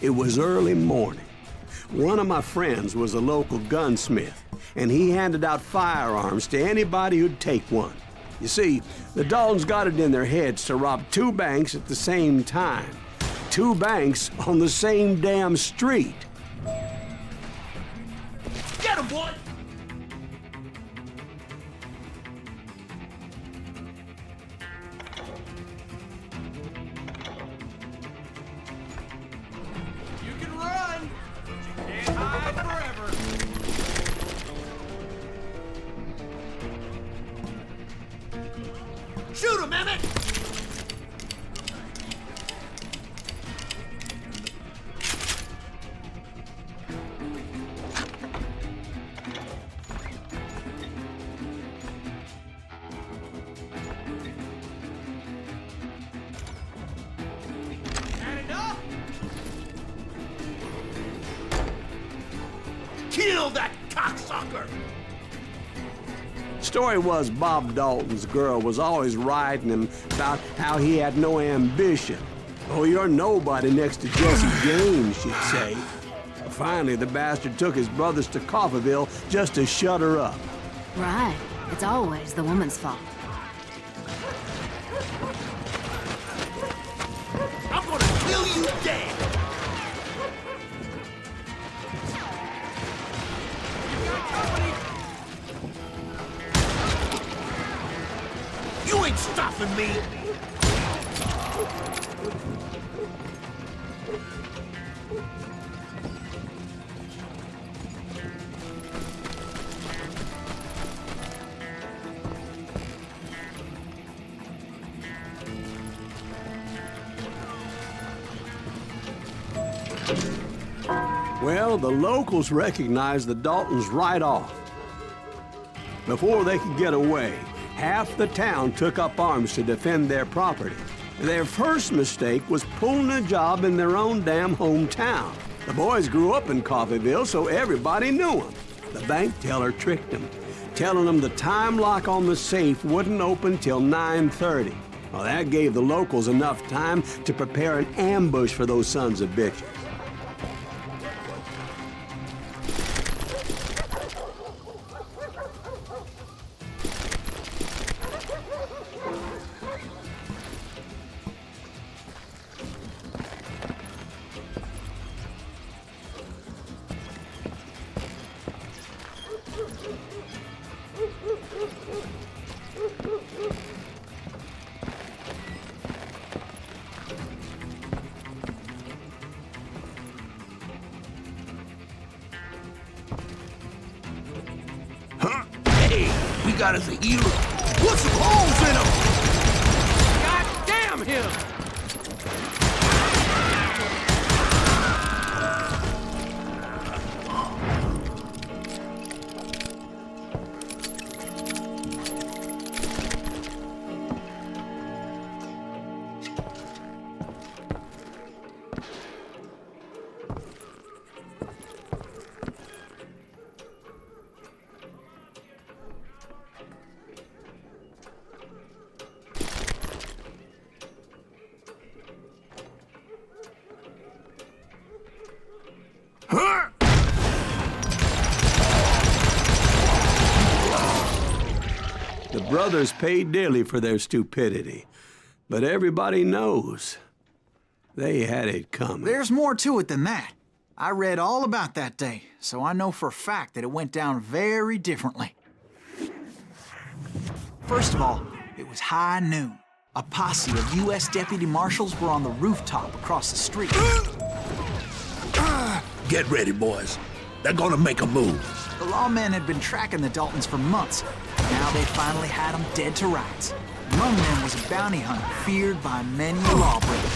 It was early morning. One of my friends was a local gunsmith, and he handed out firearms to anybody who'd take one. You see, the Daltons got it in their heads to rob 2 banks at the same time. 2 banks on the same damn street. Get him, boy! You can run, but you can't hide forever. Shoot him, Emmett! Kill that cocksucker! Story was Bob Dalton's girl was always riding him about how he had no ambition. Oh, you're nobody next to Jesse James, she'd say. Finally, the bastard took his brothers to Coffeyville just to shut her up. Right. It's always the woman's fault. I'm gonna kill you dead! You got company! You ain't stopping me! Well, the locals recognized the Daltons right off. Before they could get away, half the town took up arms to defend their property. Their first mistake was pulling a job in their own damn hometown. The boys grew up in Coffeyville, so everybody knew them. The bank teller tricked them, telling them the time lock on the safe wouldn't open till 9:30. Well, that gave the locals enough time to prepare an ambush for those sons of bitches. We got us a hero. Put some holes in him! God damn him! The brothers paid dearly for their stupidity, but everybody knows they had it coming. There's more to it than that. I read all about that day, so I know for a fact that it went down very differently. First of all, it was high noon. A posse of U.S. deputy marshals were on the rooftop across the street. Get ready, boys. They're gonna make a move. The lawmen had been tracking the Daltons for months. Now they finally had them dead to rights. Among them was a bounty hunter feared by many a lawbreaker.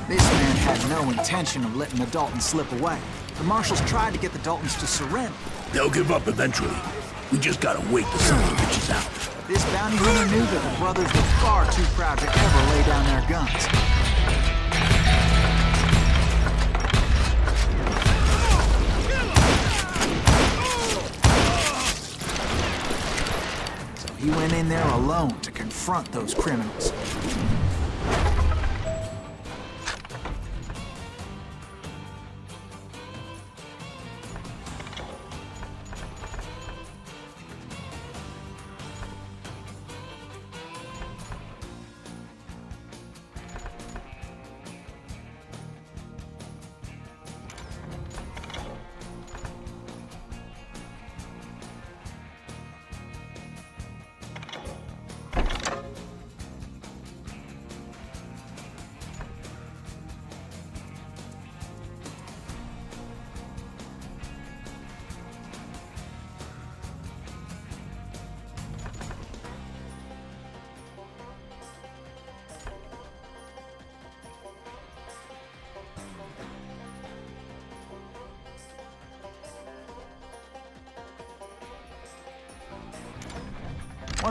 This man had no intention of letting the Daltons slip away. The marshals tried to get the Daltons to surrender. They'll give up eventually. We just gotta wait till some of the bitches out. This bounty hunter knew that the brothers were far too proud to ever lay down their guns. He went in there alone to confront those criminals.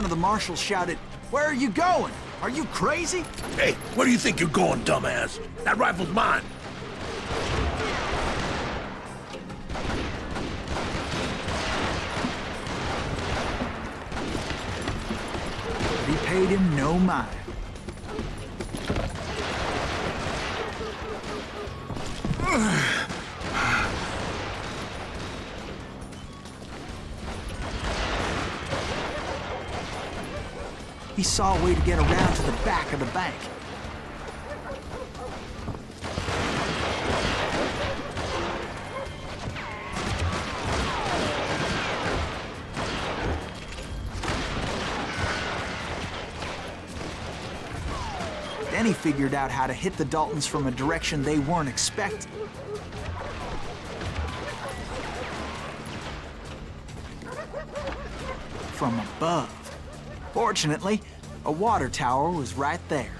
One of the marshals shouted, "Where are you going? Are you crazy?" Hey, where do you think you're going, dumbass? That rifle's mine. He paid him no mind. He saw a way to get around to the back of the bank. Then he figured out how to hit the Daltons from a direction they weren't expecting. From above. Fortunately, a water tower was right there.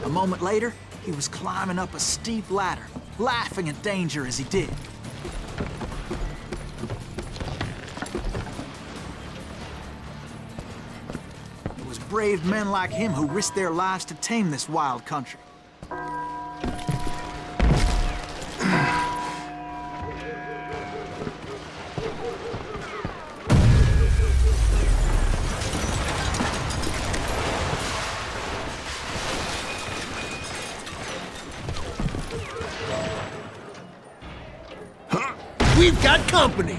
A moment later, he was climbing up a steep ladder, laughing at danger as he did. It was brave men like him who risked their lives to tame this wild country. We've got company.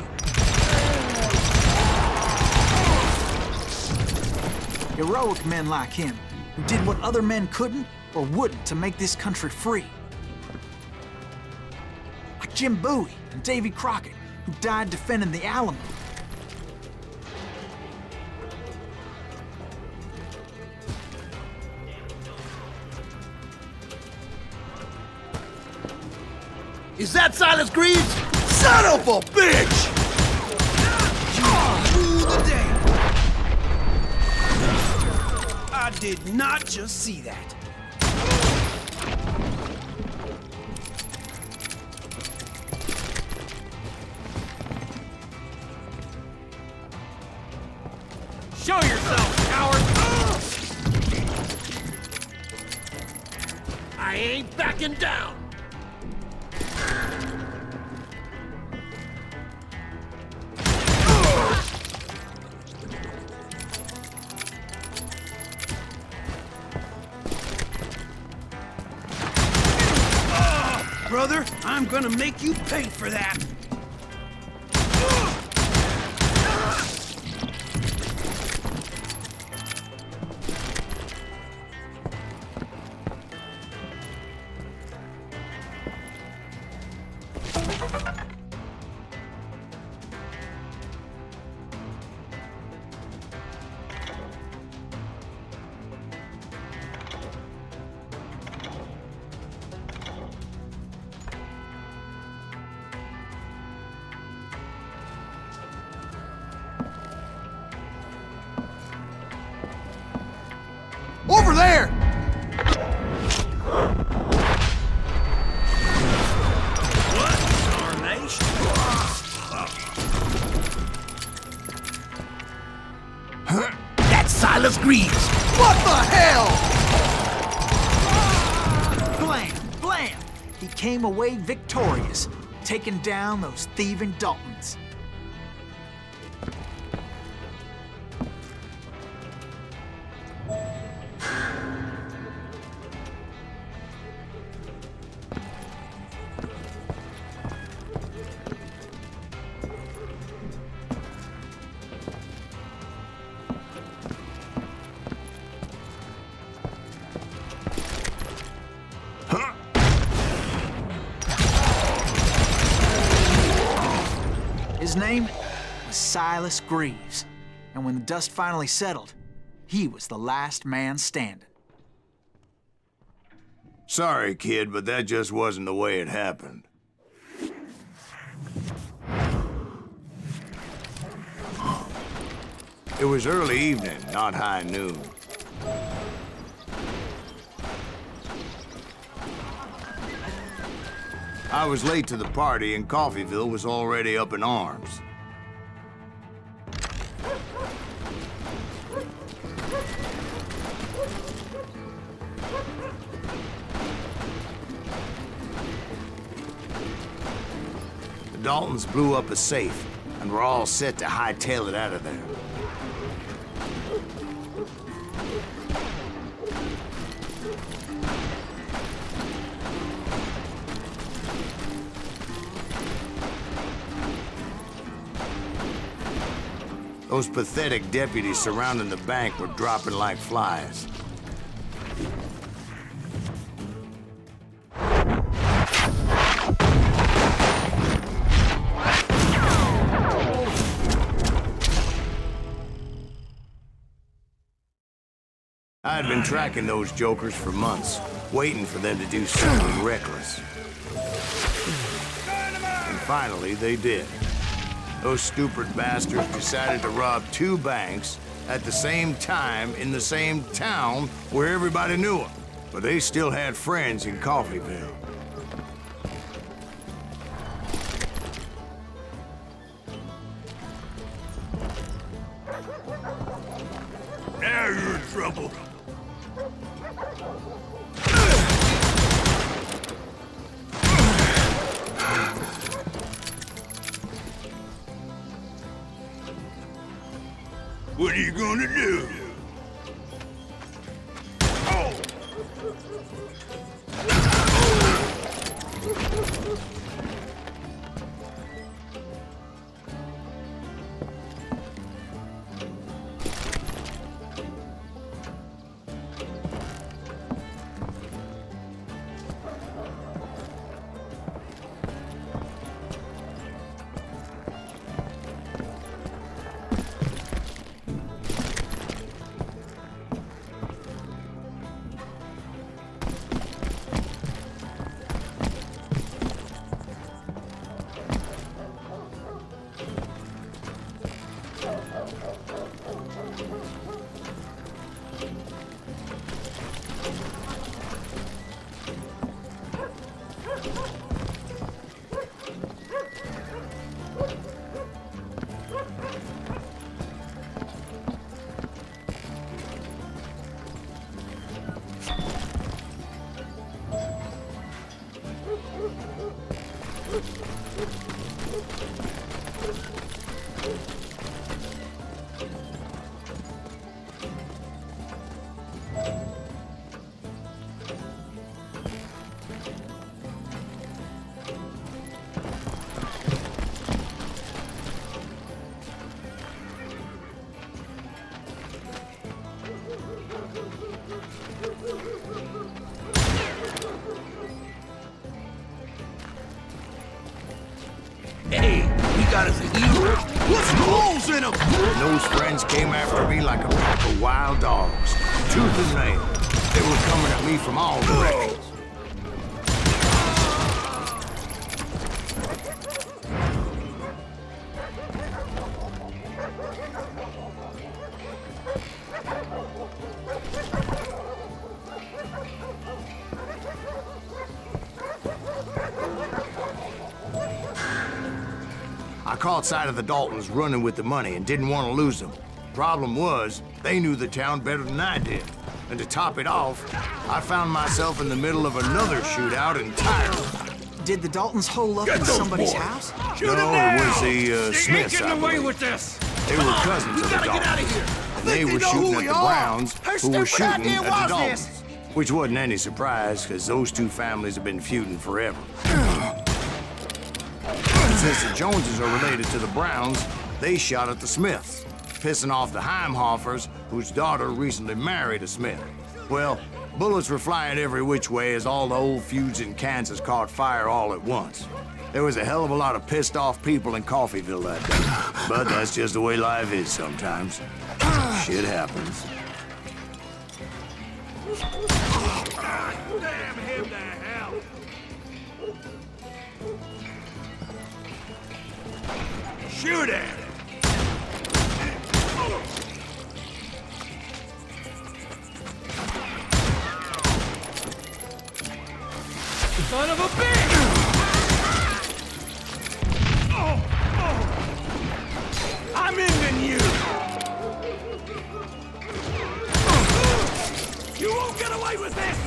Heroic men like him, who did what other men couldn't or wouldn't to make this country free. Like Jim Bowie and Davy Crockett, who died defending the Alamo. Is that Silas Greaves? Son of a bitch! Rule the day. I did not just see that. Show yourself, coward! I ain't backing down. Brother, I'm gonna make you pay for that! Over there! What tarnation? That's Silas Greaves! What the hell? Blam! Blam! He came away victorious, taking down those thieving Daltons. His name was Silas Greaves. And when the dust finally settled, he was the last man standing. Sorry, kid, but that just wasn't the way it happened. It was early evening, not high noon. I was late to the party, and Coffeyville was already up in arms. The Daltons blew up a safe, and were all set to hightail it out of there. Those pathetic deputies surrounding the bank were dropping like flies. I had been tracking those jokers for months, waiting for them to do something reckless. And finally, they did. Those stupid bastards decided to rob 2 banks at the same time in the same town where everybody knew them. But they still had friends in Coffeyville. Now you're in trouble. What are you gonna do? Oh! Hey, we got us a hero. Put some holes in him! And those friends came after me like a pack of wild dogs, tooth and nail. They were coming at me from all directions. I caught sight of the Daltons running with the money and didn't want to lose them. Problem was, they knew the town better than I did. And to top it off, I found myself in the middle of another shootout entirely. Did the Daltons hole up in somebody's house? No, it was the Smiths, I believe. with this. They were cousins of the Daltons. And they were shooting at the Browns, who were shooting at the Daltons. Which wasn't any surprise, because those two families have been feuding forever. Since the Joneses are related to the Browns, they shot at the Smiths, pissing off the Heimhoffers, whose daughter recently married a Smith. Well, bullets were flying every which way as all the old feuds in Kansas caught fire all at once. There was a hell of a lot of pissed off people in Coffeyville that day. But that's just the way life is sometimes. Shit happens. Damn him to hell! Shoot at it! Son of a bitch! I'm ending you! You won't get away with this!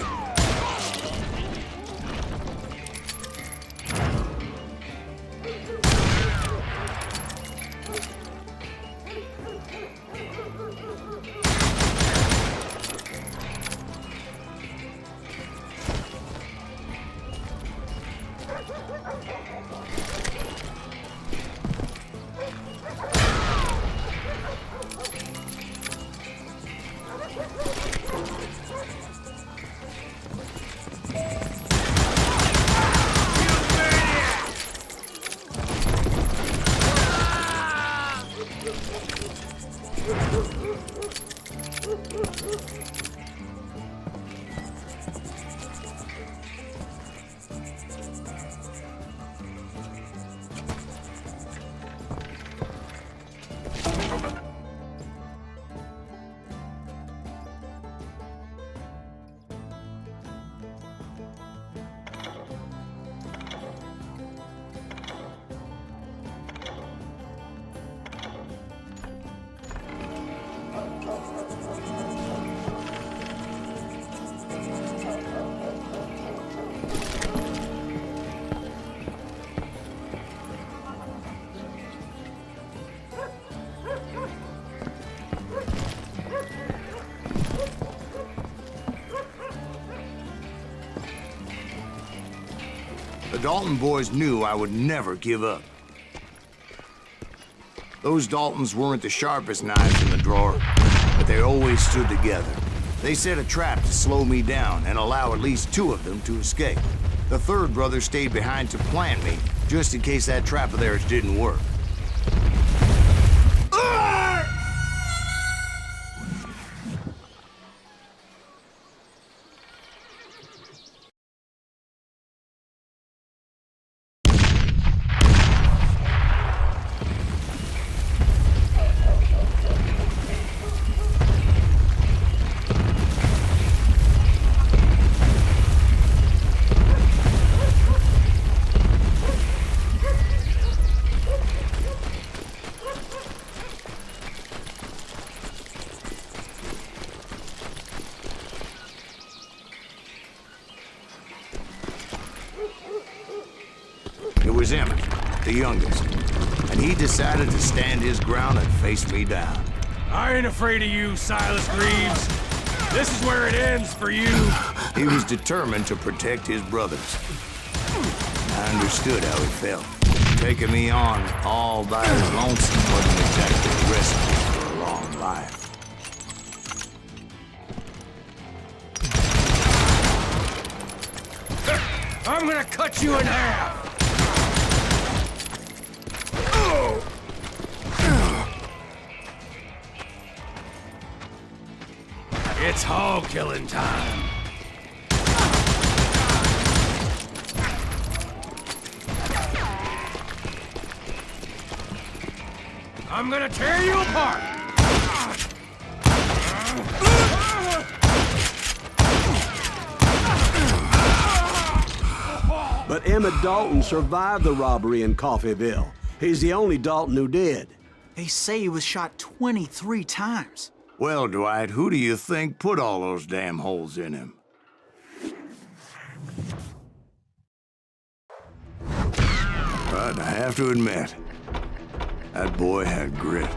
The Dalton boys knew I would never give up. Those Daltons weren't the sharpest knives in the drawer, but they always stood together. They set a trap to slow me down and allow at least 2 of them to escape. The third brother stayed behind to plant me, just in case that trap of theirs didn't work. It was Emmett, the youngest, and he decided to stand his ground and face me down. I ain't afraid of you, Silas Reeves. This is where it ends for you. He was determined to protect his brothers. I understood how he felt. Taking me on all by his lonesome wasn't exactly a recipe for a long life. I'm gonna cut you in half. It's hog killing time. I'm gonna tear you apart. But Emmett Dalton survived the robbery in Coffeyville. He's the only Dalton who did. They say he was shot 23 times. Well, Dwight, who do you think put all those damn holes in him? But I have to admit, that boy had grit.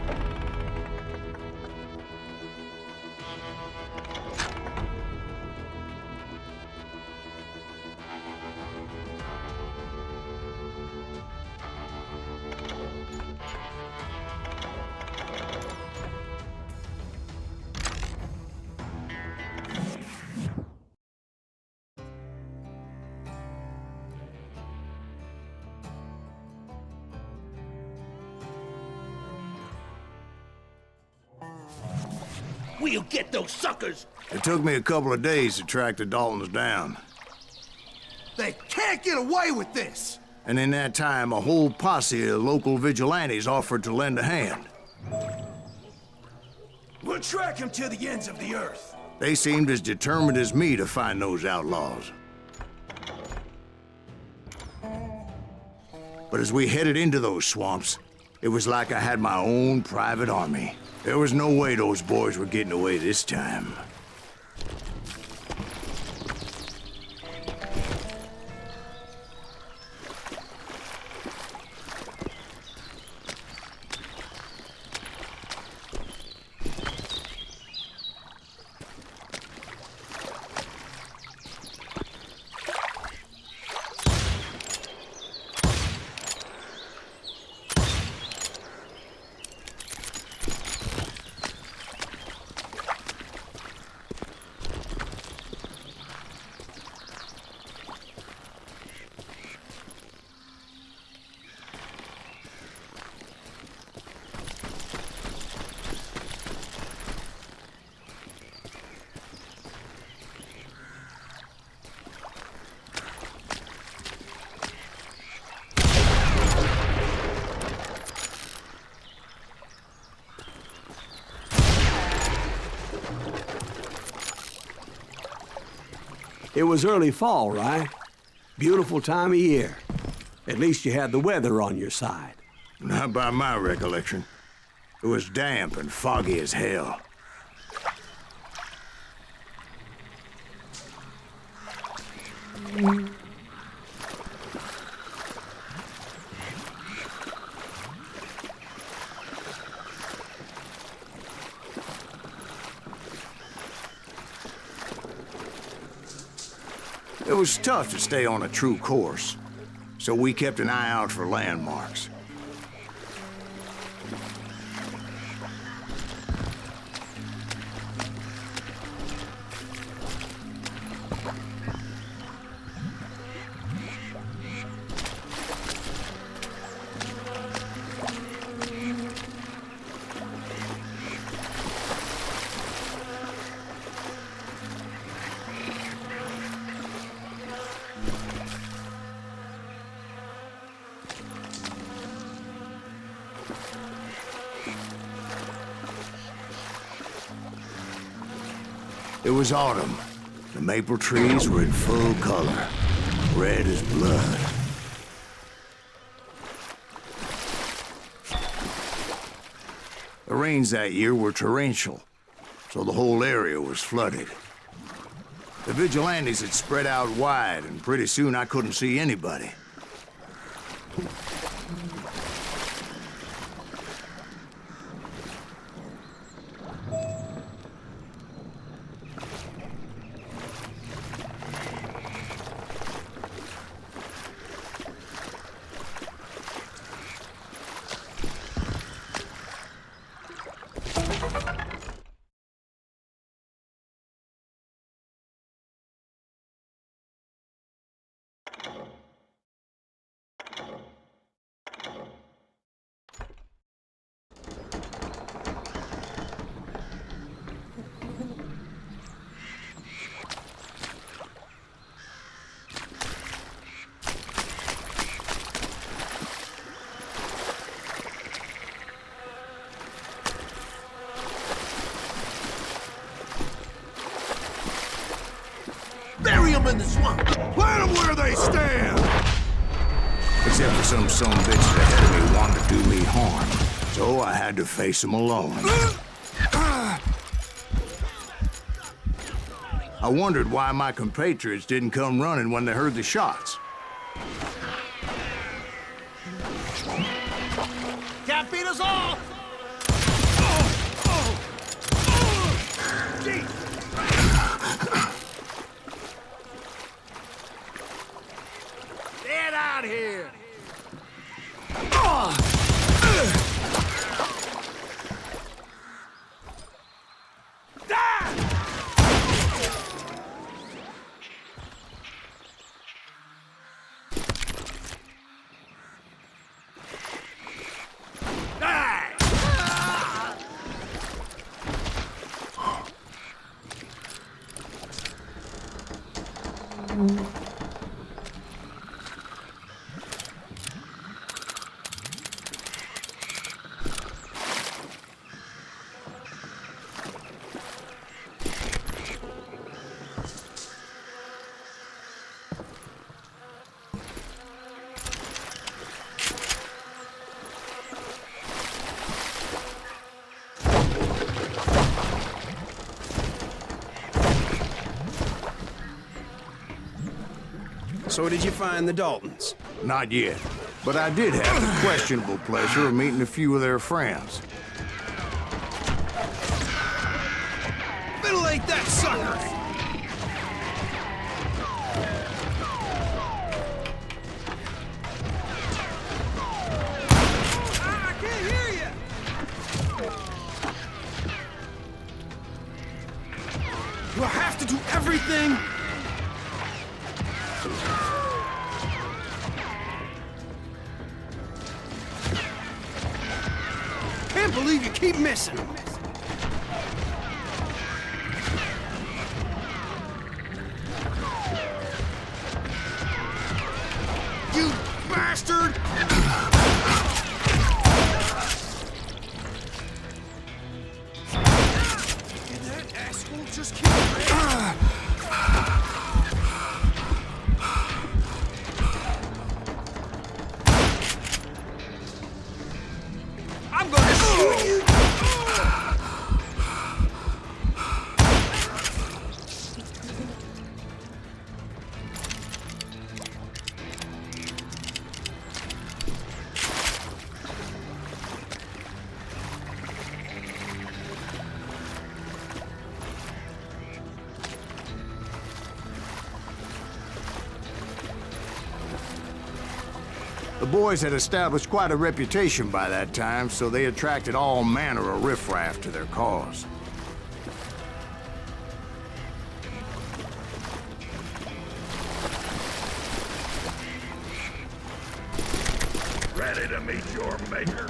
We'll get those suckers! It took me a couple of days to track the Daltons down. They can't get away with this! And in that time, a whole posse of local vigilantes offered to lend a hand. We'll track him to the ends of the earth. They seemed as determined as me to find those outlaws. But as we headed into those swamps, it was like I had my own private army. There was no way those boys were getting away this time. It was early fall, right? Beautiful time of year. At least you had the weather on your side. Not by my recollection. It was damp and foggy as hell. It was tough to stay on a true course, so we kept an eye out for landmarks. It was autumn. The maple trees were in full color, red as blood. The rains that year were torrential, so the whole area was flooded. The vigilantes had spread out wide, and pretty soon I couldn't see anybody. Bury them in the swamp! Plant them where they stand! Except for some bitch ahead of me wanted to do me harm, so I had to face them alone. I wondered why my compatriots didn't come running when they heard the shots. Can't beat us all! Get out here! So did you find the Daltons? Not yet, but I did have the questionable pleasure of meeting a few of their friends. Middle ain't that sucker! I can't hear you! Do I have to do everything? Can't believe you keep missing. You bastard! And that asshole just killed me. I'm gonna shoot you! The boys had established quite a reputation by that time, so they attracted all manner of riffraff to their cause. Ready to meet your maker?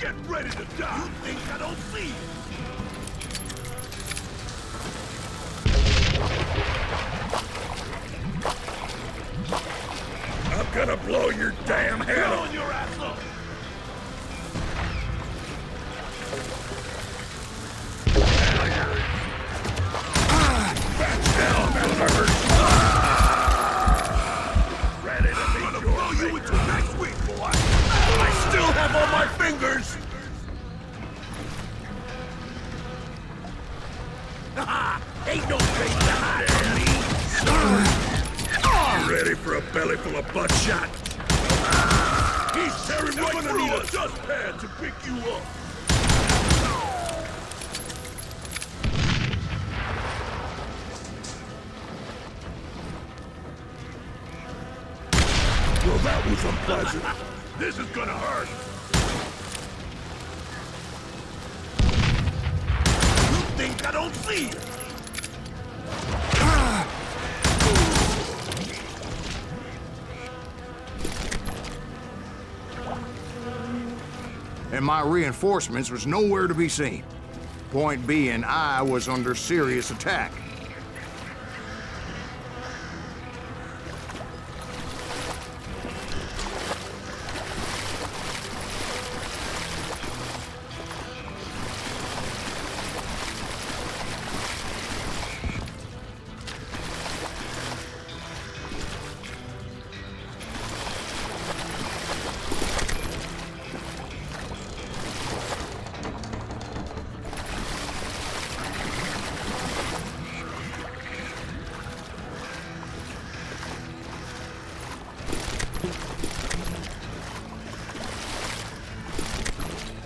Get ready to die! You think I don't see you? I'm gonna blow your damn head on your ass up! Back down, motherfuckers! Ready to meet your blow you until next week, boy! I still have all my fingers! Ain't no place to hide from me! Ready for a belly full of buckshot? He's tearing right through a dustpan to pick you up! Well, that was unpleasant. This is gonna hurt. You think I don't see you? And my reinforcements was nowhere to be seen. Point being, I was under serious attack.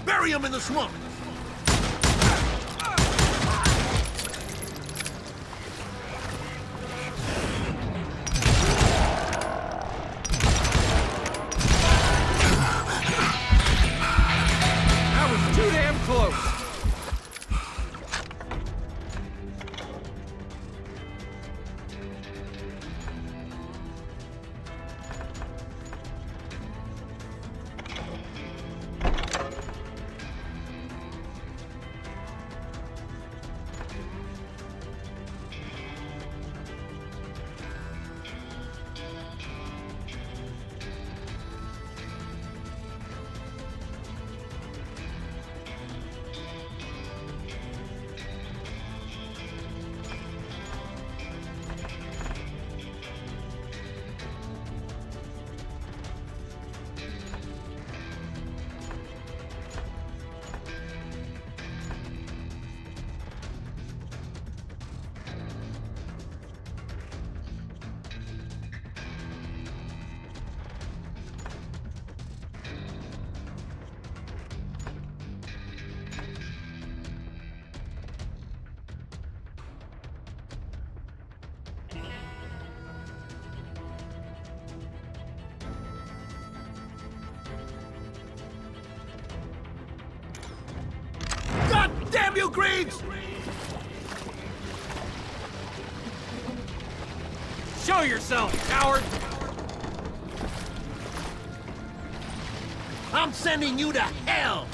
Bury him in the swamp! That was too damn close. Damn you, Greaves! Show yourself, coward! I'm sending you to hell!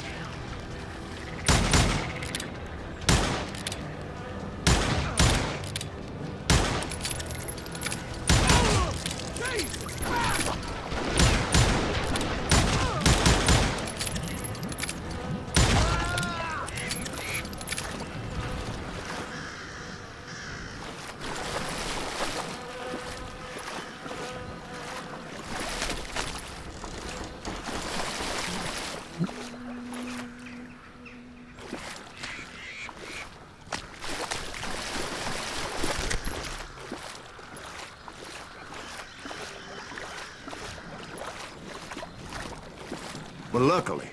But luckily,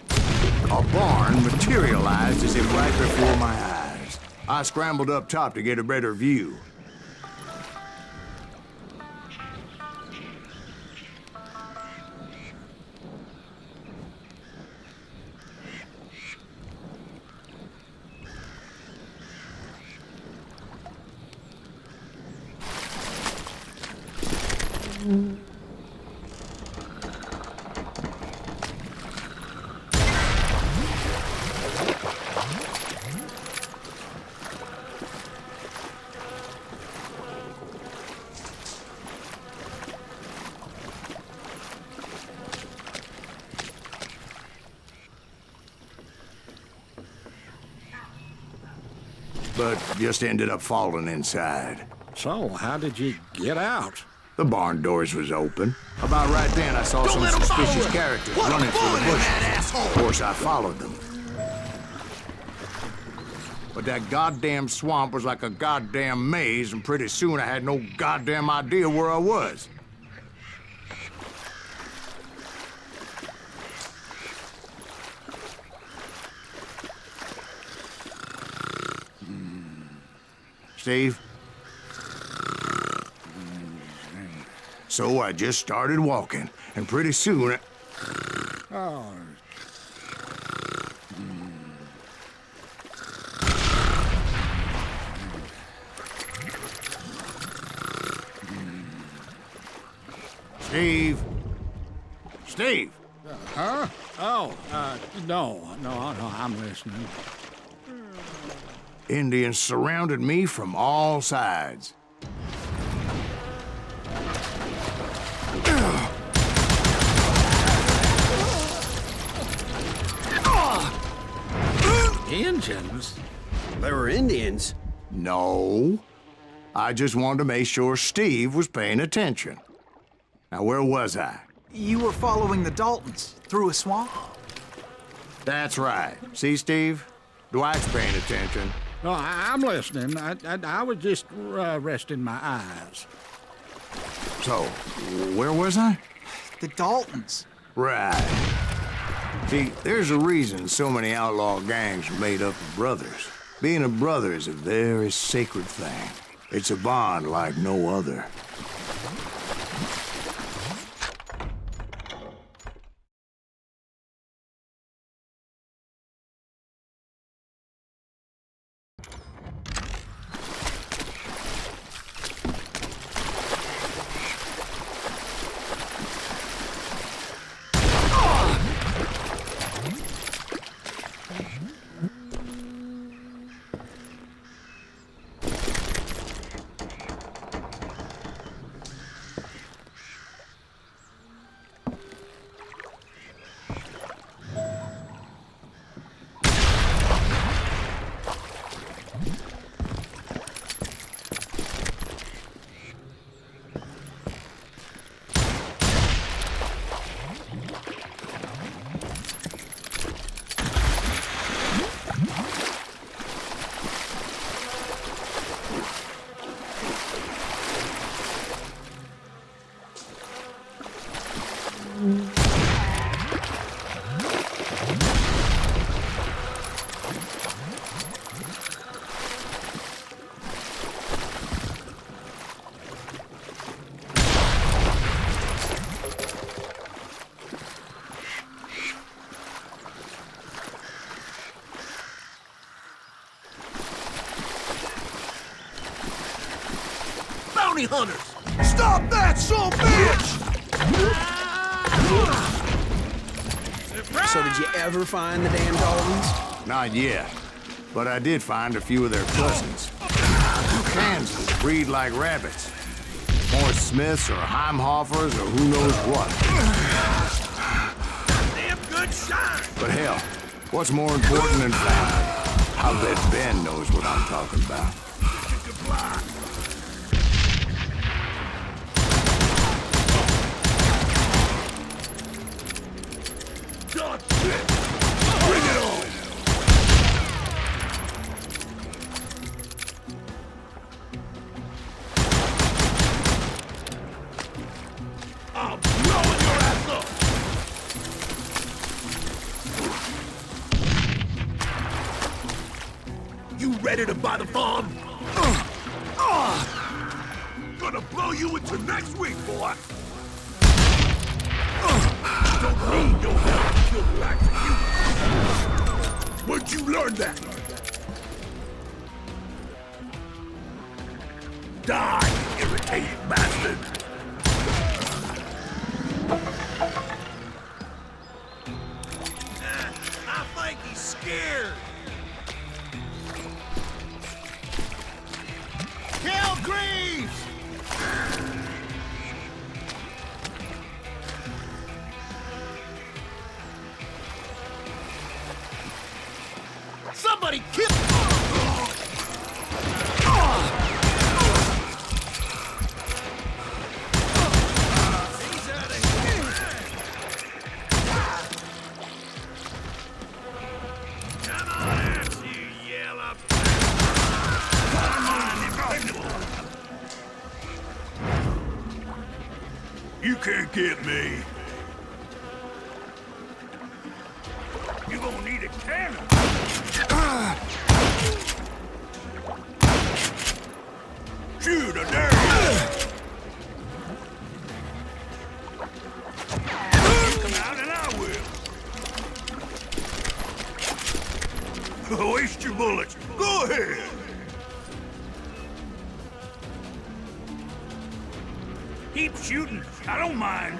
a barn materialized as if right before my eyes. I scrambled up top to get a better view. But just ended up falling inside. So, how did you get out? The barn doors was open. About right then, I saw some suspicious characters running through the bushes. Of course, I followed them. But that goddamn swamp was like a goddamn maze, and pretty soon I had no goddamn idea where I was. Steve? So I just started walking, and pretty soon Oh, Steve? Steve? huh? Oh, no, I'm listening. Indians surrounded me from all sides. Indians? They were Indians. No. I just wanted to make sure Steve was paying attention. Now, where was I? You were following the Daltons through a swamp? That's right. See, Steve? Dwight's paying attention. No, I'm listening. I was just resting my eyes. So, where was I? The Daltons. Right. See, there's a reason so many outlaw gangs are made up of brothers. Being a brother is a very sacred thing. It's a bond like no other. bounty hunters! Stop that, son of a bitch! So did you ever find the damn Daltons? Not yet, but I did find a few of their cousins. Kansans breed like rabbits. More Smiths or Heimhoffers or who knows what. Damn good shine! But hell, what's more important than family? I'll bet Ben knows what I'm talking about. Bring it on! I'm blowing your ass up! You ready to buy the farm? Gonna blow you into next week, boy! Don't need no help to kill the likes of you! Where'd you learn that? Die, you irritating bastard! I think he's scared! Kill Greaves! Somebody kill! You can't get me. You gonna need a cannon. Shoot, I dare you. You come out and I will. Waste your bullets. Go ahead. Keep shooting. I don't mind.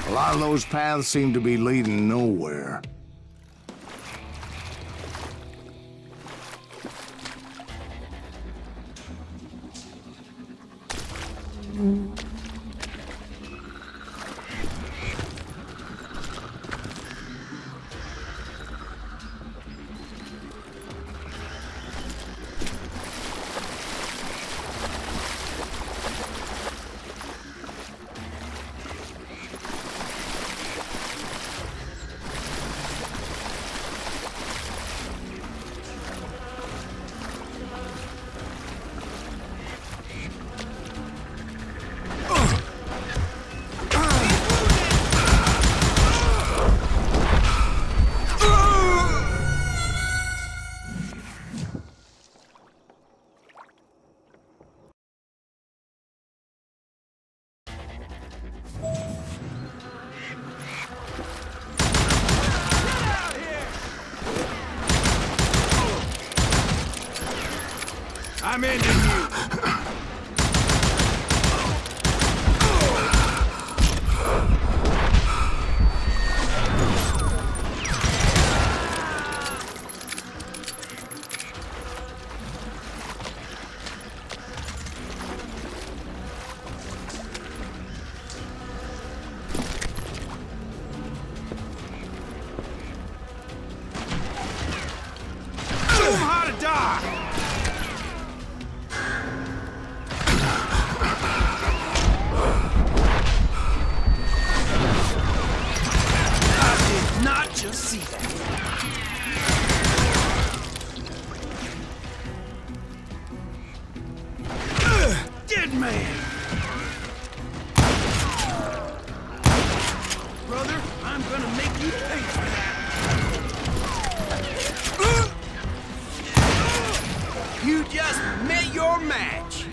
A lot of those paths seem to be leading nowhere. I'm ending you. dead man! Brother, I'm gonna make you pay for that! You just met your match.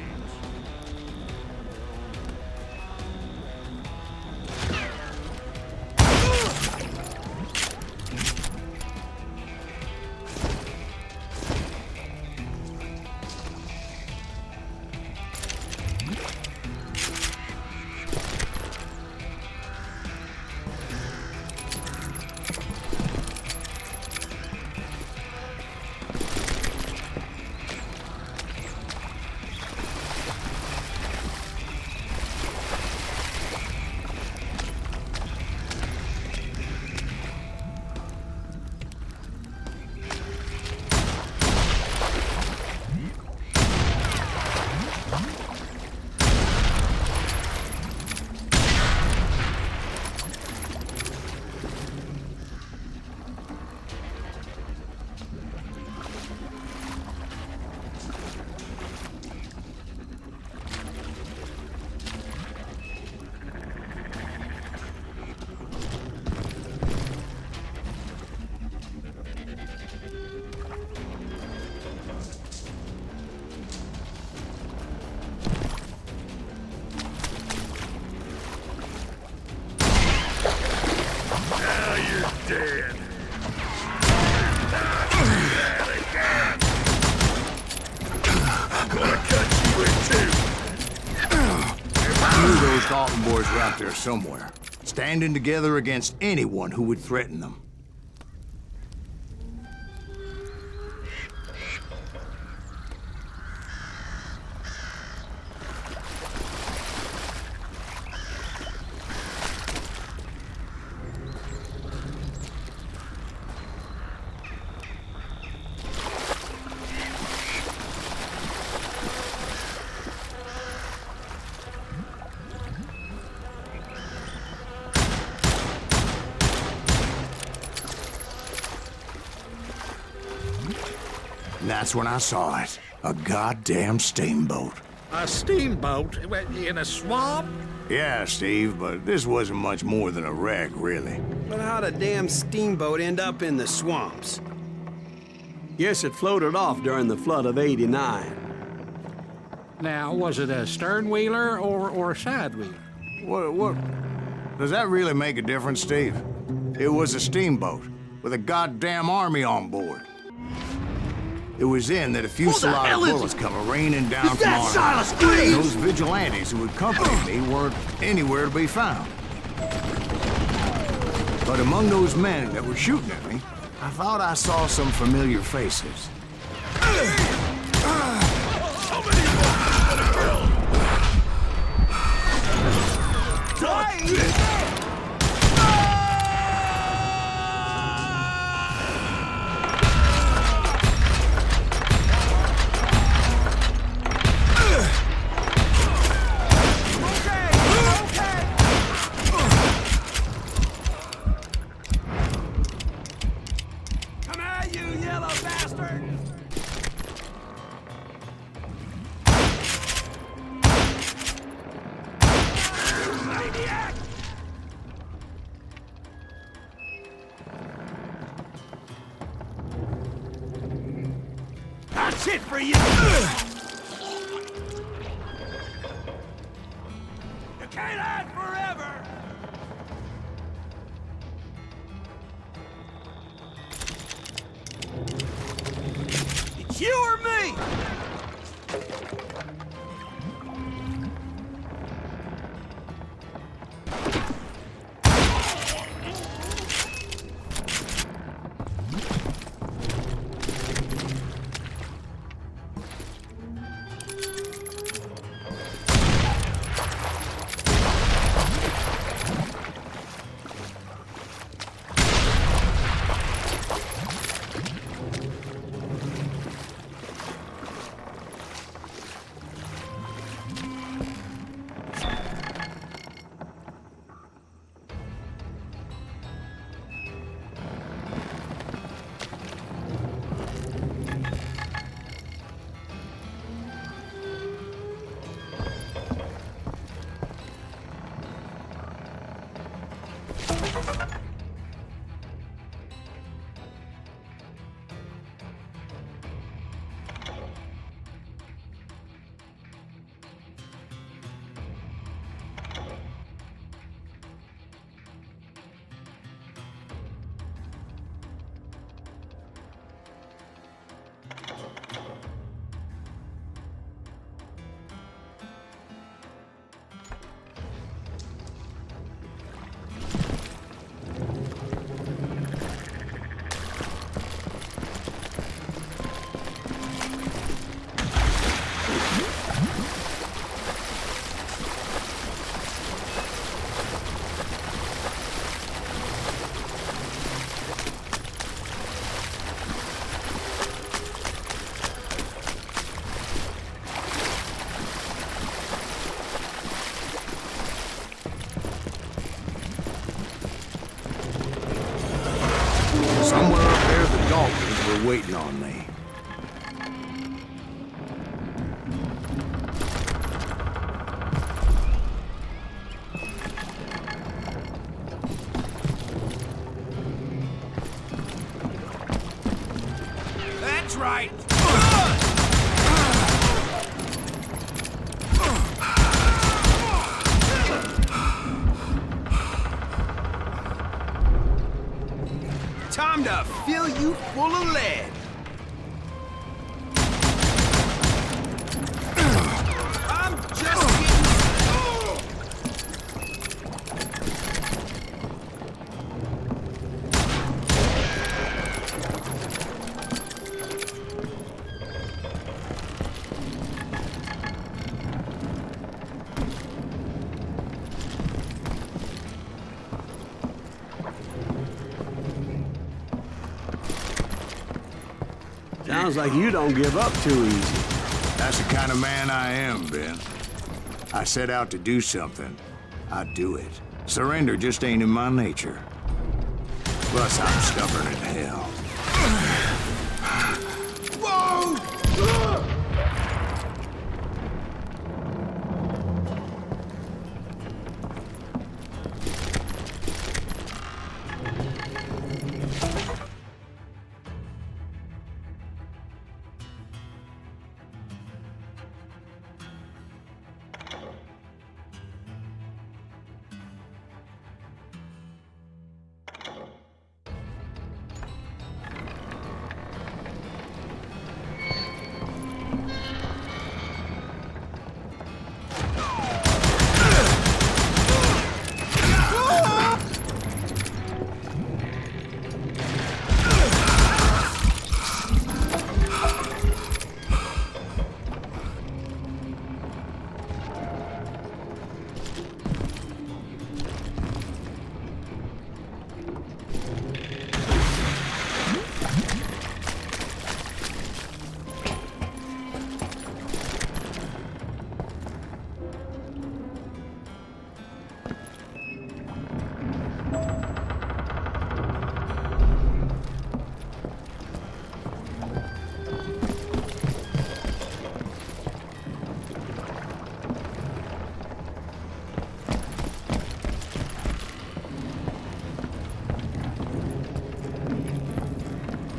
Dead. Gonna cut you in two. I knew those Dalton boys were out there somewhere, standing together against anyone who would threaten them. And that's when I saw it. A goddamn steamboat. A steamboat in a swamp? Yeah, Steve, but this wasn't much more than a wreck, really. But how'd a damn steamboat end up in the swamps? Guess it floated off during the flood of '89. Now, was it a stern wheeler or a side wheeler? What? Does that really make a difference, Steve? It was a steamboat with a goddamn army on board. It was then that a fusillade of bullets come raining down from our Silas Greaves? Those vigilantes who accompanied me weren't anywhere to be found. But among those men that were shooting at me, I thought I saw some familiar faces. That's it for you! You can't hide forever! It's you or me! were waiting on me. That's right. Time to fill you full of lead. I'm just getting... Sounds like you don't give up too easy. That's the kind of man I am, Ben. I set out to do something. I do it. Surrender just ain't in my nature. Plus, I'm stubborn as hell.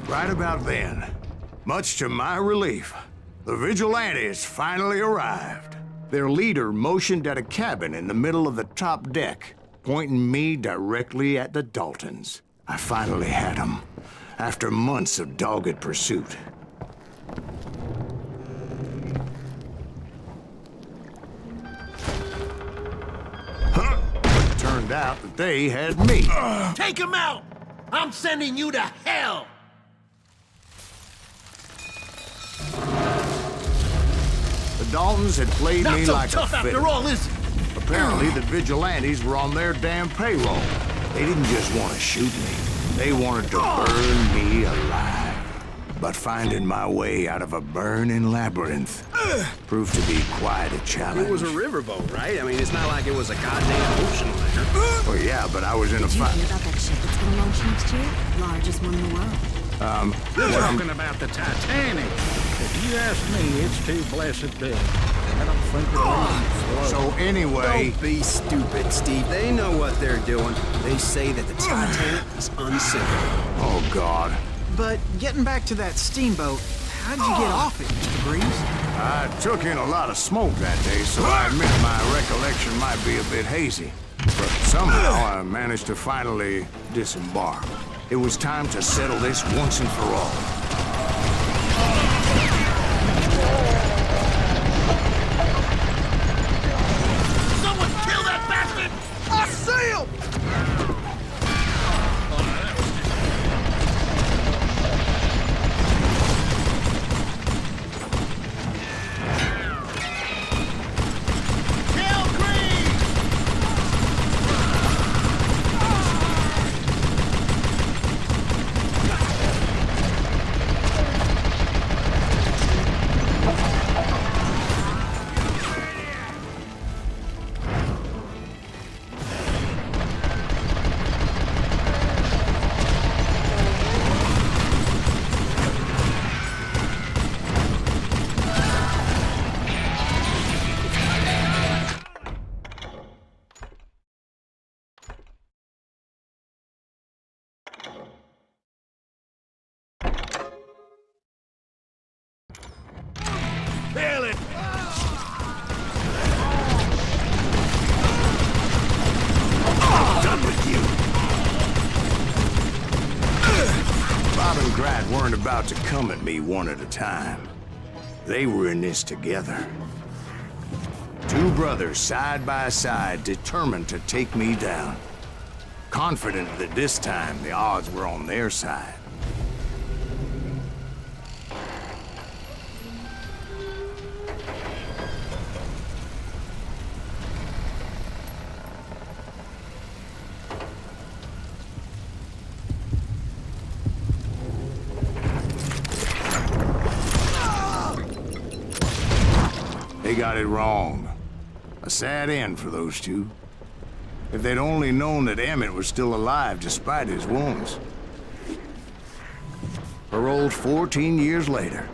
Right about then, much to my relief, the vigilantes finally arrived. Their leader motioned at a cabin in the middle of the top deck, pointing me directly at the Daltons. I finally had them, after months of dogged pursuit. It turned out that they had me. Take him out! I'm sending you to hell! The Daltons had played Not me so like tough a fiddle. after all, is it? Apparently, the vigilantes were on their damn payroll. They didn't just want to shoot me. They wanted to burn me alive. But finding my way out of a burning labyrinth proved to be quite a challenge. It was a riverboat, right? I mean, it's not like it was a goddamn ocean liner. Well, yeah, but I was in a Did you fight. hear about that ship that's gonna launch next year? Largest one in the world. You're talking about the Titanic. If you ask me, it's too blessed big. I don't think it'll even So anyway, Don't be stupid, Steve. They know what they're doing. They say that the Titanic is unsinkable. oh God. But getting back to that steamboat, how'd you get off it, Mr. Greaves? I took in a lot of smoke that day, so I admit my recollection might be a bit hazy. But somehow I managed to finally disembark. It was time to settle this once and for all. Someone kill that bastard! I see him! Kill Greaves! weren't about to come at me one at a time. They were in this together. Two brothers side by side, determined to take me down. Confident that this time the odds were on their side. They got it wrong. A sad end for those two. If they'd only known that Emmett was still alive despite his wounds. Paroled 14 years later,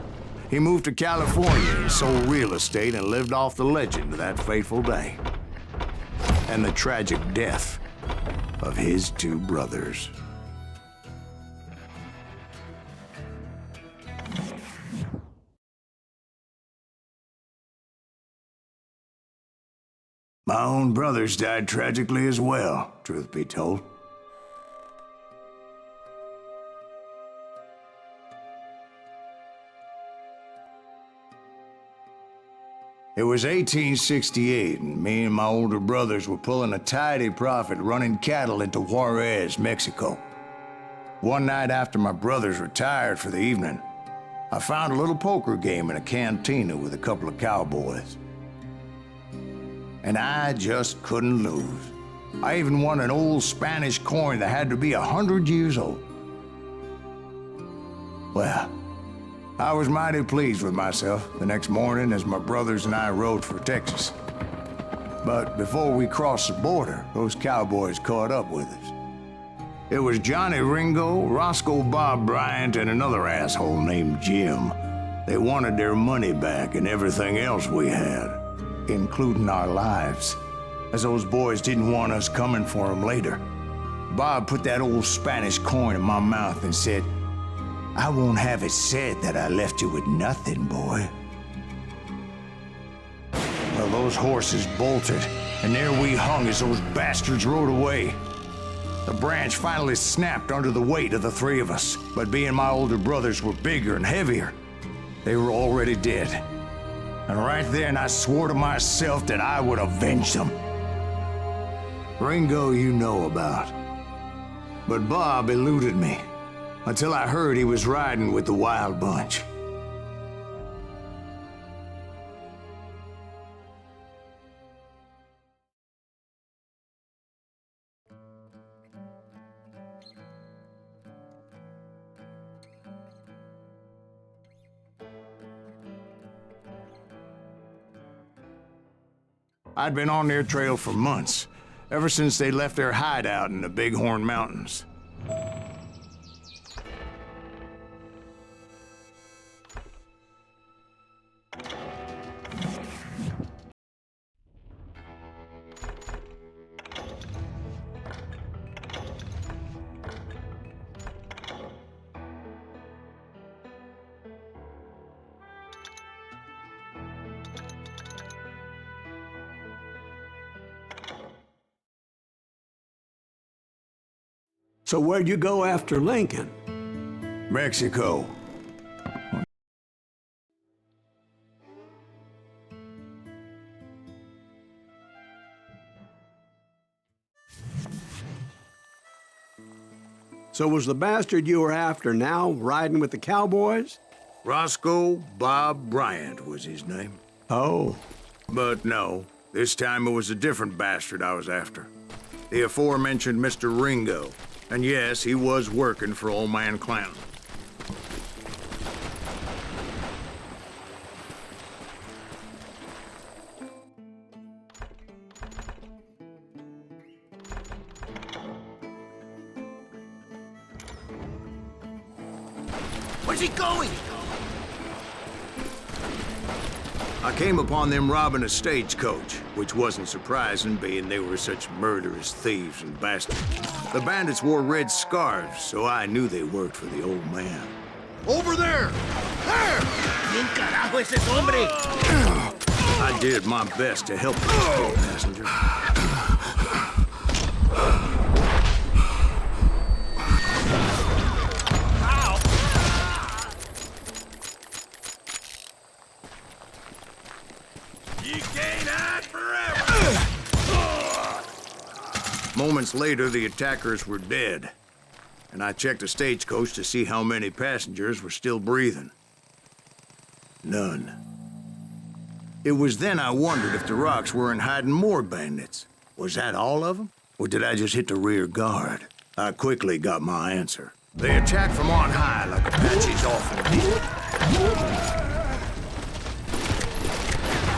he moved to California and sold real estate and lived off the legend of that fateful day. And the tragic death of his two brothers. My own brothers died tragically as well, truth be told. It was 1868, and me and my older brothers were pulling a tidy profit running cattle into Juarez, Mexico. One night after my brothers retired for the evening, I found a little poker game in a cantina with a couple of cowboys. And I just couldn't lose. I even won an old Spanish coin that had to be 100 years old. Well, I was mighty pleased with myself the next morning as my brothers and I rode for Texas. But before we crossed the border, those cowboys caught up with us. It was Johnny Ringo, Roscoe Bob Bryant, and another asshole named Jim. They wanted their money back and everything else we had, including our lives, as those boys didn't want us coming for them later. Bob put that old Spanish coin in my mouth and said, "I won't have it said that I left you with nothing, boy." Well, those horses bolted, and there we hung as those bastards rode away. The branch finally snapped under the weight of the three of us, but being my older brothers were bigger and heavier, they were already dead. And right then, I swore to myself that I would avenge them. Ringo you know about. But Bob eluded me, until I heard he was riding with the Wild Bunch. I'd been on their trail for months, ever since they left their hideout in the Bighorn Mountains. So where'd you go after Lincoln? Mexico. So was the bastard you were after now riding with the cowboys? Roscoe Bob Bryant was his name. Oh. But no, this time it was a different bastard I was after. The aforementioned Mr. Ringo. And yes, he was working for Old Man Clanton. Where's he going? I came upon them robbing a stagecoach, which wasn't surprising, being they were such murderous thieves and bastards. The bandits wore red scarves, so I knew they worked for the old man. Over there! There! ¿Quién carajo es ese hombre? I did my best to help this poor passenger. You can't hide forever! Moments later, the attackers were dead, and I checked the stagecoach to see how many passengers were still breathing. None. It was then I wondered if the rocks weren't hiding more bandits. Was that all of them? Or did I just hit the rear guard? I quickly got my answer. They attacked from on high like Apaches often did.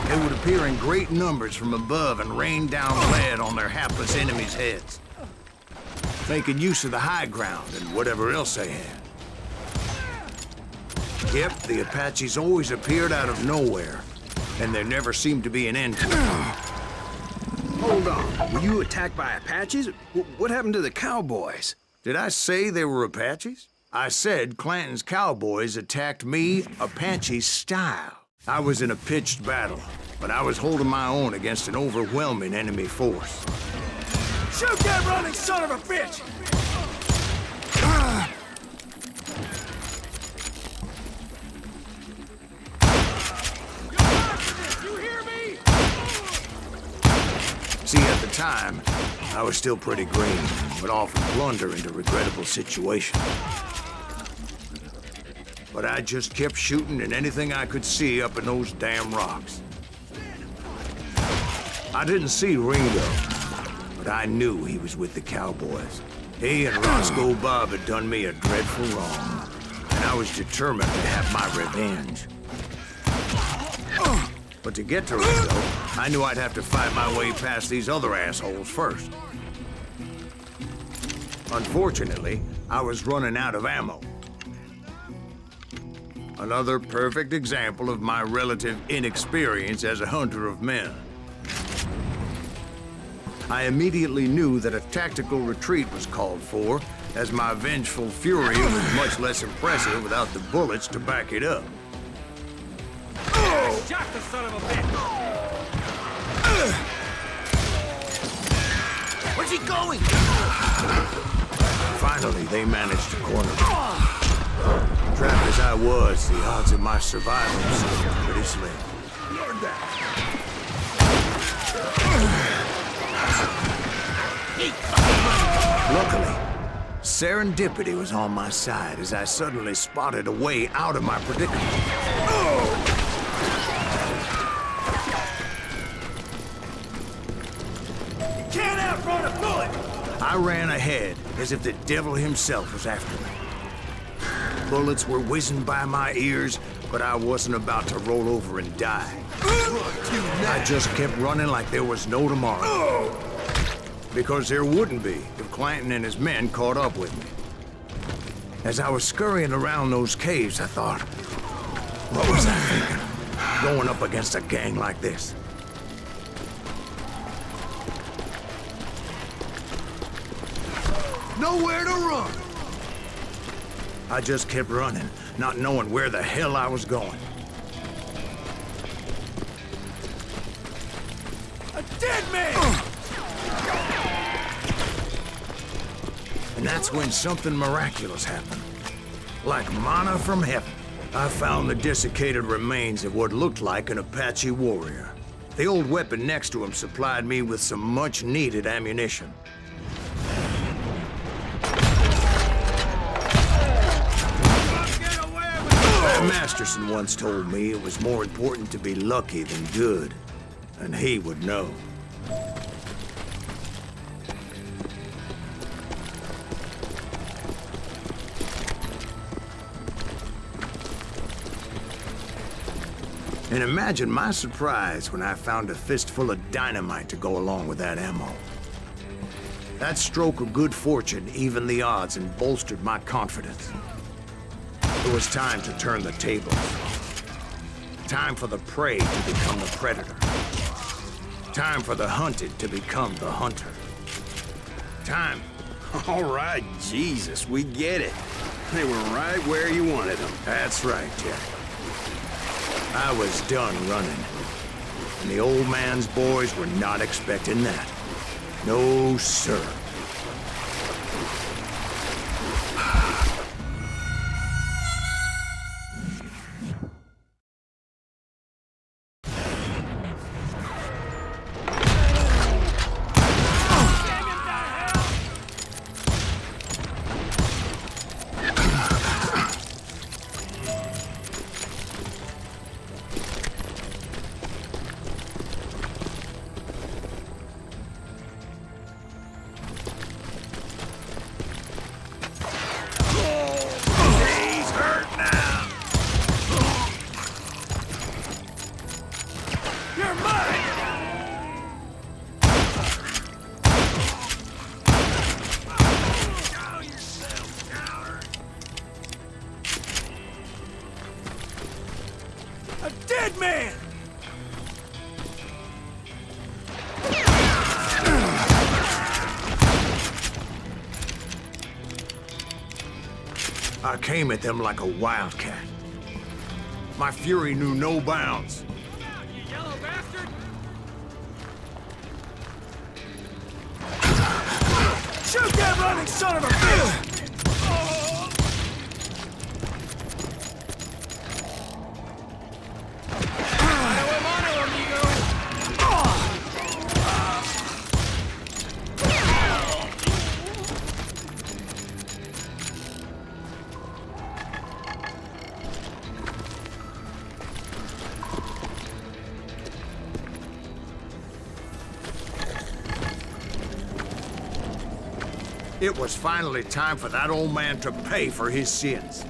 They would appear in great numbers from above and rain down lead on their hapless enemies' heads, making use of the high ground and whatever else they had. Yep, the Apaches always appeared out of nowhere, and there never seemed to be an end to it. Hold on. Were you attacked by Apaches? What happened to the cowboys? Did I say they were Apaches? I said Clanton's cowboys attacked me Apache style. I was in a pitched battle, but I was holding my own against an overwhelming enemy force. Shoot that running son of a bitch! You hear me? See, at the time, I was still pretty green, but often blunder into regrettable situations. But I just kept shooting at anything I could see up in those damn rocks. I didn't see Ringo, but I knew he was with the cowboys. He and Roscoe Bob had done me a dreadful wrong, and I was determined to have my revenge. But to get to Ringo, I knew I'd have to fight my way past these other assholes first. Unfortunately, I was running out of ammo. Another perfect example of my relative inexperience as a hunter of men. I immediately knew that a tactical retreat was called for, as my vengeful fury was much less impressive without the bullets to back it up. Shot the son of a bitch! Where's he going? Finally, they managed to corner me. Trapped as I was, the odds of my survival seemed pretty slim. Learn that! Luckily, serendipity was on my side as I suddenly spotted a way out of my predicament. Can't outrun a bullet! I ran ahead as if the devil himself was after me. Bullets were whizzing by my ears, but I wasn't about to roll over and die. I just kept running like there was no tomorrow. Because there wouldn't be if Clanton and his men caught up with me. As I was scurrying around those caves, I thought, what was I thinking? Going up against a gang like this? Nowhere to run! I just kept running, not knowing where the hell I was going. A dead man! And that's when something miraculous happened. Like manna from heaven, I found the desiccated remains of what looked like an Apache warrior. The old weapon next to him supplied me with some much-needed ammunition. Masterson once told me it was more important to be lucky than good, and he would know. And imagine my surprise when I found a fistful of dynamite to go along with that ammo. That stroke of good fortune evened the odds and bolstered my confidence. It was time to turn the tables. Time for the prey to become the predator. Time for the hunted to become the hunter. Time. All right, Jesus, we get it. They were right where you wanted them. That's right, Jack. I was done running. And the old man's boys were not expecting that. No, sir. I came at them like a wildcat. My fury knew no bounds. You yellow bastard! Shoot that running son of a bitch! It was finally time for that old man to pay for his sins.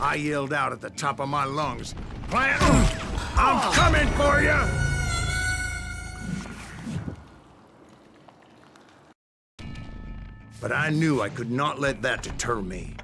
I yelled out at the top of my lungs, "Clanton, I'm coming for you!" But I knew I could not let that deter me.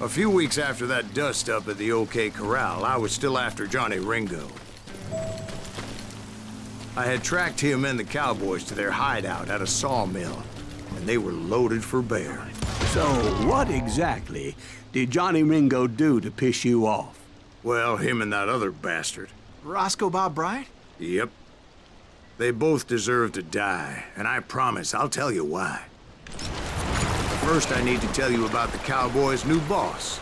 A few weeks after that dust-up at the OK Corral, I was still after Johnny Ringo. I had tracked him and the cowboys to their hideout at a sawmill, and they were loaded for bear. So what exactly did Johnny Ringo do to piss you off? Well, him and that other bastard. Roscoe Bob Bryant? Yep. They both deserve to die, and I promise I'll tell you why. First, I need to tell you about the Cowboys' new boss,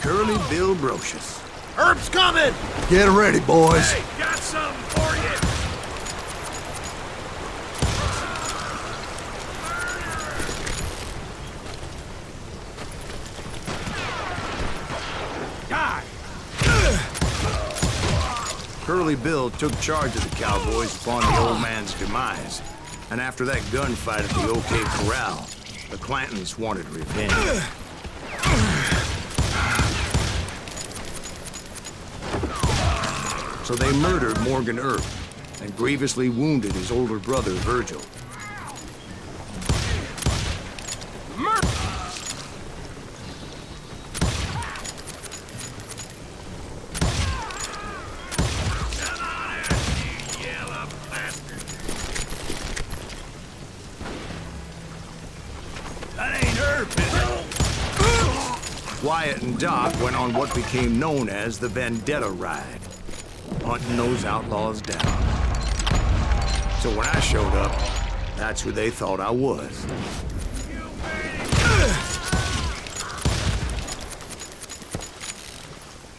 Curly Bill Brocious. Herb's coming! Get ready, boys. Hey, got something for you! Die! Curly Bill took charge of the Cowboys upon the old man's demise, and after that gunfight at the OK Corral, the Clantons wanted revenge. So they murdered Morgan Earp and grievously wounded his older brother, Virgil. Wyatt and Doc went on what became known as the Vendetta Ride, hunting those outlaws down. So when I showed up, that's who they thought I was.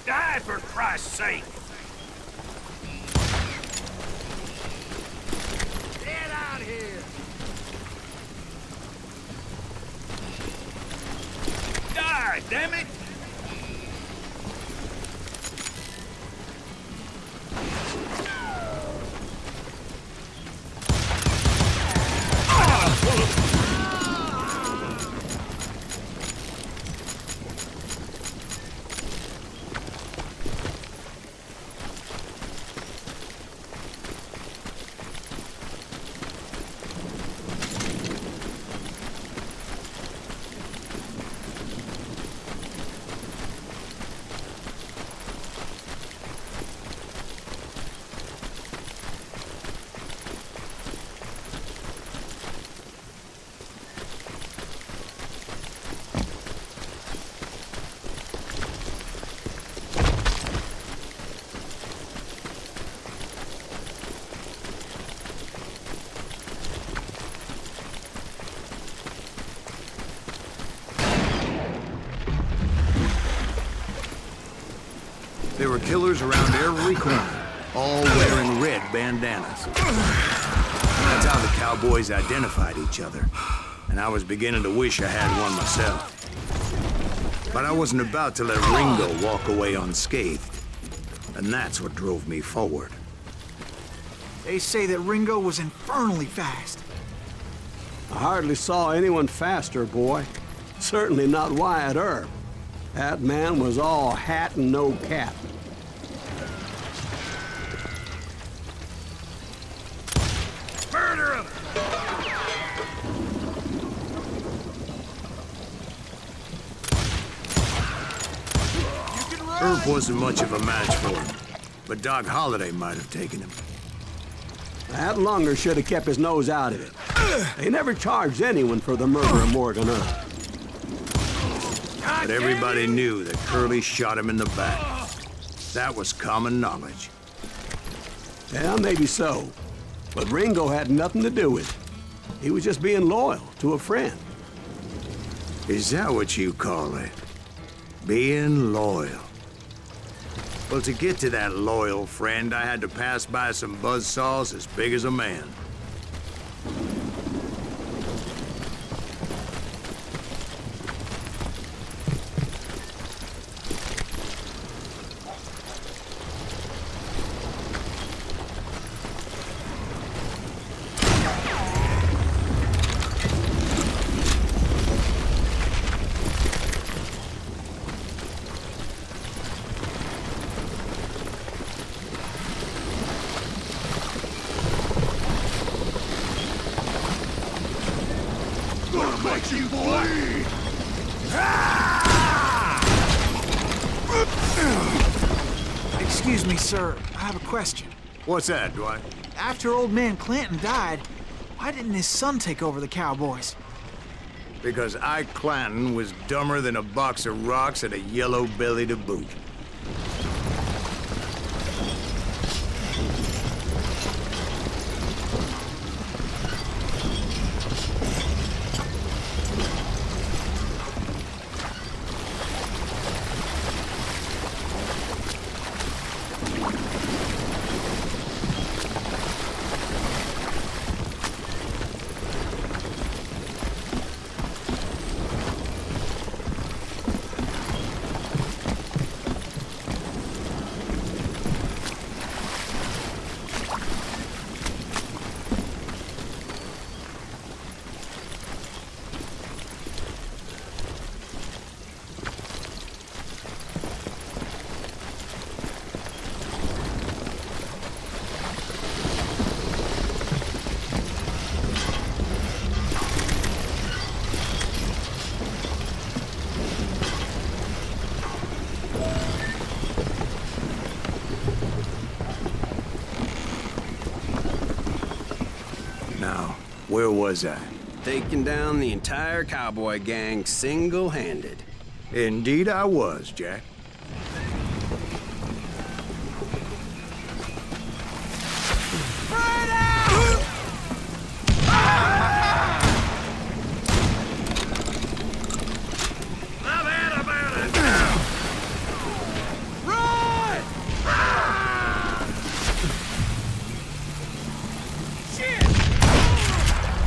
Die, for Christ's sake! Get out of here! Die, damn it! killers around every corner, all wearing red bandanas. That's how the cowboys identified each other, and I was beginning to wish I had one myself. But I wasn't about to let Ringo walk away unscathed, and that's what drove me forward. They say that Ringo was infernally fast. I hardly saw anyone faster, boy. Certainly not Wyatt Earp. That man was all hat and no cap. Murder him! Earp wasn't much of a match for him, but Doc Holliday might have taken him. That lunger should have kept his nose out of it. They never charged anyone for the murder of Morgan Earp. But everybody knew that Curly shot him in the back. That was common knowledge. Yeah, maybe so. But Ringo had nothing to do with it. He was just being loyal to a friend. Is that what you call it? Being loyal? Well, to get to that loyal friend, I had to pass by some buzzsaws as big as a man. Make you bleed! Excuse me, sir. I have a question. What's that, Dwight? After old man Clanton died, why didn't his son take over the Cowboys? Because Ike Clanton was dumber than a box of rocks and a yellow belly to boot. Where was I? Taking down the entire cowboy gang single-handed. Indeed I was, Jack.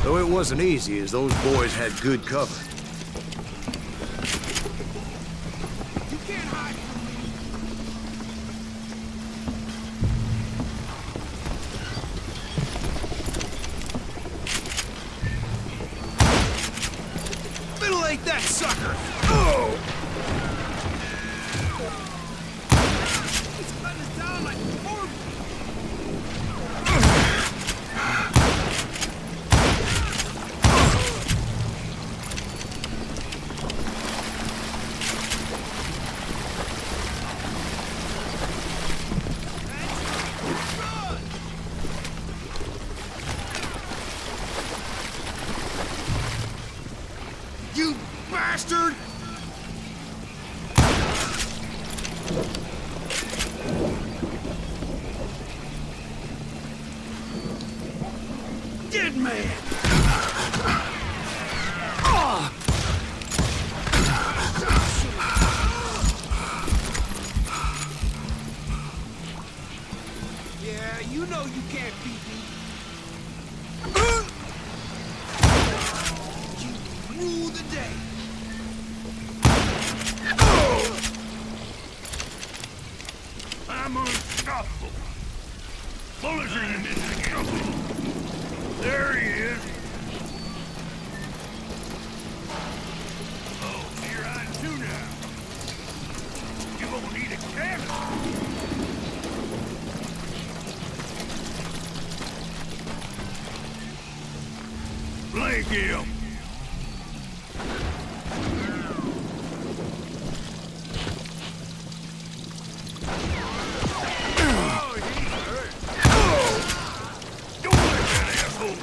Though it wasn't easy, as those boys had good cover. You can't hide from me. Ventilate that sucker! Oh! He's cutting us down like pork. You bastard! Dead man! Yeah, you know you can't beat me. You rule the day. I'm unstoppable. Bullets are in this trouble. There he is. Oh, you're on too now. You won't need a cannon. Blank him.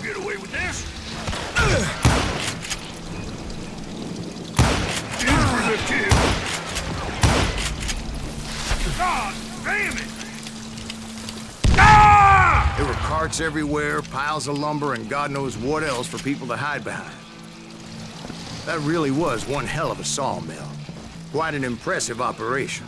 Get away with this. In for the kill. God damn it! Ah! There were carts everywhere, piles of lumber, and God knows what else for people to hide behind. That really was one hell of a sawmill. Quite an impressive operation.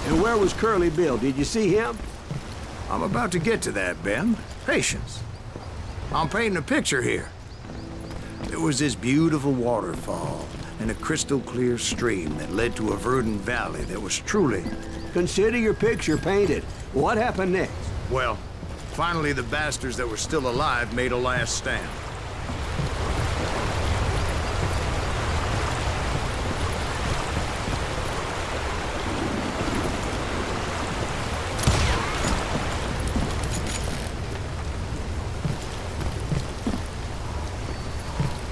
And where was Curly Bill? Did you see him? I'm about to get to that, Ben. Patience. I'm painting a picture here. There was this beautiful waterfall and a crystal clear stream that led to a verdant valley that was truly... Consider your picture painted. What happened next? Well, finally the bastards that were still alive made a last stand.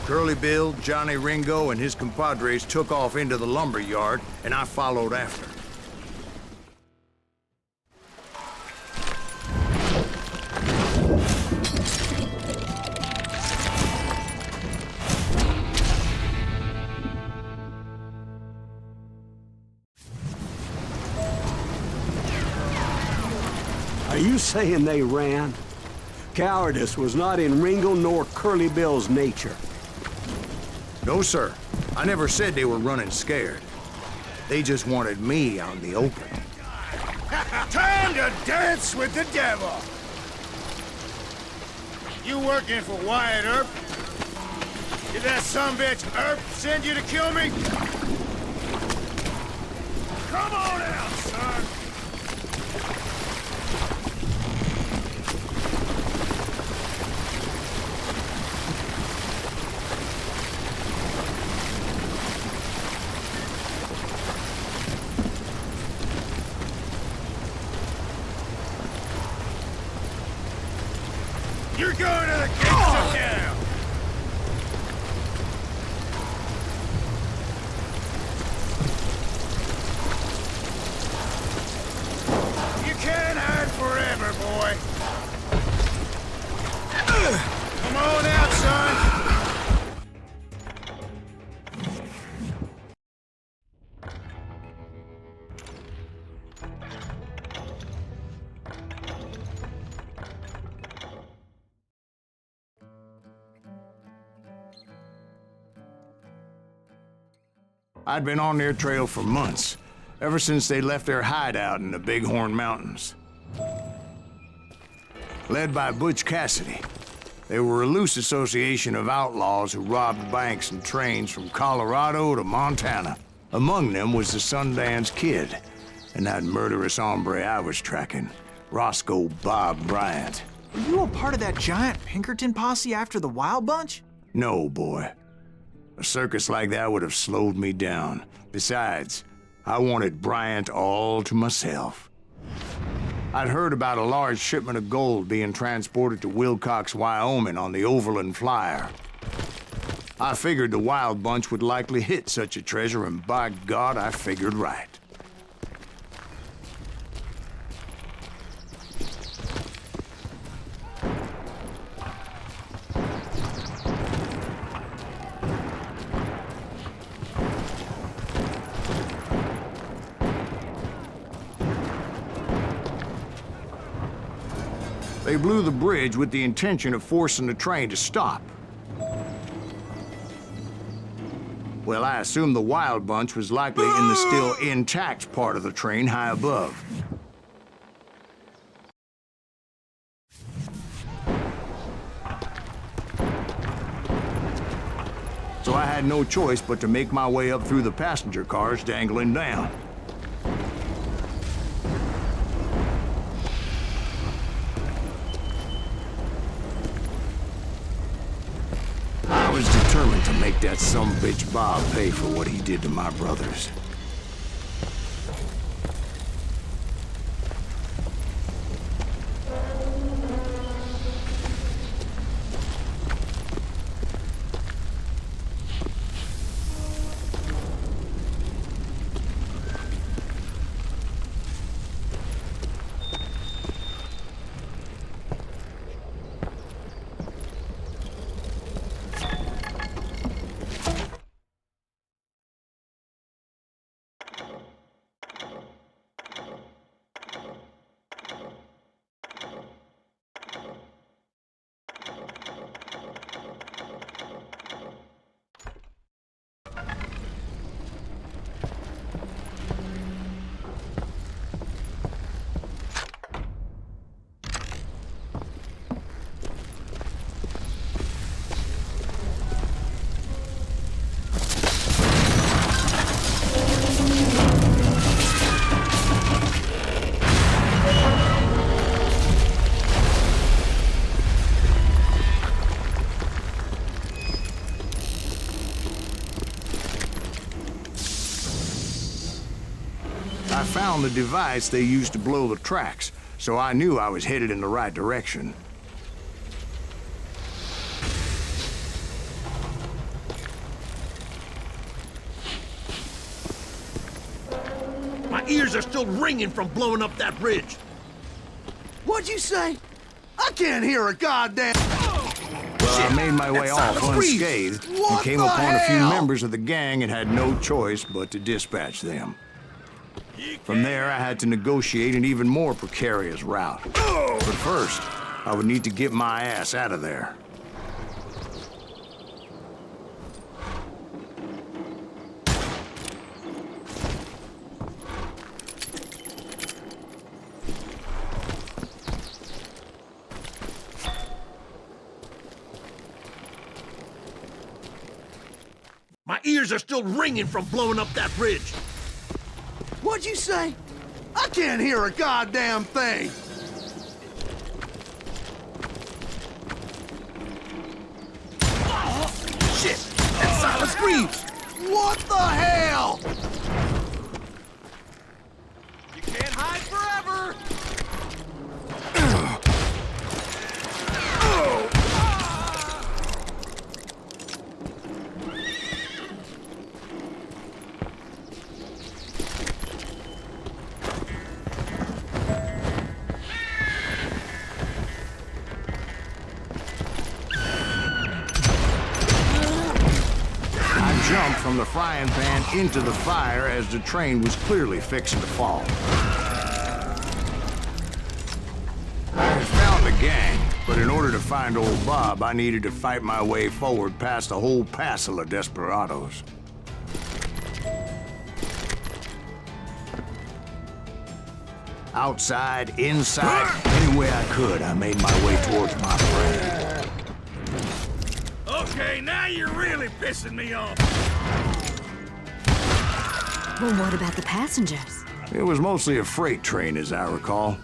Curly Bill, Johnny Ringo, and his compadres took off into the lumber yard, and I followed after. Are you saying they ran? Cowardice was not in Ringo nor Curly Bill's nature. No, sir. I never said they were running scared. They just wanted me out in the open. Time to dance with the devil! You working for Wyatt Earp? Did that sumbitch Earp send you to kill me? Come on out, son! You're going to the gates of town! You can't hide forever, boy. Come on out, son! I'd been on their trail for months, ever since they left their hideout in the Bighorn Mountains. led by Butch Cassidy. They were a loose association of outlaws who robbed banks and trains from Colorado to Montana. Among them was the Sundance Kid, and that murderous hombre I was tracking, Roscoe Bob Bryant. Were you a part of that giant Pinkerton posse after the Wild Bunch? No, boy. A circus like that would have slowed me down. Besides, I wanted Bryant all to myself. I'd heard about a large shipment of gold being transported to Wilcox, Wyoming on the Overland Flyer. I figured the Wild Bunch would likely hit such a treasure, and by God, I figured right. They blew the bridge with the intention of forcing the train to stop. Well, I assumed the Wild Bunch was likely in the still intact part of the train high above. So I had no choice but to make my way up through the passenger cars dangling down. I was determined to make that sumbitch Bob pay for what he did to my brothers. I found the device they used to blow the tracks, so I knew I was headed in the right direction. My ears are still ringing from blowing up that bridge. What'd you say? I can't hear a goddamn... Well, I made my way off unscathed and came upon a few members of the gang and had no choice but to dispatch them. From there, I had to negotiate an even more precarious route. But first, I would need to get my ass out of there. My ears are still ringing from blowing up that bridge. What'd you say? I can't hear a goddamn thing. Shit! That's Silas Reeves! What the hell? You can't hide forever! Jumped from the frying pan into the fire as the train was clearly fixing to fall. I had found the gang, but in order to find old Bob, I needed to fight my way forward past a whole passel of desperados. Outside, inside, any way I could, I made my way towards my prey. Okay, now you're really pissing me off. Well, what about the passengers? It was mostly a freight train, as I recall.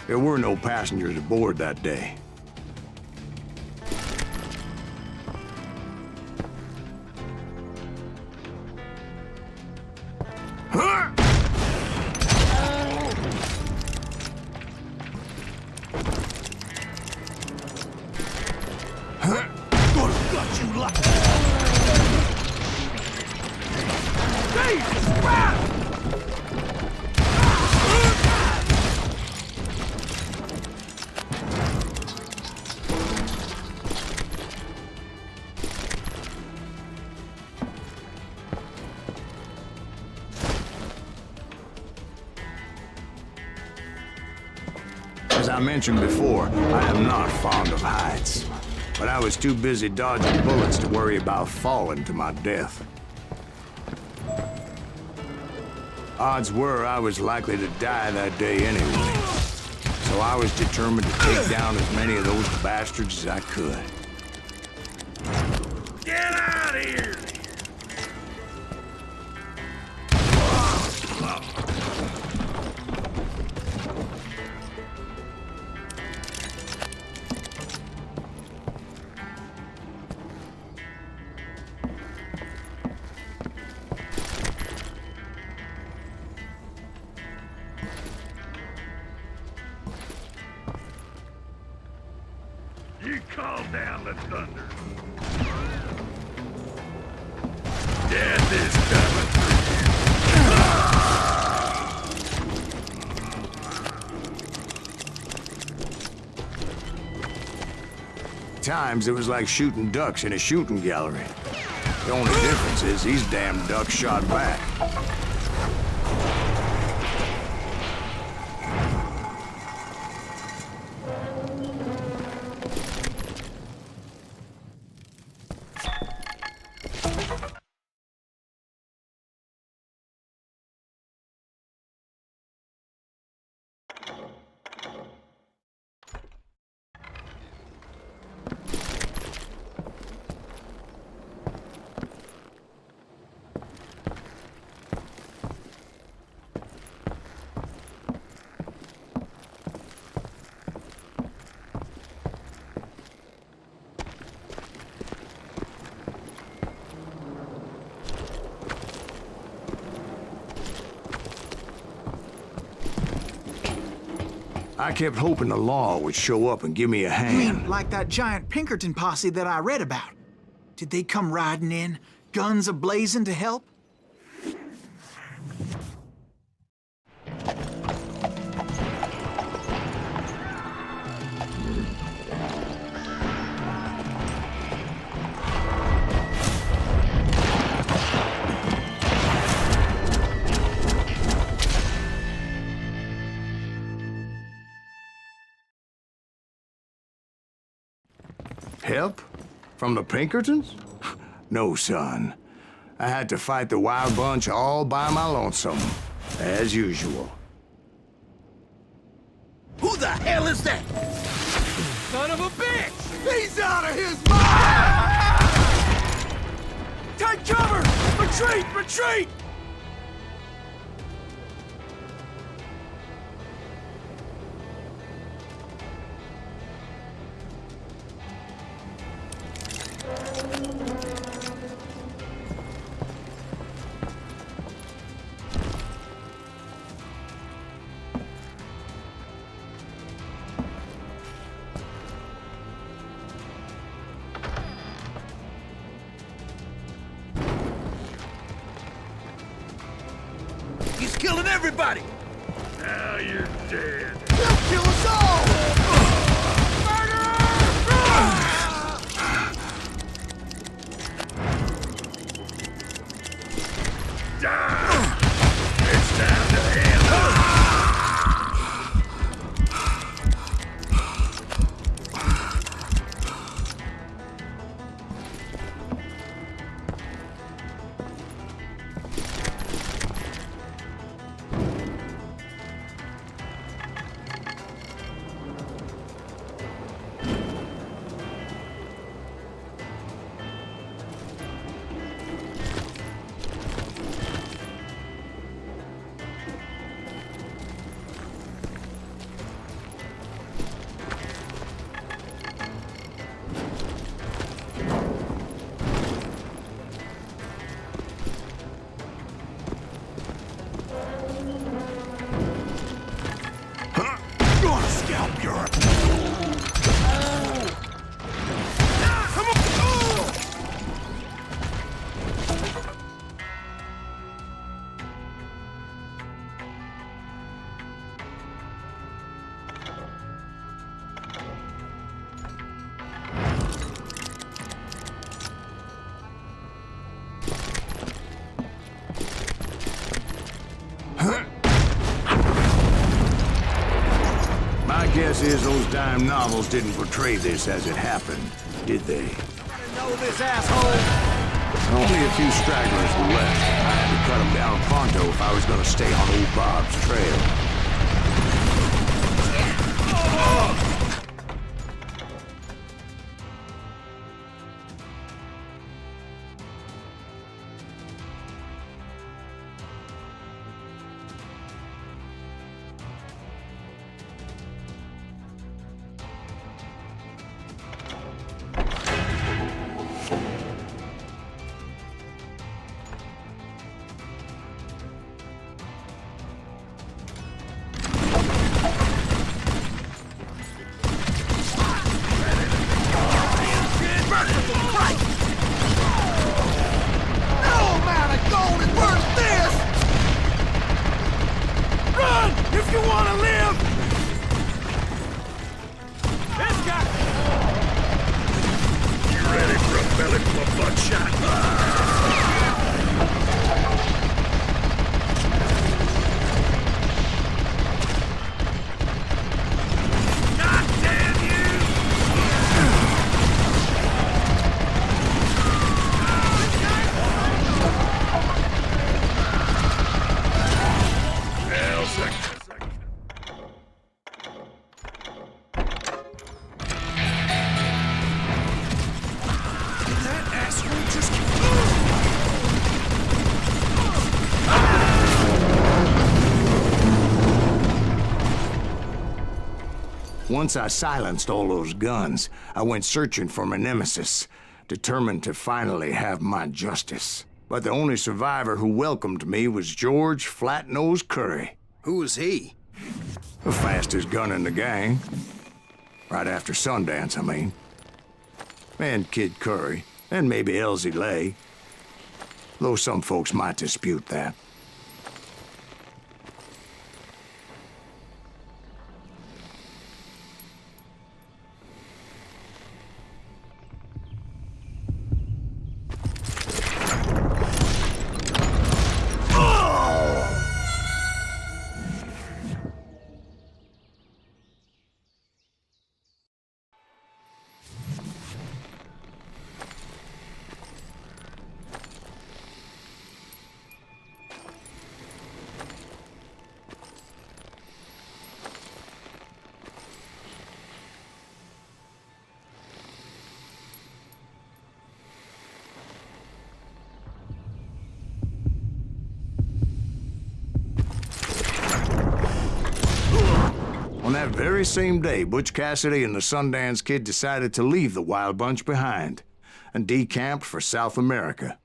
There were no passengers aboard that day. As I mentioned before, I am not fond of heights. But I was too busy dodging bullets to worry about falling to my death. Odds were I was likely to die that day anyway. So I was determined to take down as many of those bastards as I could. Get out of here! You calm down the thunder. Death is coming At times, it was like shooting ducks in a shooting gallery. The only difference is these damn ducks shot back. I kept hoping the law would show up and give me a You hand. mean like that giant Pinkerton posse that I read about? Did they come riding in, guns a-blazing to help? Help? From the Pinkertons? No, son. I had to fight the wild bunch all by my lonesome, as usual. Who the hell is that? Son of a bitch! He's out of his mind! Take cover! Retreat! Retreat! He's killing everybody! Now you're dead. He'll kill us all! Die! It's time to end. Gonna scalp your... Come on! My guess is those dime novels didn't portray this as it happened, did they? Know this asshole! Only a few stragglers were left. I had to cut them down pronto if I was gonna stay on old Bob's trail. If you want to live! This guy! You ready for a belly full of buckshot? God damn you! Hell, second. Once I silenced all those guns, I went searching for my nemesis, determined to finally have my justice. But the only survivor who welcomed me was George Flat-Nose Curry. Who was he? The fastest gun in the gang. Right after Sundance, I mean. And Kid Curry, and maybe Elsie Lay. Though some folks might dispute that. On that very same day, Butch Cassidy and the Sundance Kid decided to leave the Wild Bunch behind and decamped for South America.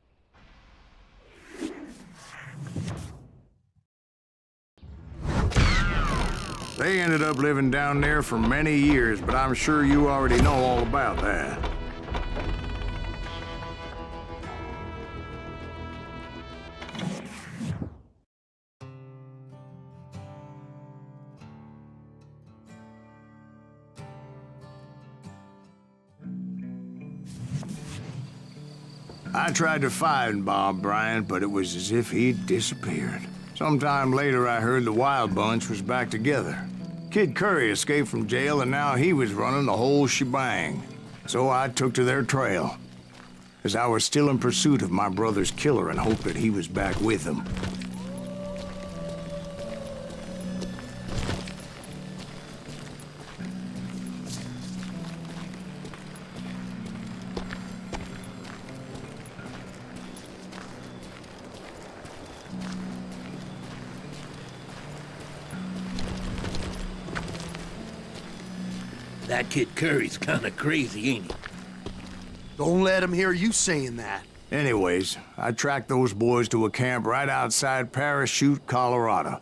They ended up living down there for many years, but I'm sure you already know all about that. I tried to find Bob Bryant, but it was as if he'd disappeared. Sometime later, I heard the Wild Bunch was back together. Kid Curry escaped from jail, and now he was running the whole shebang. So I took to their trail, as I was still in pursuit of my brother's killer and hoped that he was back with him. That Kid Curry's kinda crazy, ain't he? Don't let him hear you saying that. Anyways, I tracked those boys to a camp right outside Parachute, Colorado.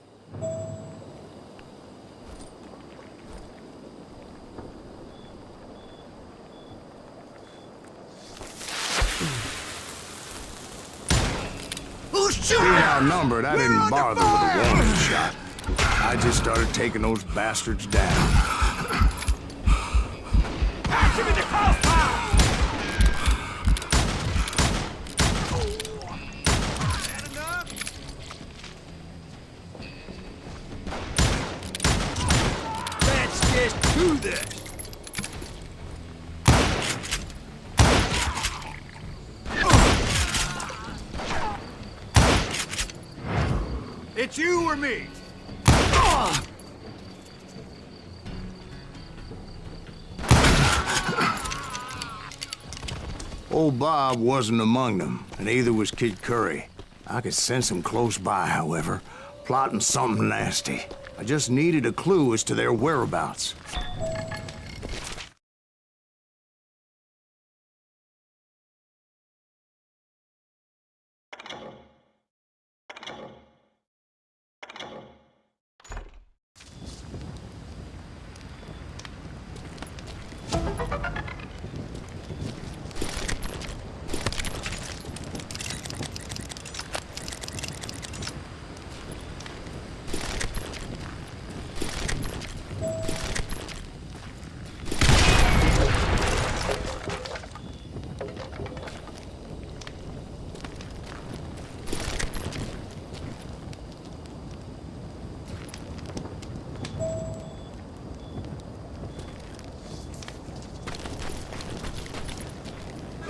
Shoot Being him! outnumbered, I We're didn't under bother with fire! a warning shot. I just started taking those bastards down. Give me the crossfire! Let's just do this! It's you or me! Old Bob wasn't among them, and neither was Kid Curry. I could sense him close by, however, plotting something nasty. I just needed a clue as to their whereabouts.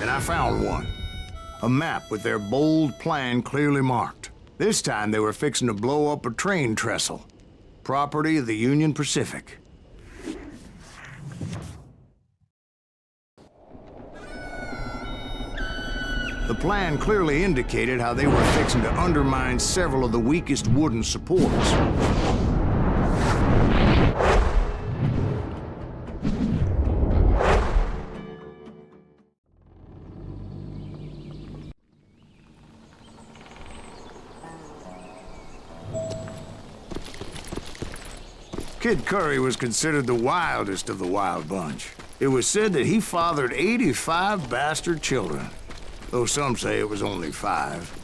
And I found one. A map with their bold plan clearly marked. This time they were fixing to blow up a train trestle. Property of the Union Pacific. The plan clearly indicated how they were fixing to undermine several of the weakest wooden supports. Kid Curry was considered the wildest of the wild bunch. It was said that he fathered 85 bastard children, though some say it was only 5.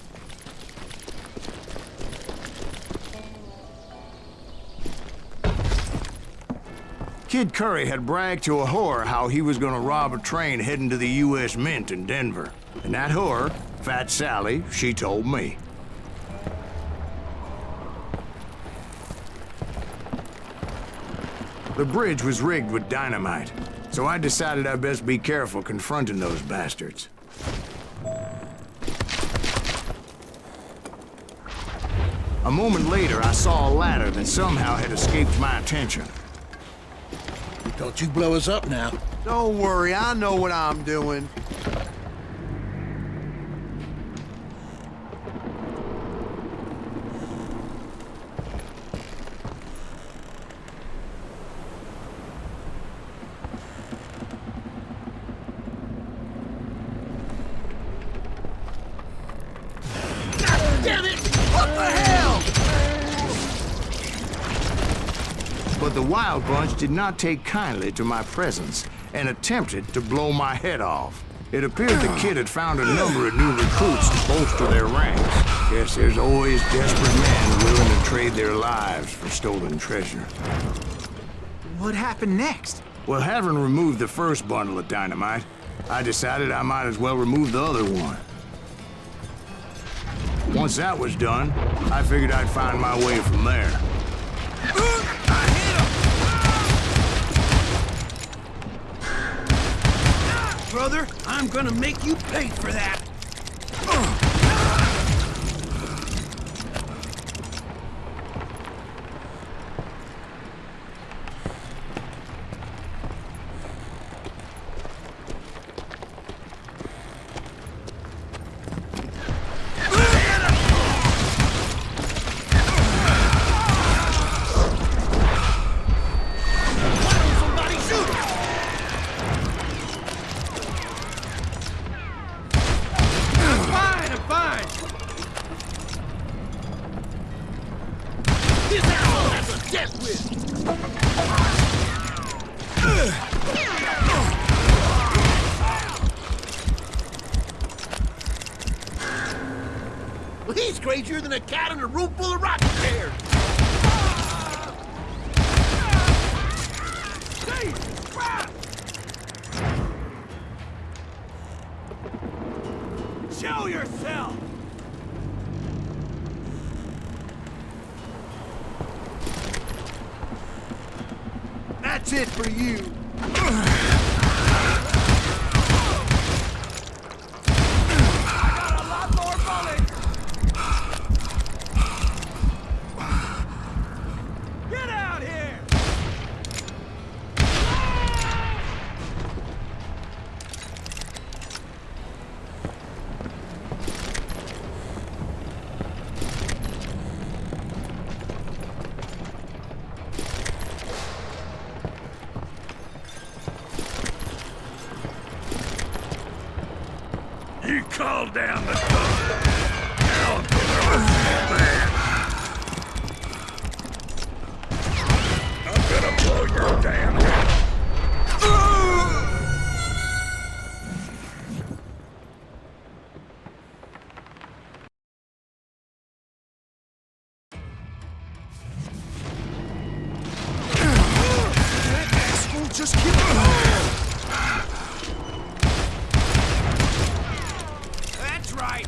Kid Curry had bragged to a whore how he was gonna rob a train heading to the U.S. Mint in Denver. And that whore, Fat Sally, she told me. The bridge was rigged with dynamite, so I decided I'd best be careful confronting those bastards. A moment later, I saw a ladder that somehow had escaped my attention. Don't you blow us up now. Don't worry, I know what I'm doing. Damn it! What the hell? But the Wild Bunch did not take kindly to my presence and attempted to blow my head off. It appeared the kid had found a number of new recruits to bolster their ranks. Guess there's always desperate men willing to trade their lives for stolen treasure. What happened next? Well, having removed the first bundle of dynamite, I decided I might as well remove the other one. Once that was done, I figured I'd find my way from there. Brother, I'm gonna make you pay for that. a cat in a room full of rocking chairs. Show yourself! That's it for you. You called down the thunder. Now I'm gonna blow your damn head. Just keep going. That's right.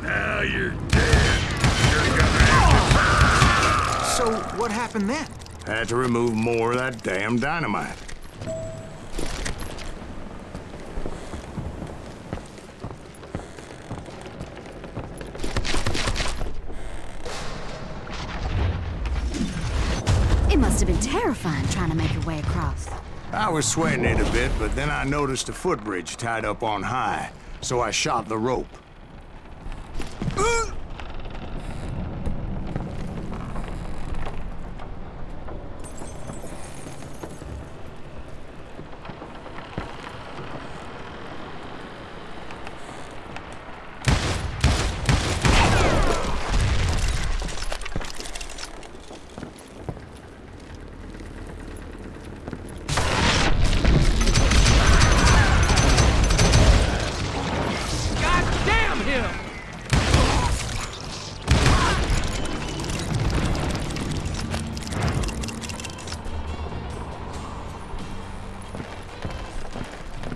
Now you're dead. You're gonna have to... So, what happened then? Had to remove more of that damn dynamite. It must have been terrifying trying to make your way across. I was sweating it a bit, but then I noticed a footbridge tied up on high, so I shot the rope.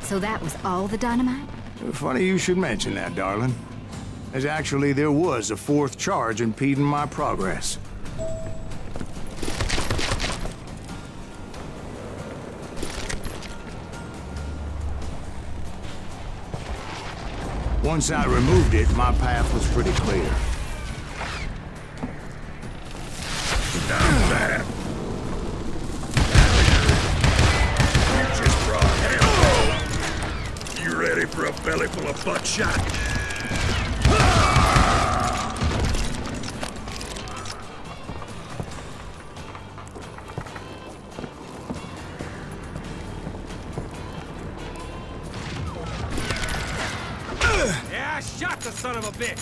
So that was all the dynamite? Funny you should mention that, darling. As actually, there was a fourth charge impeding my progress. Once I removed it, my path was pretty clear. Not bad. You just brought hell. You ready for a belly full of buckshot? Yeah, I shot the son of a bitch!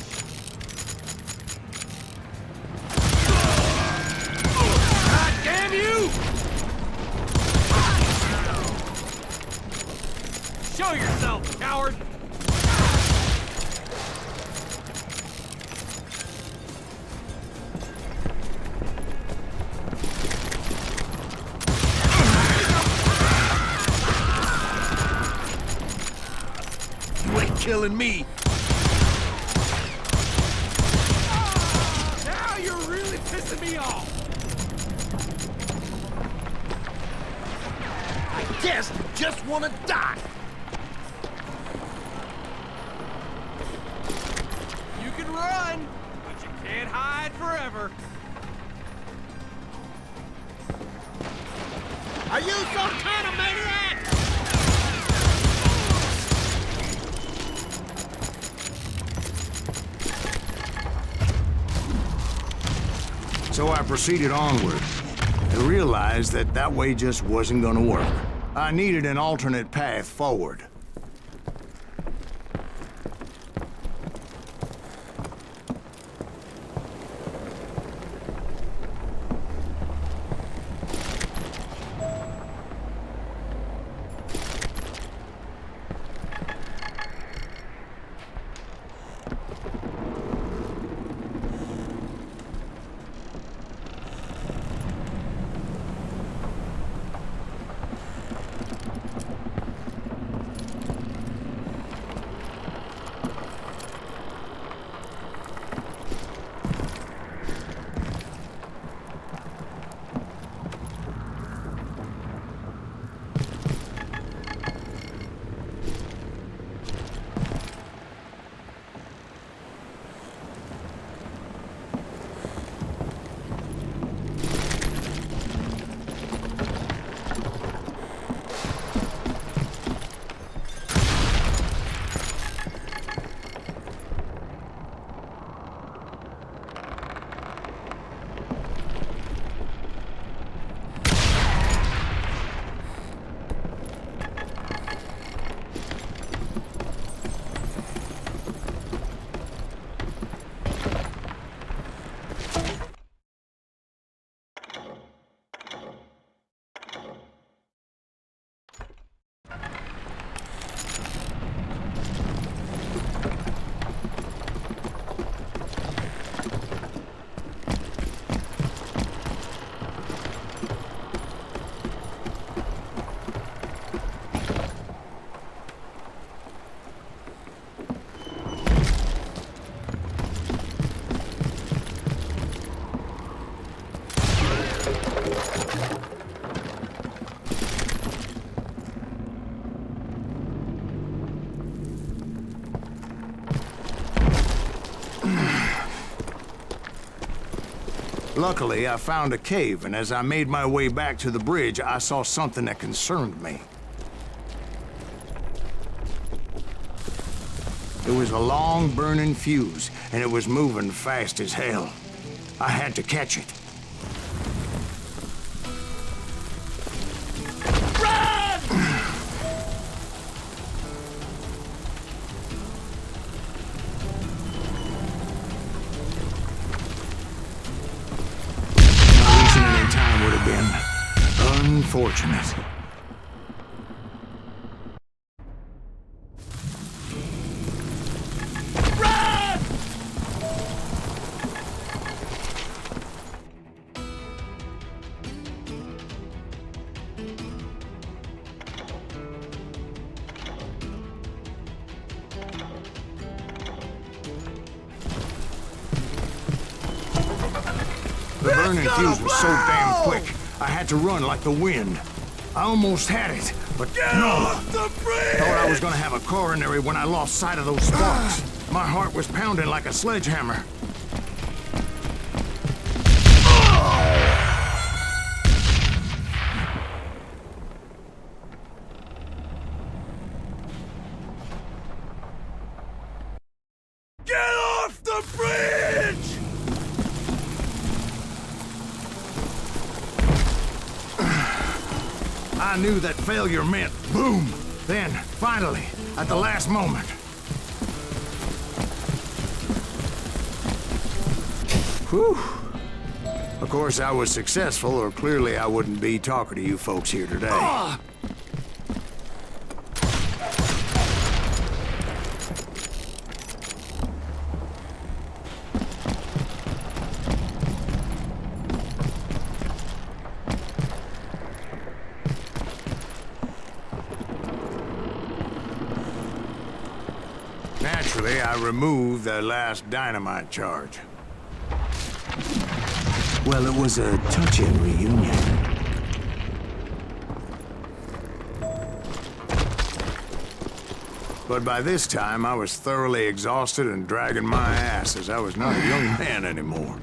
God damn you! Show yourself, coward! You ain't killing me. Now you're really pissing me off! I guessed just want to die. You can run, but you can't hide forever. Are you some kind of maniac? So I proceeded onward and realized that that way just wasn't gonna work. I needed an alternate path forward. Luckily, I found a cave, and as I made my way back to the bridge, I saw something that concerned me. It was a long, burning fuse, and it was moving fast as hell. I had to catch it. Unfortunate. Run! The burning fuse was so damn quick, I had to run like the wind. I almost had it, but no. Thought I was gonna have a coronary when I lost sight of those sparks. My heart was pounding like a sledgehammer. Get off the bridge! I knew that failure meant boom. Then, finally, at the last moment. Whew. Of course, I was successful, or clearly I wouldn't be talking to you folks here today. Naturally, I removed the last dynamite charge. Well, it was a touching reunion. But by this time, I was thoroughly exhausted and dragging my ass as I was not a young man anymore.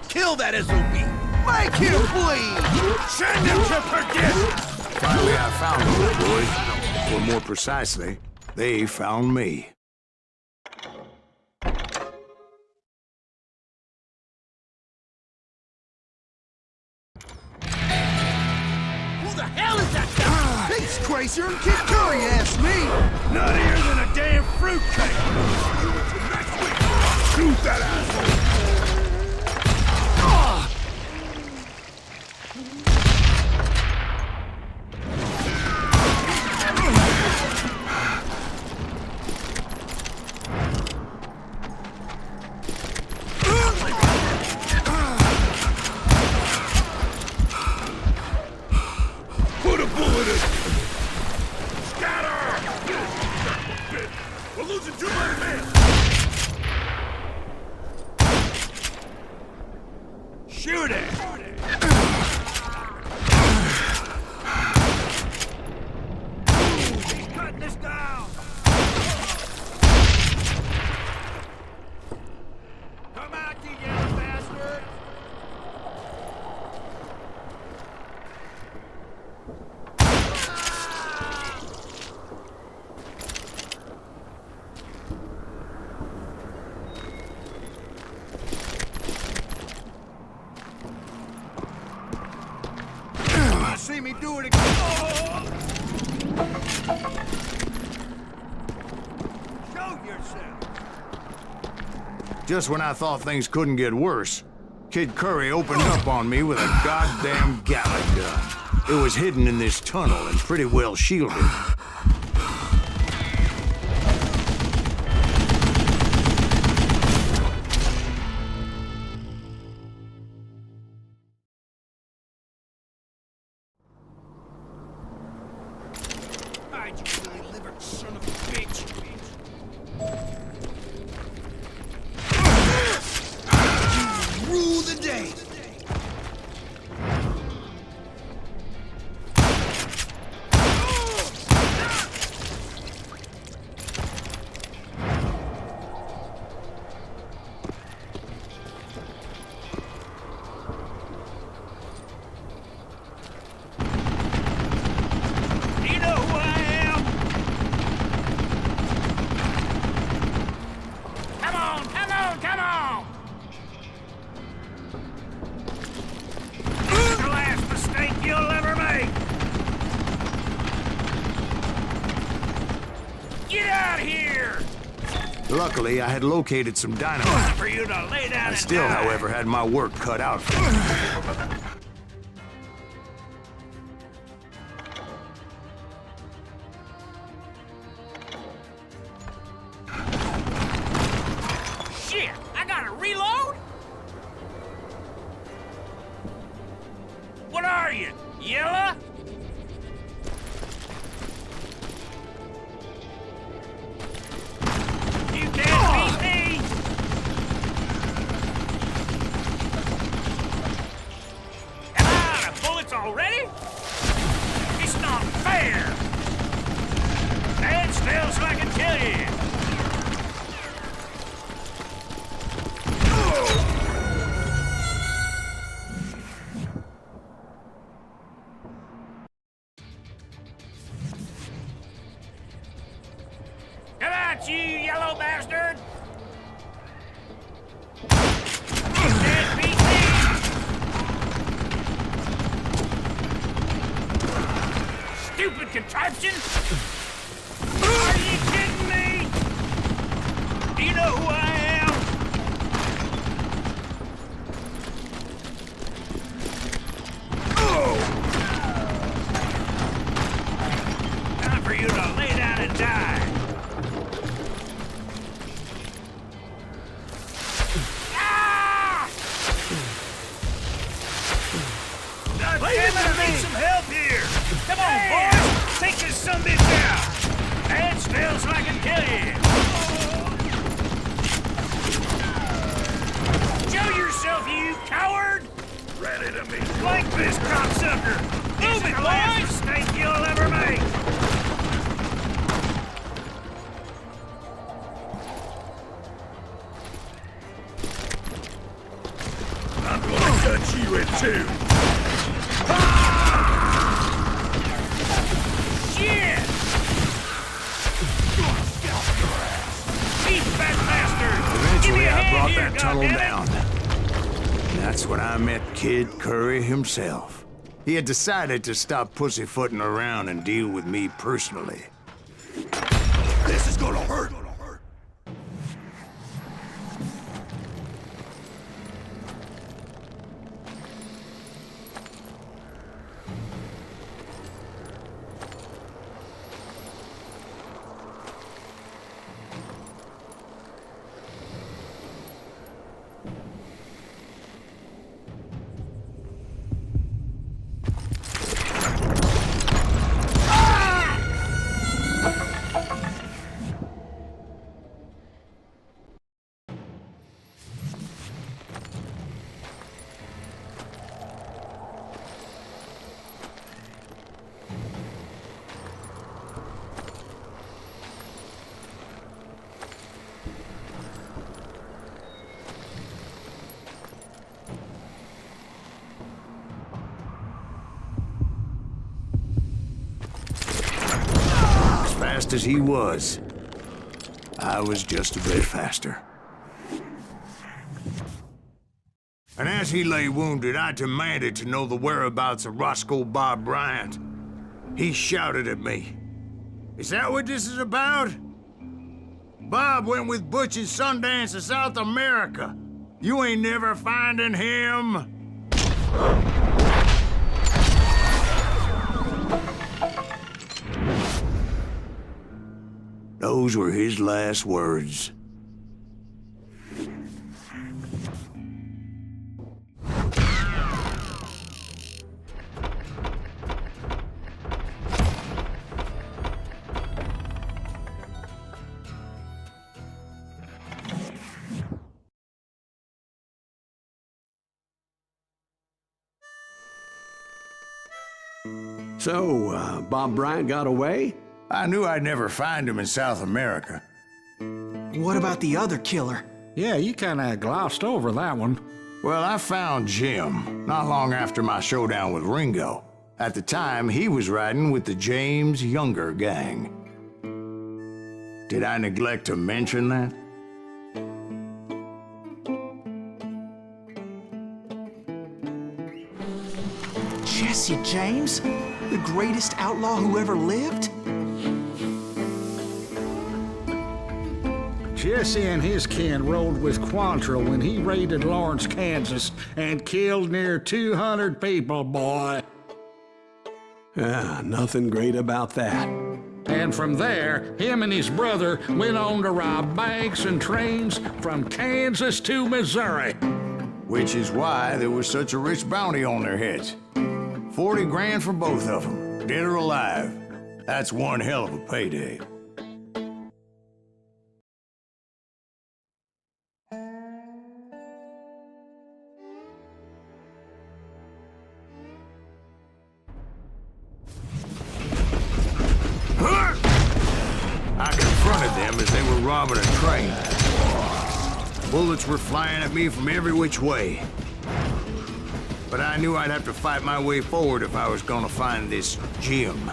Kill that SOB! Make him bleed! Send him to perdition! Finally, I found them, boys. Or more precisely, they found me. Who the hell is that guy? He's crazier than Kid Curry asked me! Nuttier than a damn fruitcake! Shoot that asshole! Put a bullet in! Scatter! We're losing too many men! Shoot it! He's cutting us down! Come out, you yellow bastard! See me do it again. Oh! Show yourself. Just when I thought things couldn't get worse, Kid Curry opened up on me with a goddamn Gatling gun. It was hidden in this tunnel and pretty well shielded. Hide, you silly-livered son of a bitch! You rule the day! You know who I am? Come on, come on, come on! It's the last mistake you'll ever make! Get out of here! Luckily, I had located some dynamite. For you to lay down I and still, die. however, had my work cut out for me. Shit! I gotta reload? What are you? Yellow? You can't beat me! Am I out of bullets already? It's not fair! Stand still so I can kill you! Come out, you yellow bastard! You can't beat me! Stupid contraption! Are you kidding me? Do you know who I am? you coward! Ready to meet Flank this cocksucker! Move it, boys! Mistake you'll ever make! I'm gonna cut you in two. Shit! Cheap fat bastard! Give me Eventually, a I hand brought here, that tunnel goddammit. down. And that's when I met Kid Curry himself. He had decided to stop pussyfooting around and deal with me personally. This is gonna hurt. Fast as he was, I was just a bit faster. And as he lay wounded, I demanded to know the whereabouts of Roscoe Bob Bryant. He shouted at me. "Is that what this is about? Bob went with Butch and Sundance to South America. You ain't never finding him." Those were his last words. So, Bob Bryant got away? I knew I'd never find him in South America. What about the other killer? Yeah, you kinda glossed over that one. Well, I found Jim not long after my showdown with Ringo. At the time, he was riding with the James Younger gang. Did I neglect to mention that? Jesse James? The greatest outlaw who ever lived? Jesse and his kin rode with Quantrill when he raided Lawrence, Kansas, and killed near 200 people, boy. Nothing great about that. And from there, him and his brother went on to rob banks and trains from Kansas to Missouri. Which is why there was such a rich bounty on their heads. 40 grand for both of them, dead or alive. That's one hell of a payday. I confronted them as they were robbing a train. Bullets were flying at me from every which way. But I knew I'd have to fight my way forward if I was gonna find this Jim.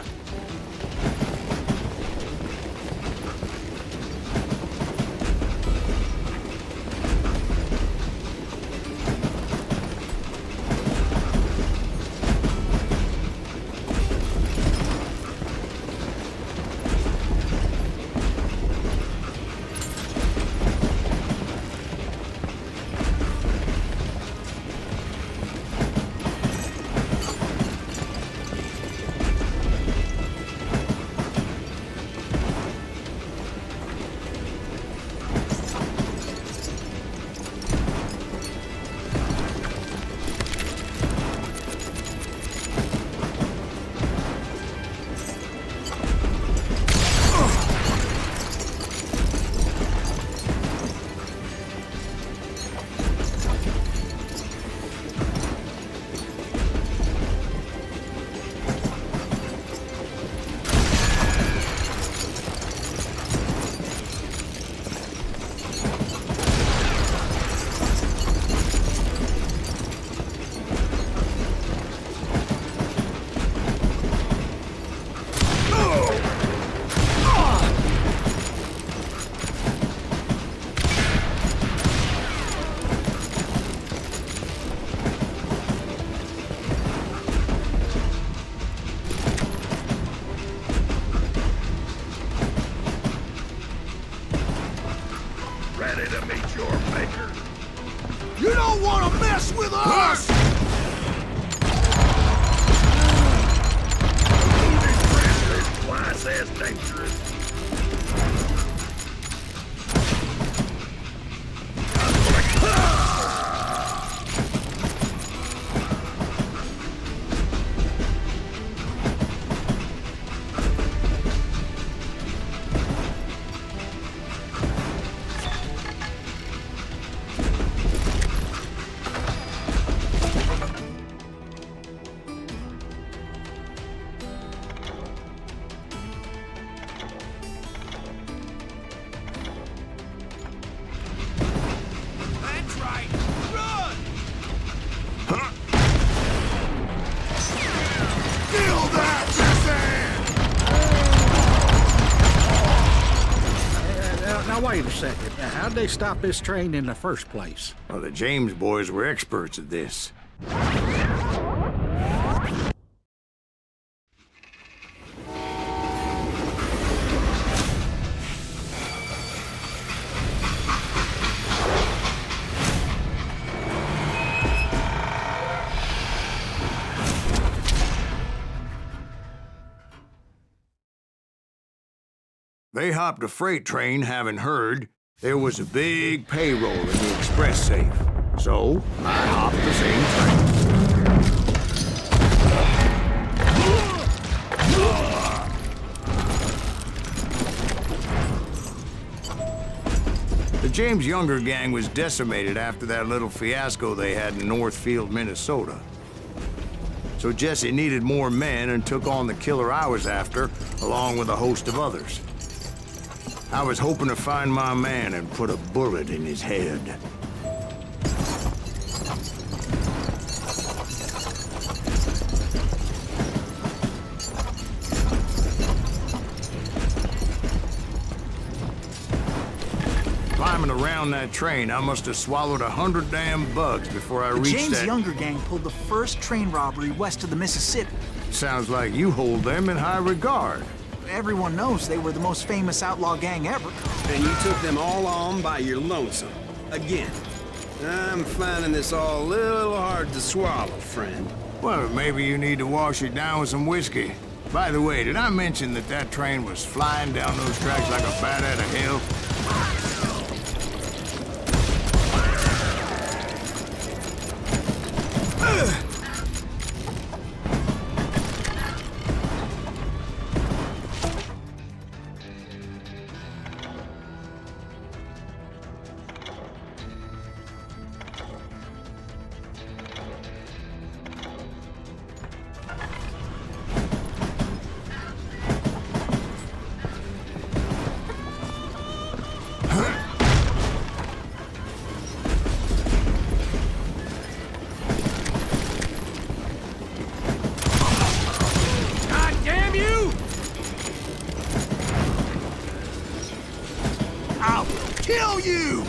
mess with us! Moving pressure is twice as dangerous. Now, wait a second. How'd they stop this train in the first place? Well, the James boys were experts at this. They hopped a freight train having heard there was a big payroll in the express safe. So, I hopped the same train. The James Younger gang was decimated after that little fiasco they had in Northfield, Minnesota. So Jesse needed more men and took on the killer I was after, along with a host of others. I was hoping to find my man and put a bullet in his head. Climbing around that train, I must have swallowed 100 damn bugs before I reached that... The James Younger gang pulled the first train robbery west of the Mississippi. Sounds like you hold them in high regard. Everyone knows they were the most famous outlaw gang ever. And you took them all on by your lonesome. Again. I'm finding this all a little hard to swallow, friend. Well, maybe you need to wash it down with some whiskey. By the way, did I mention that that train was flying down those tracks like a bat out of hell? Kill you!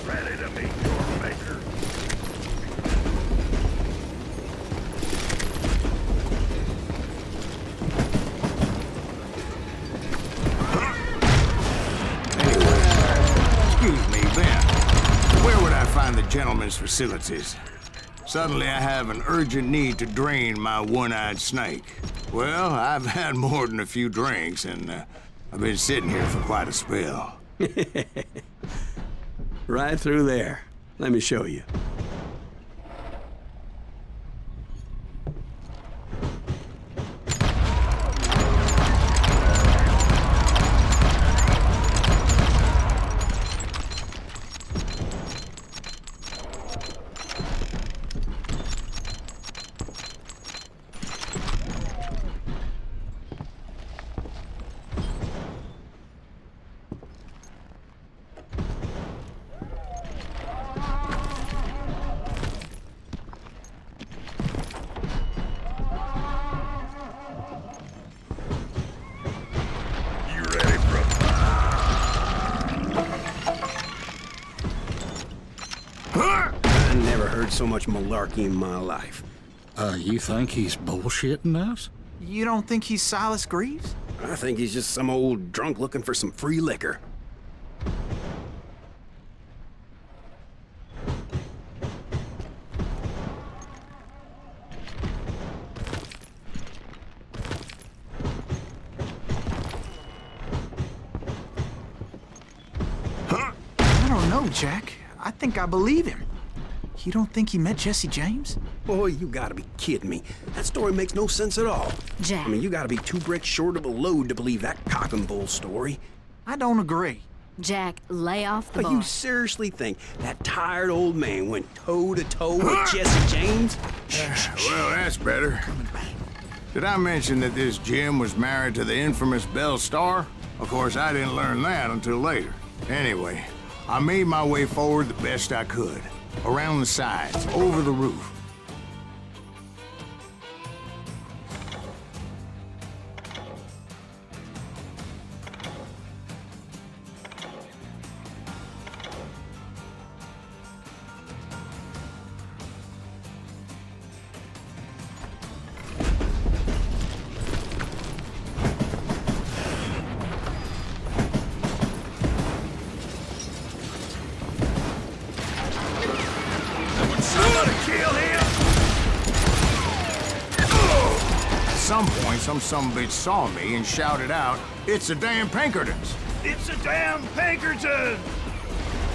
Ready to meet your maker. The gentleman's facilities. Suddenly I have an urgent need to drain my one-eyed snake. Well, I've had more than a few drinks, and I've been sitting here for quite a spell. Right through there. Let me show you. I never heard so much malarkey in my life. You think he's bullshitting us? You don't think he's Silas Greaves? I think he's just some old drunk looking for some free liquor. I don't know, Jack. I think I believe him. You don't think he met Jesse James? Boy, you gotta be kidding me. That story makes no sense at all. Jack. I mean, you gotta be 2 bricks short of a load to believe that cock and bull story. I don't agree. Jack, lay off the But bar. you seriously think that tired old man went toe-to-toe with Jesse James? Well, that's better. Did I mention that this Jim was married to the infamous Belle Starr? Of course, I didn't learn that until later. Anyway, I made my way forward the best I could. Around the sides, over the roof. At some point, some sumbitch saw me and shouted out, "It's the damn Pinkertons!" It's a damn Pinkerson!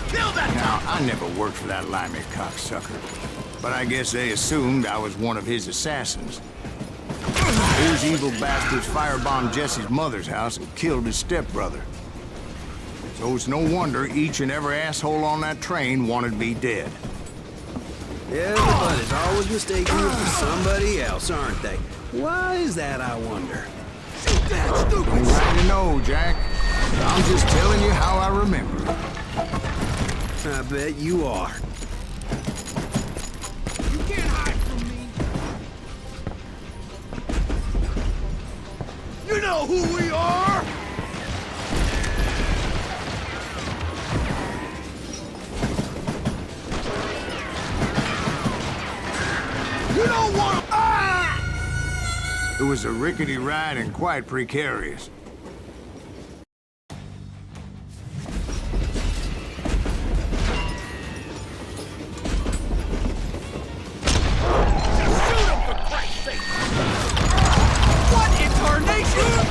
Kill that Now, I never worked for that limey cocksucker, but I guess they assumed I was one of his assassins. Those evil bastards firebombed Jesse's mother's house and killed his stepbrother. So it's no wonder each and every asshole on that train wanted me dead. Everybody's always mistaking you for somebody else, aren't they? Why is that, I wonder? Shoot that stupid Ain't right to know, Jack. I'm just telling you how I remember it. I bet you are. You can't hide from me. You know who we are! You don't want to... It was a rickety ride and quite precarious. What incarnation?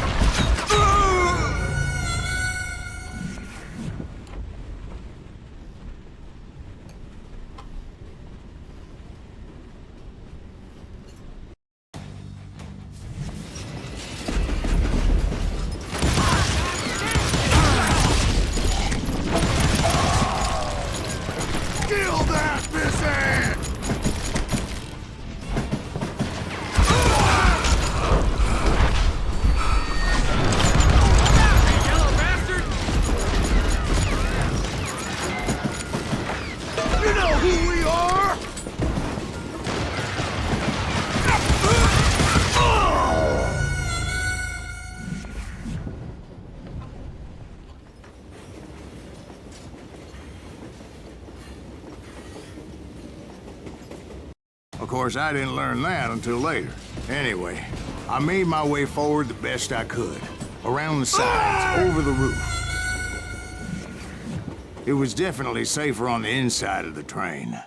Kill that missing! You know who we are! Of course, I didn't learn that until later. Anyway, I made my way forward the best I could. Around the sides, over the roof. It was definitely safer on the inside of the train.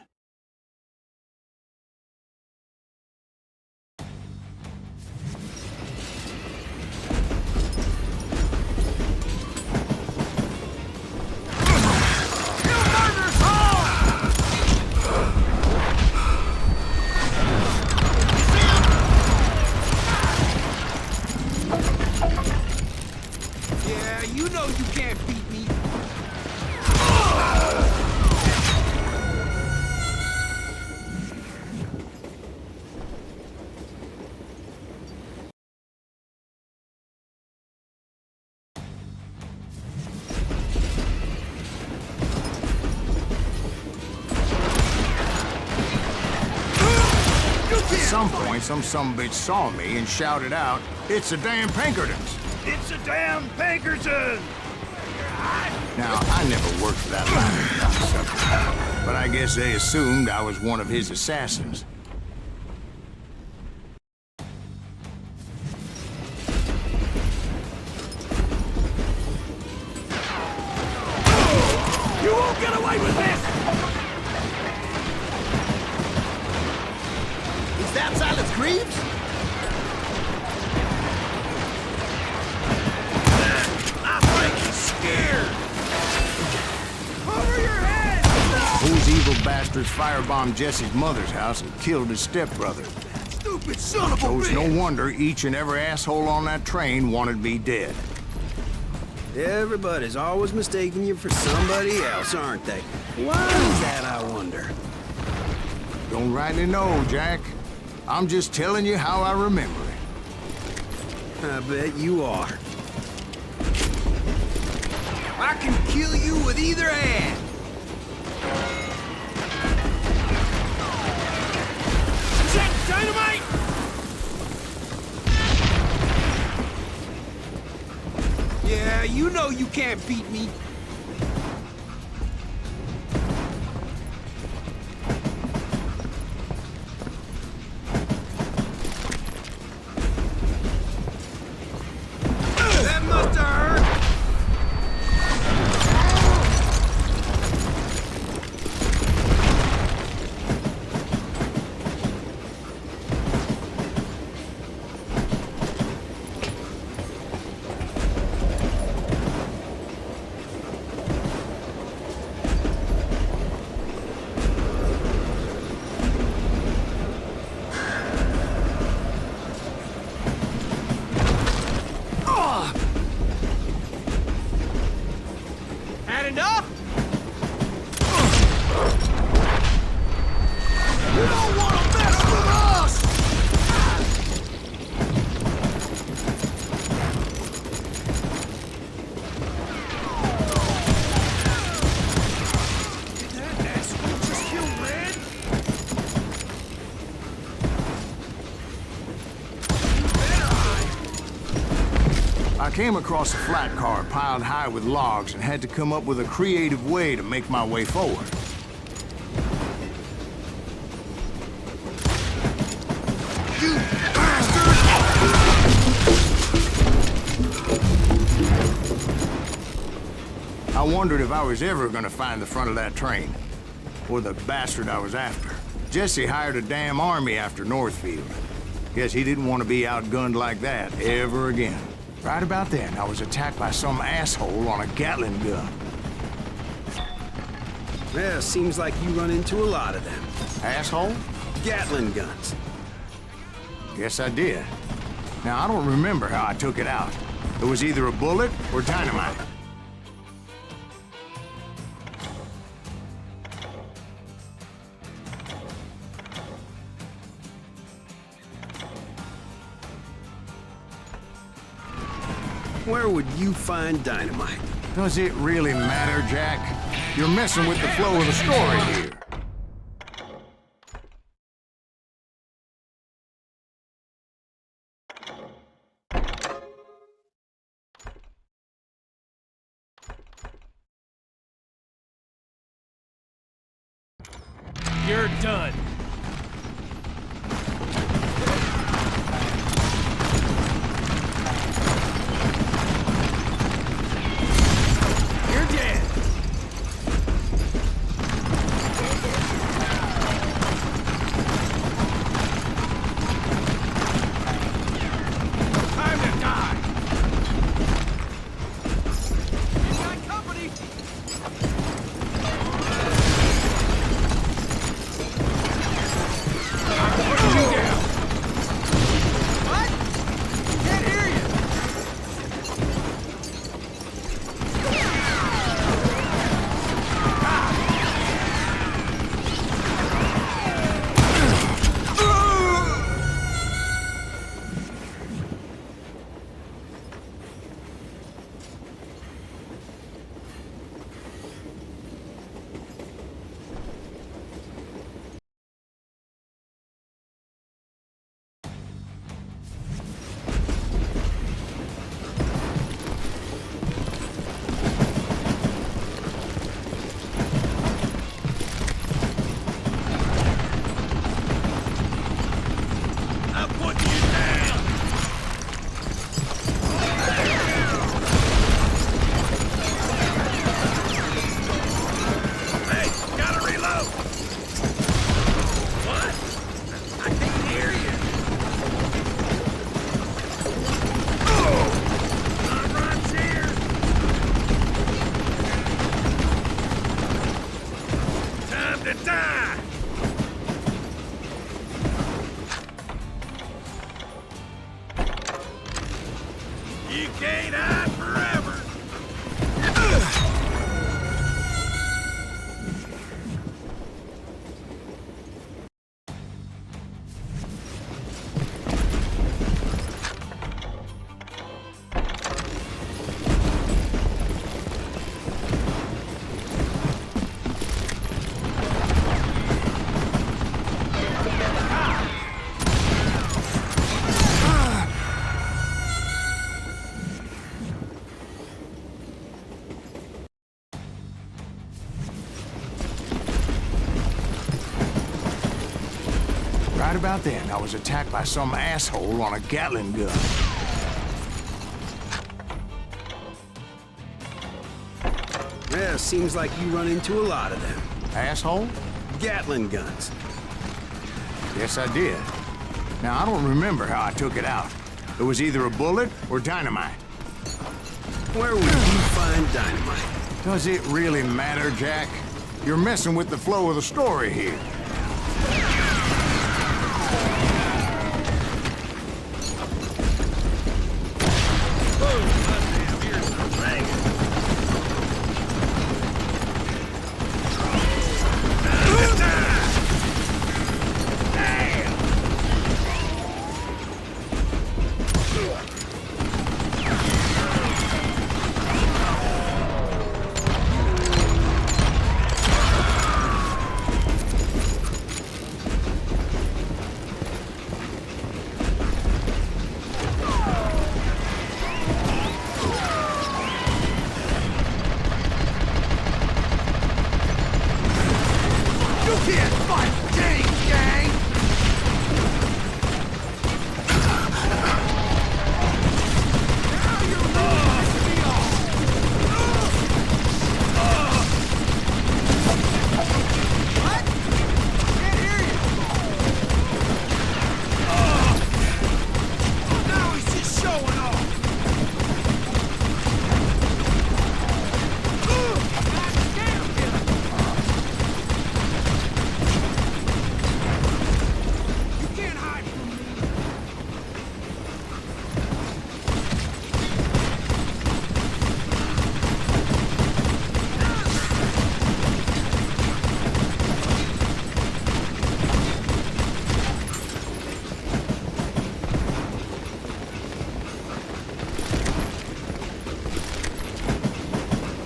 Yeah, you know you can't beat me. At some point, some sumbitch saw me and shouted out, "It's the damn Pinkertons!" It's a damn Pinkerson! Now, I never worked for that line of cocksucker. but I guess they assumed I was one of his assassins. You won't get away with this! Is that Silas Greaves? I think he's scared! Over your head! Those evil bastards firebombed Jesse's mother's house and killed his stepbrother. Stupid son of a So it's bitch! no wonder each and every asshole on that train wanted me dead. Everybody's always mistaking you for somebody else, aren't they? Why is that, I wonder? Don't rightly know, Jack. I'm just telling you how I remember it. I bet you are. I can kill you with either hand. Is that dynamite? Yeah, you know you can't beat me. That must have hurt. Had enough? You don't want to mess with us! Did that asshole just kill Red? You better hide. I came across a flat car piled high with logs and had to come up with a creative way to make my way forward. You bastard! I wondered if I was ever gonna find the front of that train, or the bastard I was after. Jesse hired a damn army after Northfield. Guess he didn't want to be outgunned like that ever again. Right about then, I was attacked by some asshole on a Gatling gun. Yeah, seems like you run into a lot of them. Asshole? Gatling guns. Guess I did. Now, I don't remember how I took it out. It was either a bullet or dynamite. Where would you find dynamite? Does it really matter, Jack? You're messing with the flow of the story here. You're done. You're dead. Time to die. You got company. to die! You can't hide forever! Right about then, I was attacked by some asshole on a Gatling gun. Yeah, seems like you run into a lot of them. Asshole? Gatling guns. Yes, I did. Now, I don't remember how I took it out. It was either a bullet or dynamite. Where would you find dynamite? Does it really matter, Jack? You're messing with the flow of the story here.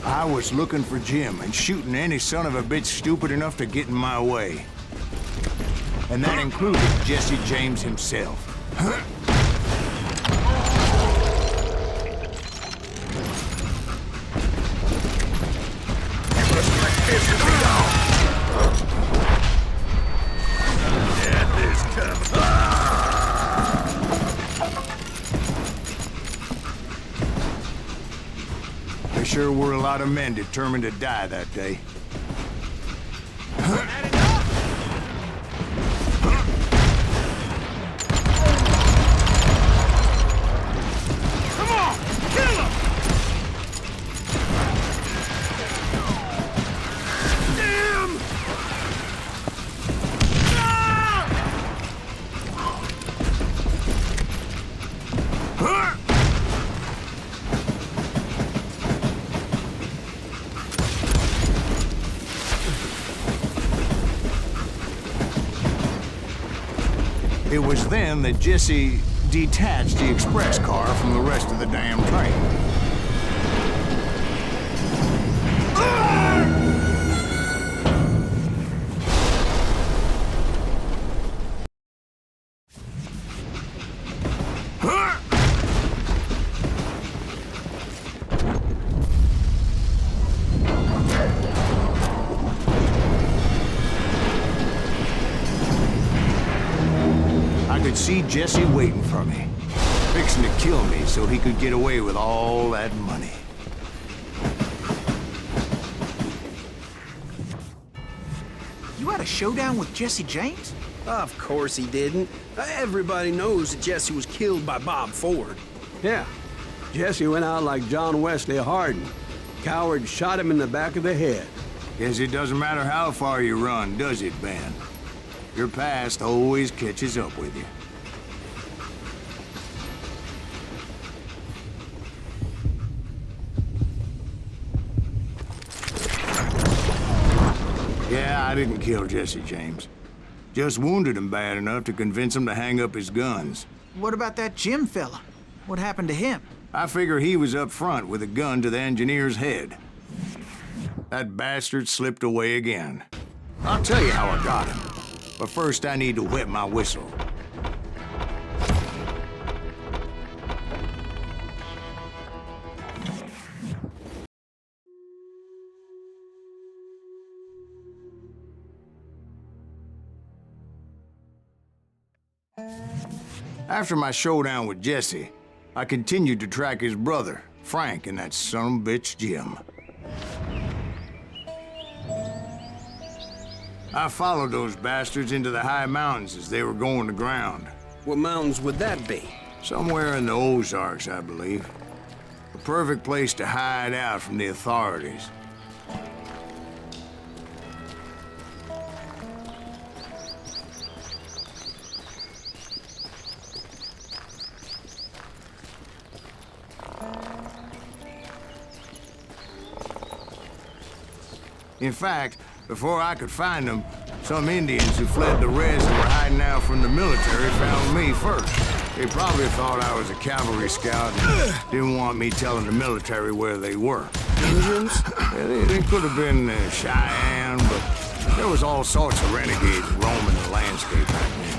I was looking for Jim and shooting any son of a bitch stupid enough to get in my way. And that included Jesse James himself. There sure were a lot of men determined to die that day. It was then that Jesse detached the express car from the rest of the damn train. I could see Jesse waiting for me, fixing to kill me so he could get away with all that money. You had a showdown with Jesse James? Of course he didn't. Everybody knows that Jesse was killed by Bob Ford. Yeah. Jesse went out like John Wesley Hardin. Coward shot him in the back of the head. Guess it doesn't matter how far you run, does it, Ben? Your past always catches up with you. Yeah, I didn't kill Jesse James. Just wounded him bad enough to convince him to hang up his guns. What about that Jim fella? What happened to him? I figure he was up front with a gun to the engineer's head. That bastard slipped away again. I'll tell you how I got him. But first I need to wet my whistle. After my showdown with Jesse, I continued to track his brother, Frank, and that sumbitch Jim. I followed those bastards into the high mountains as they were going to ground. What mountains would that be? Somewhere in the Ozarks, I believe. A perfect place to hide out from the authorities. In fact, before I could find them, some Indians who fled the Reds and were hiding out from the military found me first. They probably thought I was a cavalry scout and didn't want me telling the military where they were. Indians? Yeah, they could have been Cheyenne, but there was all sorts of renegades roaming the landscape back then.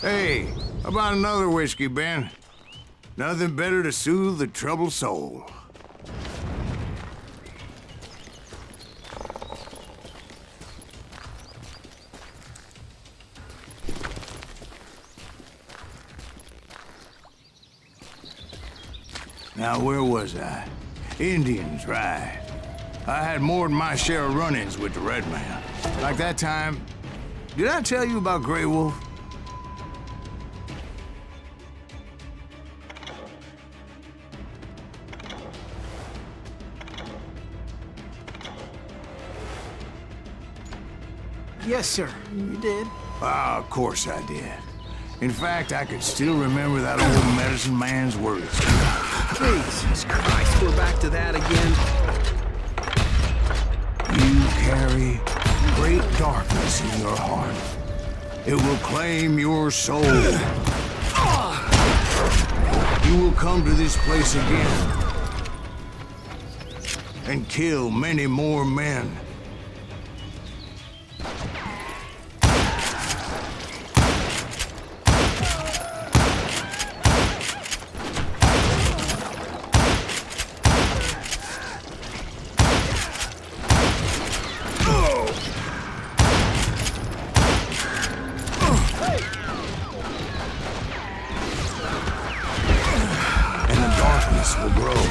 Hey, how about another whiskey, Ben? Nothing better to soothe the troubled soul. Now, where was I? Indians, right. I had more than my share of run-ins with the Red Man. Like that time... Did I tell you about Grey Wolf? Yes, sir. You did. Ah, of course I did. In fact, I could still remember that old medicine man's words. Jesus Christ, we're back to that again. You carry great darkness in your heart. It will claim your soul. You will come to this place again and kill many more men. Will grow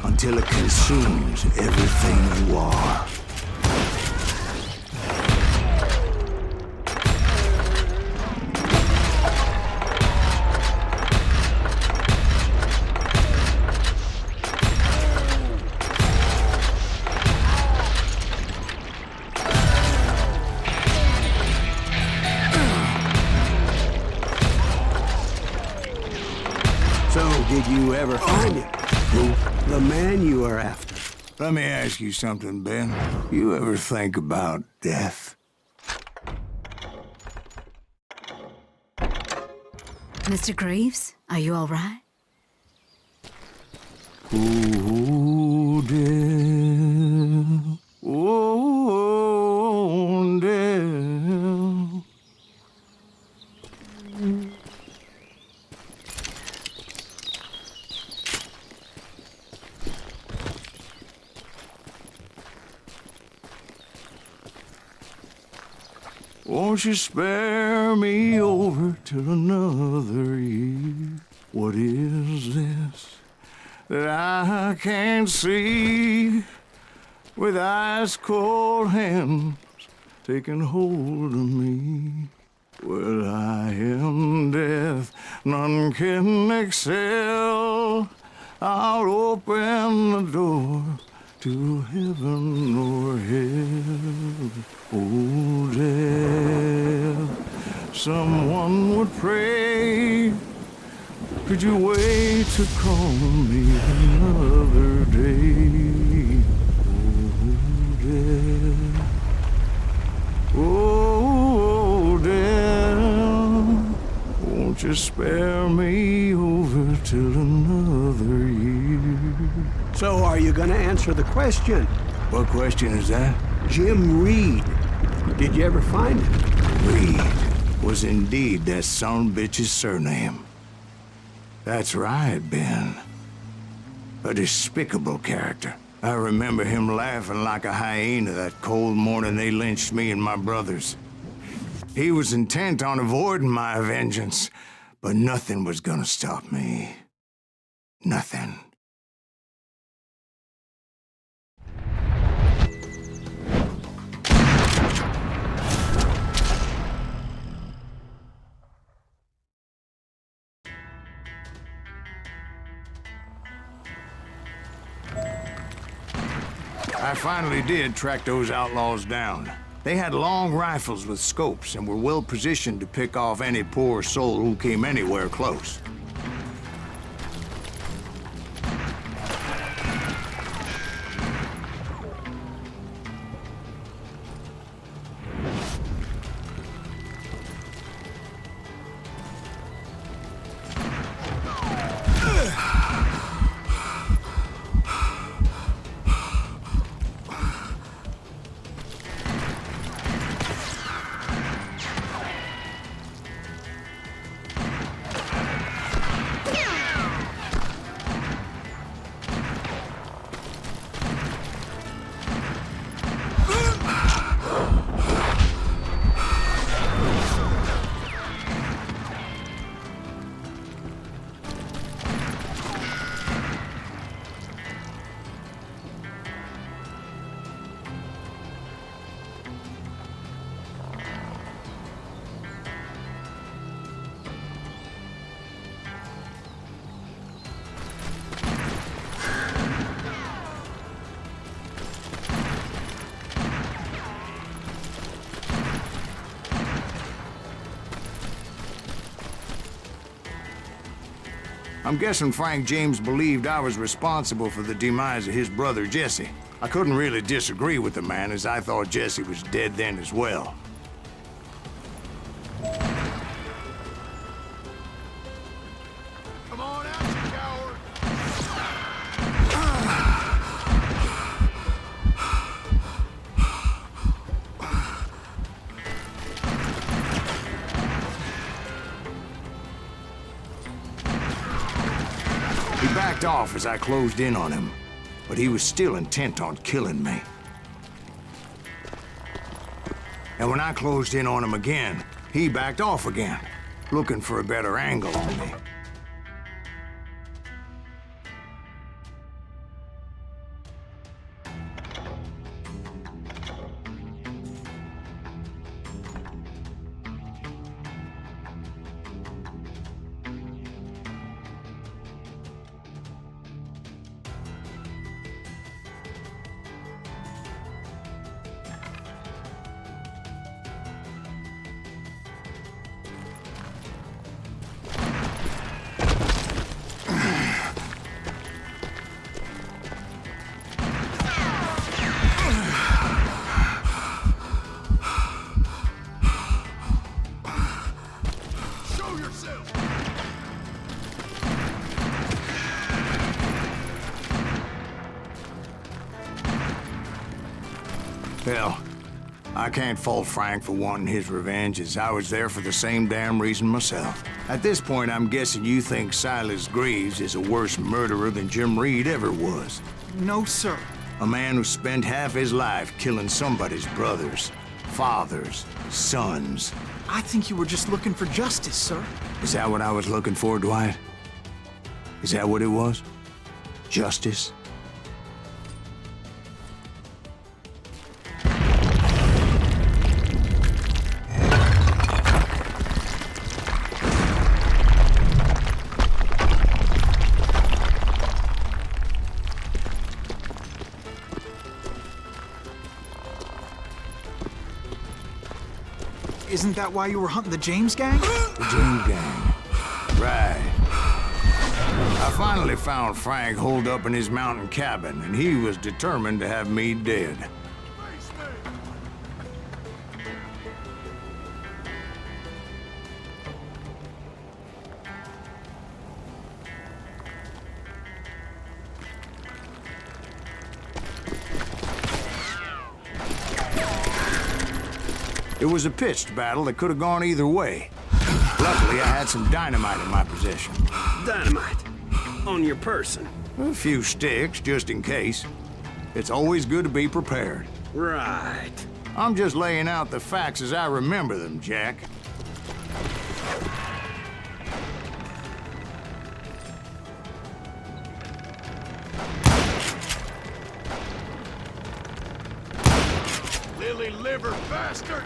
until it consumes everything you are. Did you ever find him? The man you are after. Let me ask you something, Ben. You ever think about death? Mr. Greaves, are you all right? Oh, death. Oh, death. Won't you spare me over till another year? What is this that I can't see with ice cold hands taking hold of me? Well, I am death, none can excel. I'll open the door to heaven or hell. Oh, death, someone would pray. Could you wait to call me another day? Oh, death, oh, death, won't you spare me over till another year? So are you gonna answer the question? What question is that? Jim Reed. Did you ever find him? Reed was indeed that son-bitch's surname. That's right, Ben. A despicable character. I remember him laughing like a hyena that cold morning they lynched me and my brothers. He was intent on avoiding my vengeance, but nothing was gonna stop me. Nothing. I finally did track those outlaws down. They had long rifles with scopes and were well positioned to pick off any poor soul who came anywhere close. I'm guessing Frank James believed I was responsible for the demise of his brother Jesse. I couldn't really disagree with the man, as I thought Jesse was dead then as well. Come on out, you coward! He backed off as I closed in on him, but he was still intent on killing me. And when I closed in on him again, he backed off again, looking for a better angle on me. Hell, I can't fault Frank for wanting his revenge, as I was there for the same damn reason myself. At this point, I'm guessing you think Silas Greaves is a worse murderer than Jim Reed ever was. No, sir. A man who spent half his life killing somebody's brothers, fathers, sons. I think you were just looking for justice, sir. Is that what I was looking for, Dwight? Is that what it was? Justice? Isn't that why you were hunting the James gang? The James gang. Right. I finally found Frank holed up in his mountain cabin, and he was determined to have me dead. It was a pitched battle that could have gone either way. Luckily, I had some dynamite in my possession. Dynamite? On your person? A few sticks, just in case. It's always good to be prepared. Right. I'm just laying out the facts as I remember them, Jack. Lily liver bastard!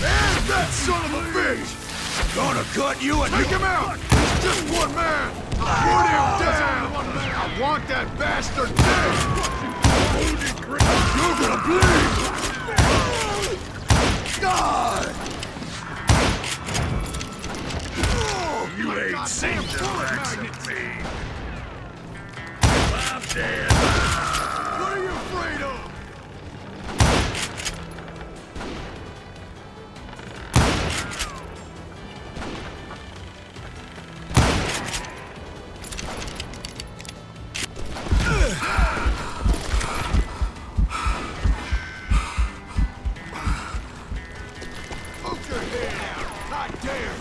And that son of a bitch! Gonna cut you and take him out! He's just one man! Put him down! I want that bastard dead! You're gonna bleed! Die! You ain't seen the likes of me. I'm dead. What are you afraid of? Put your head out. Not dare.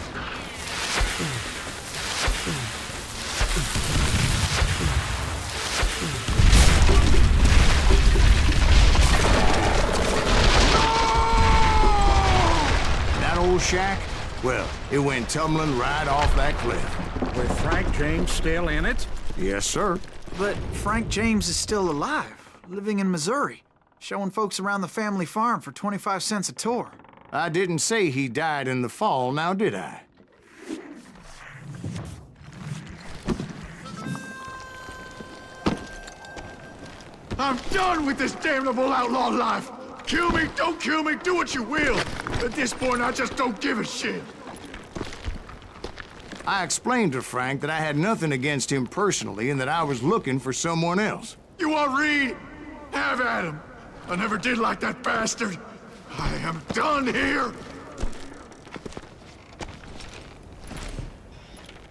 Shack? Well, it went tumbling right off that cliff. With Frank James still in it? Yes, sir. But Frank James is still alive, living in Missouri, showing folks around the family farm for 25 cents a tour. I didn't say he died in the fall, now did I? I'm done with this damnable outlaw life! Kill me, don't kill me, do what you will! At this point, I just don't give a shit. I explained to Frank that I had nothing against him personally and that I was looking for someone else. You want Reed? Have at him. I never did like that bastard. I am done here.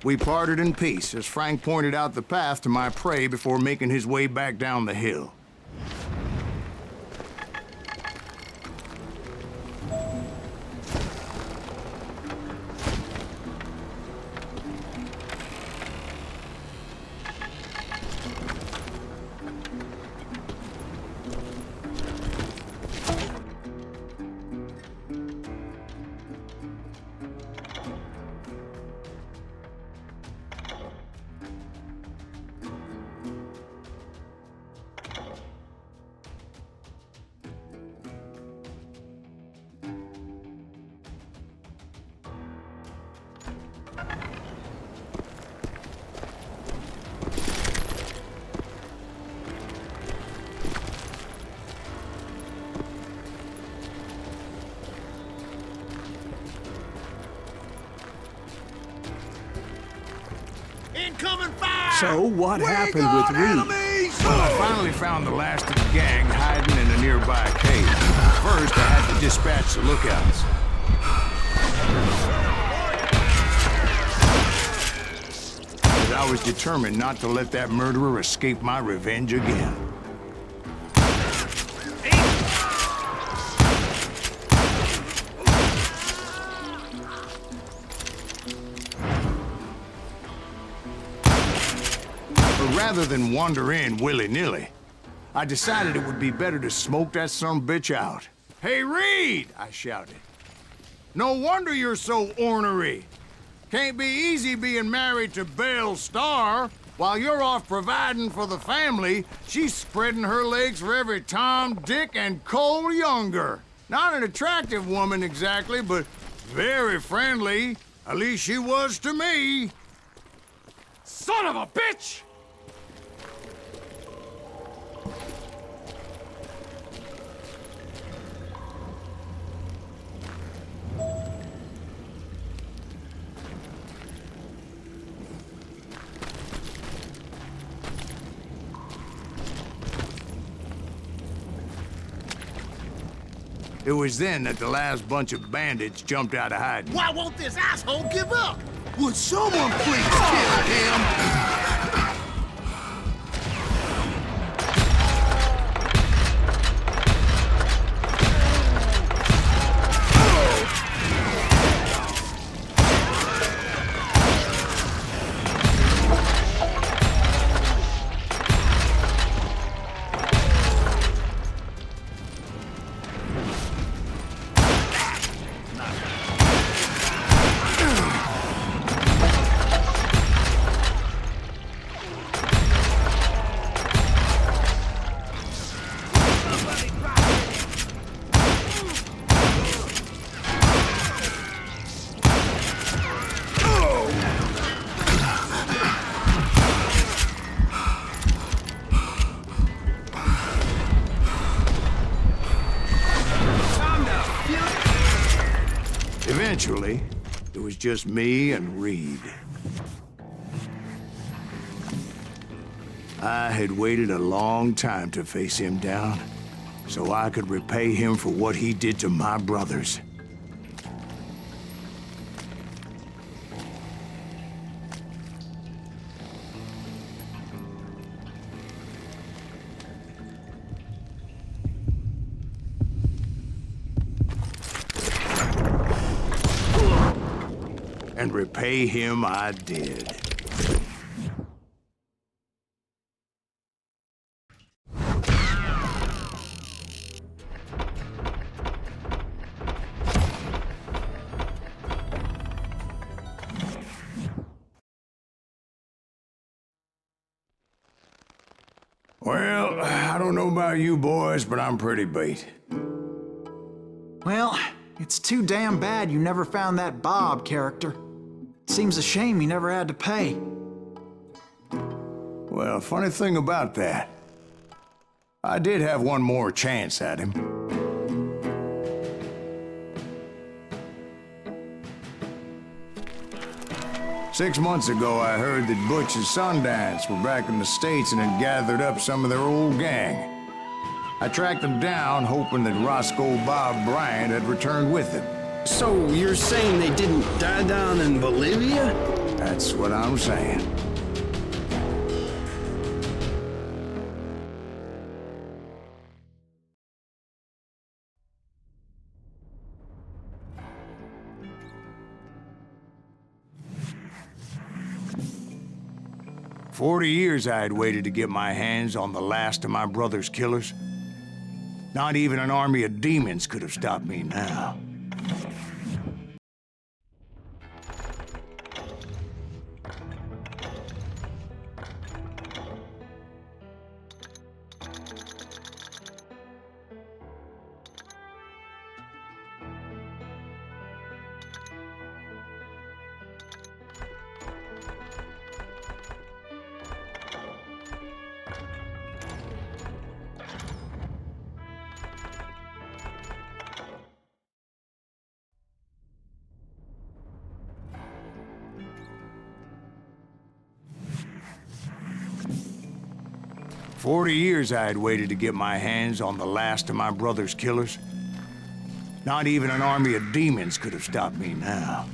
We parted in peace as Frank pointed out the path to my prey before making his way back down the hill. Incoming fire! So what happened with Reed? Well, I finally found the last of the gang hiding in a nearby cave. First, I had to dispatch the lookouts. but I was determined not to let that murderer escape my revenge again. But rather than wander in willy-nilly, I decided it would be better to smoke that sumbitch out. "Hey, Reed!" I shouted. "No wonder you're so ornery. Can't be easy being married to Belle Starr. While you're off providing for the family, she's spreading her legs for every Tom, Dick, and Cole Younger. Not an attractive woman exactly, but very friendly. At least she was to me." Son of a bitch! It was then that the last bunch of bandits jumped out of hiding. Why won't this asshole give up? Would someone please kill him? Eventually, it was just me and Reed. I had waited a long time to face him down, so I could repay him for what he did to my brothers. And repay him I did. Well, I don't know about you boys, but I'm pretty beat. Well, it's too damn bad you never found that Bob character. Seems a shame you never had to pay. Well, funny thing about that, I did have one more chance at him. Six months ago, I heard that Butch and Sundance were back in the States and had gathered up some of their old gang. I tracked them down, hoping that Roscoe Bob Bryant had returned with them. So you're saying they didn't die down in Bolivia? That's what I'm saying. For 40 years I had waited to get my hands on the last of my brother's killers. Not even an army of demons could have stopped me now. For 40 years I had waited to get my hands on the last of my brother's killers. Not even an army of demons could have stopped me now.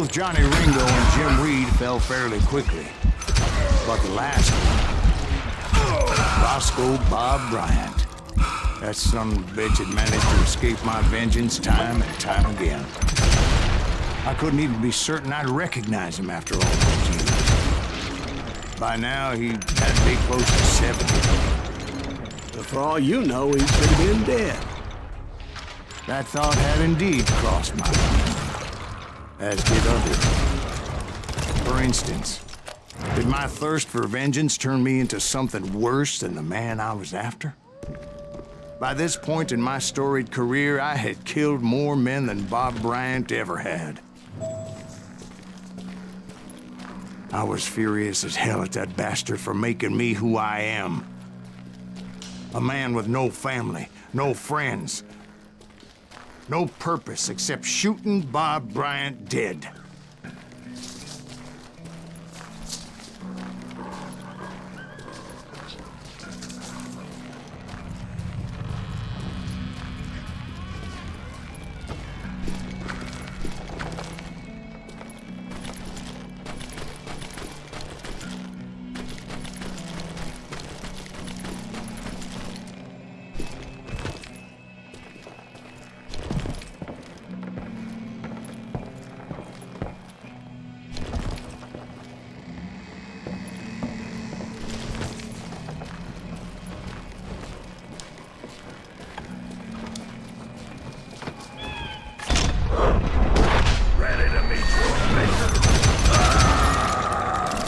Both Johnny Ringo and Jim Reed fell fairly quickly. But the last one, Roscoe Bob Bryant, that son of a bitch had managed to escape my vengeance time and time again. I couldn't even be certain I'd recognize him after all those years. By now, he had to be close to 70. But for all you know, he could have been dead. That thought had indeed crossed my mind, as did others. For instance, did my thirst for vengeance turn me into something worse than the man I was after? By this point in my storied career, I had killed more men than Bob Bryant ever had. I was furious as hell at that bastard for making me who I am. A man with no family, no friends, no purpose except shooting Bob Bryant dead.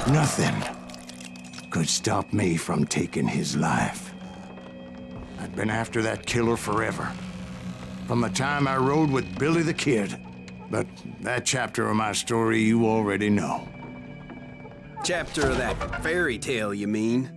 Nothing could stop me from taking his life. I'd been after that killer forever. From the time I rode with Billy the Kid. But that chapter of my story you already know. Chapter of that fairy tale, you mean?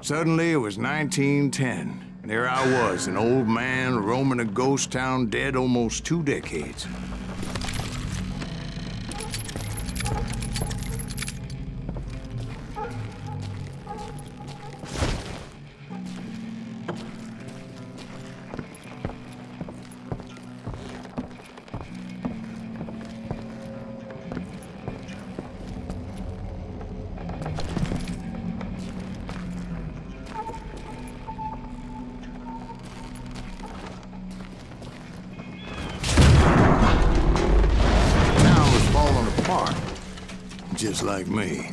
Suddenly, it was 1910. There I was, an old man roaming a ghost town dead almost 2 decades. Just like me.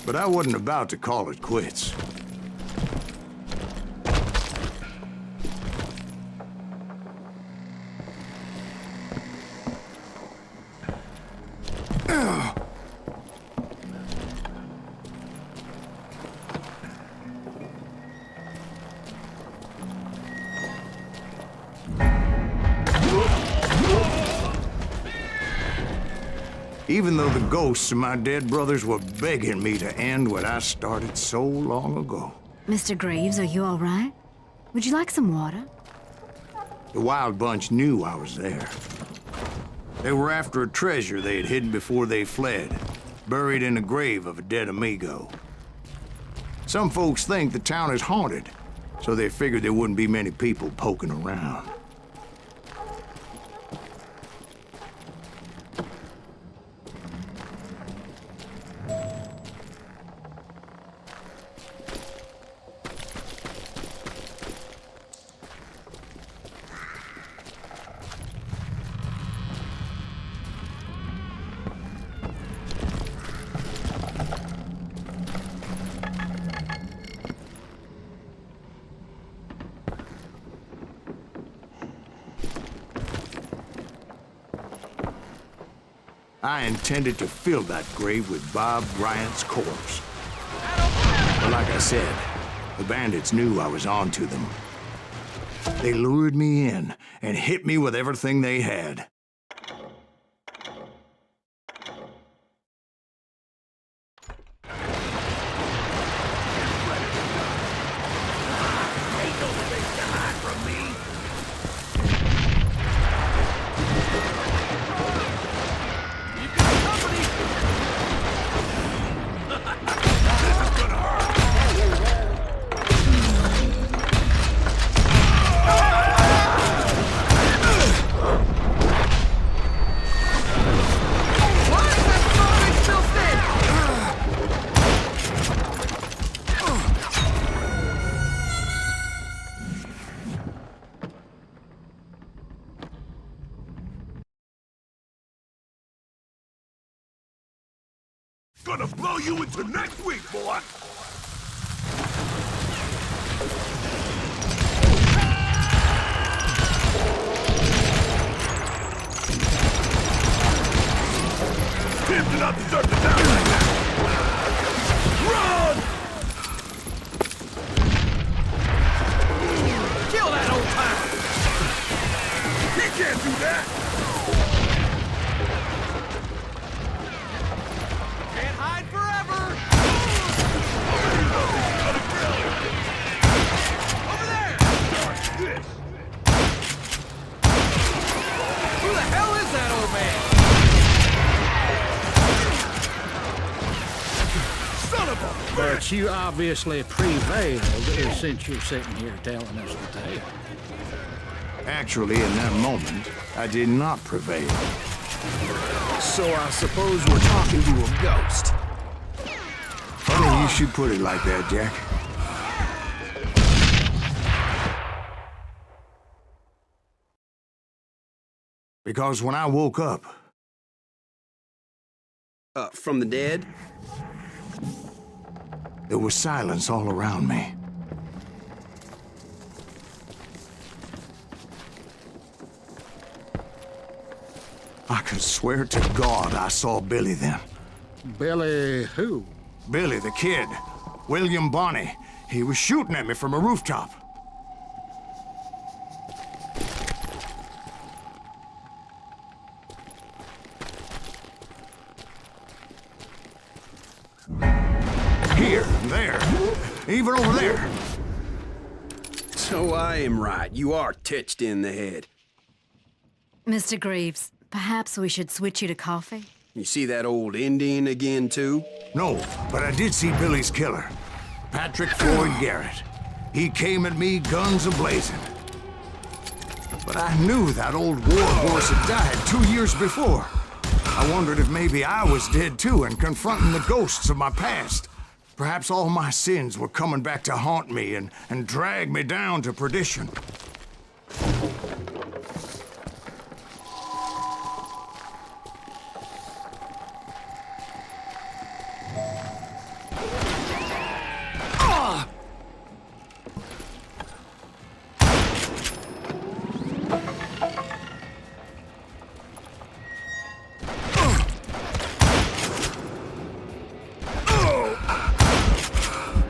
But I wasn't about to call it quits. Even though the ghosts of my dead brothers were begging me to end what I started so long ago. Mr. Graves, are you all right? Would you like some water? The Wild Bunch knew I was there. They were after a treasure they had hidden before they fled, buried in the grave of a dead amigo. Some folks think the town is haunted, so they figured there wouldn't be many people poking around. I intended to fill that grave with Bob Bryant's corpse. But like I said, the bandits knew I was on to them. They lured me in and hit me with everything they had. Gonna blow you into next week, boy! Tim did not deserve to die like that! Run! Kill that old timer! He can't do that! But you obviously prevailed since you're sitting here telling us the tale. Actually, in that moment, I did not prevail. So I suppose we're talking to a ghost. Funny you should put it like that, Jack. Because when I woke up... From the dead? There was silence all around me. I could swear to God I saw Billy then. Billy who? Billy, the kid. William Bonney. He was shooting at me from a rooftop. Here, there, even over there. So I am right. You are touched in the head. Mr. Greaves, perhaps we should switch you to coffee? You see that old Indian again, too? No, but I did see Billy's killer, Patrick Floyd Garrett. He came at me guns a-blazing. But I knew that old war horse had died 2 years before. I wondered if maybe I was dead too and confronting the ghosts of my past. Perhaps all my sins were coming back to haunt me and drag me down to perdition.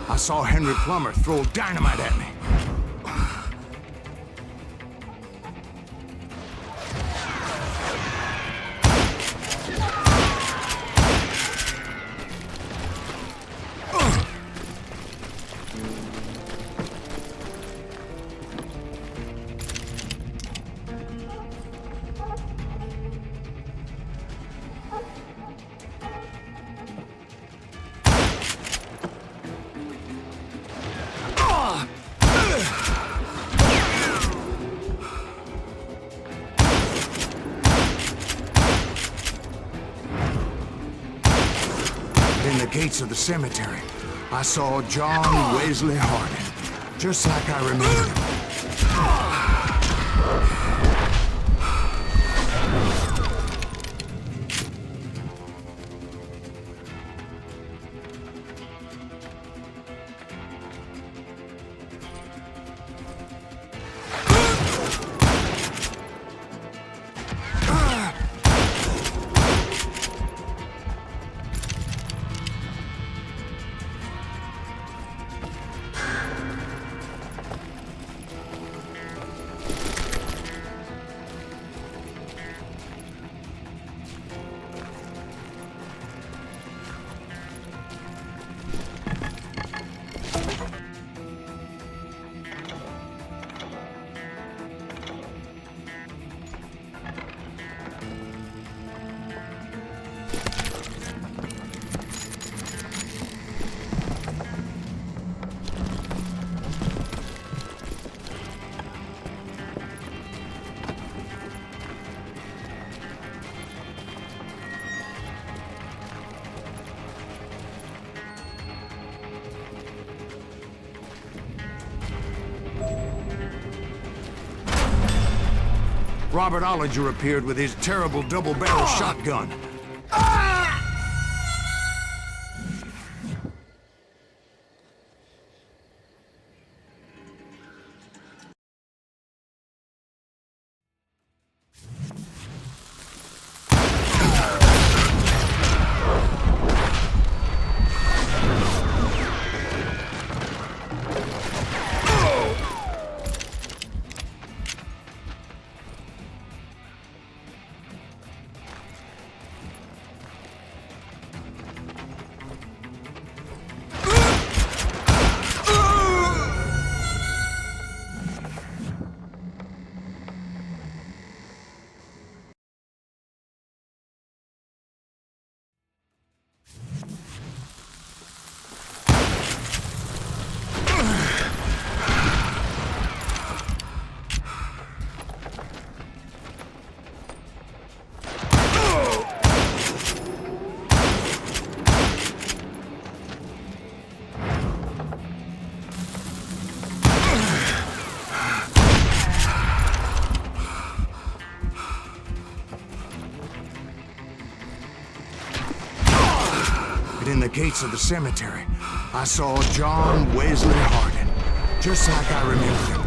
I saw Henry Plummer throw dynamite at me. In the gates of the cemetery, I saw John Wesley Hardin, just like I remembered him. Robert Ollinger appeared with his terrible double-barrel shotgun. In the gates of the cemetery, I saw John Wesley Hardin, just like I remembered him.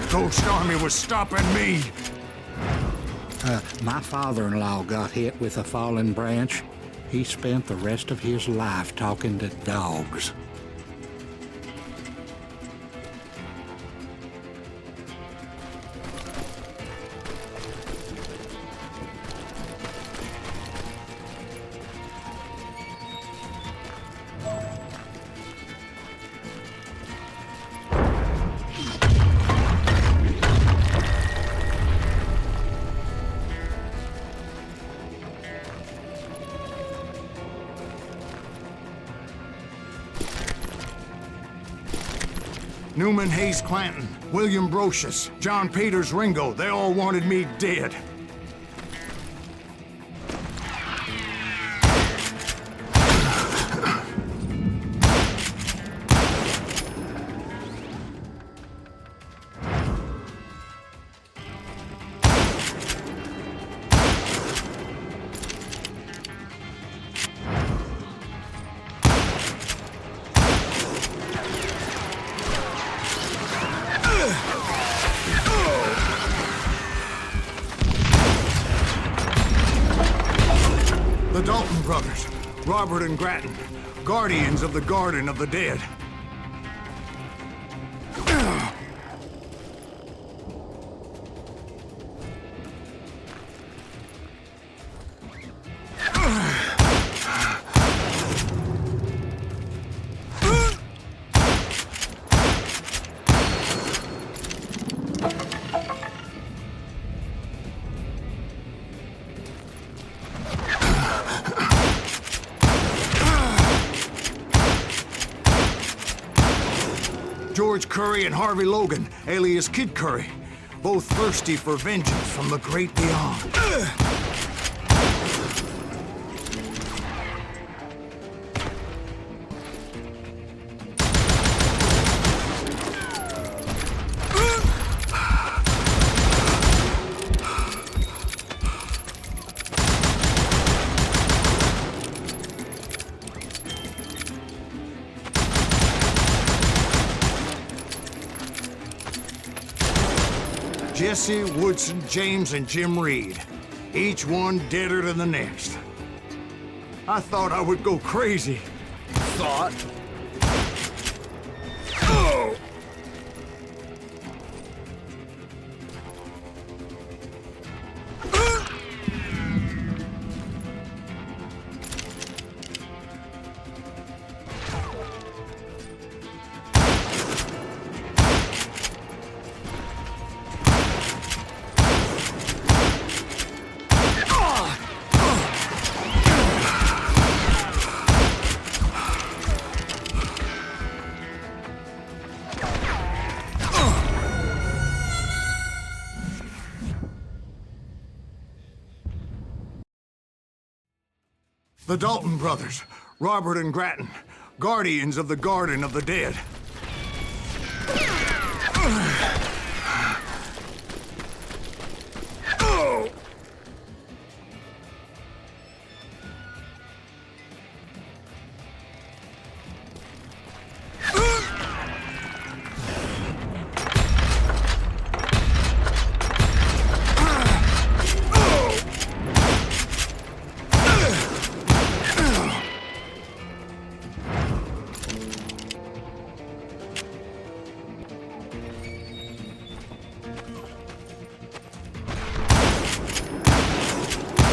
Ghost Army was stopping me. My father-in-law got hit with a fallen branch. He spent the rest of his life talking to dogs. Newman Hayes Clanton, William Brocious, John Peters Ringo, they all wanted me dead. The Dalton brothers, Robert and Grattan, guardians of the Garden of the Dead. George Curry and Harvey Logan, alias Kid Curry, both thirsty for vengeance from the great beyond. Jesse, Woodson, James, and Jim Reed. Each one deader than the next. I thought I would go crazy. Thought? The Dalton brothers, Robert and Grattan, guardians of the Garden of the Dead.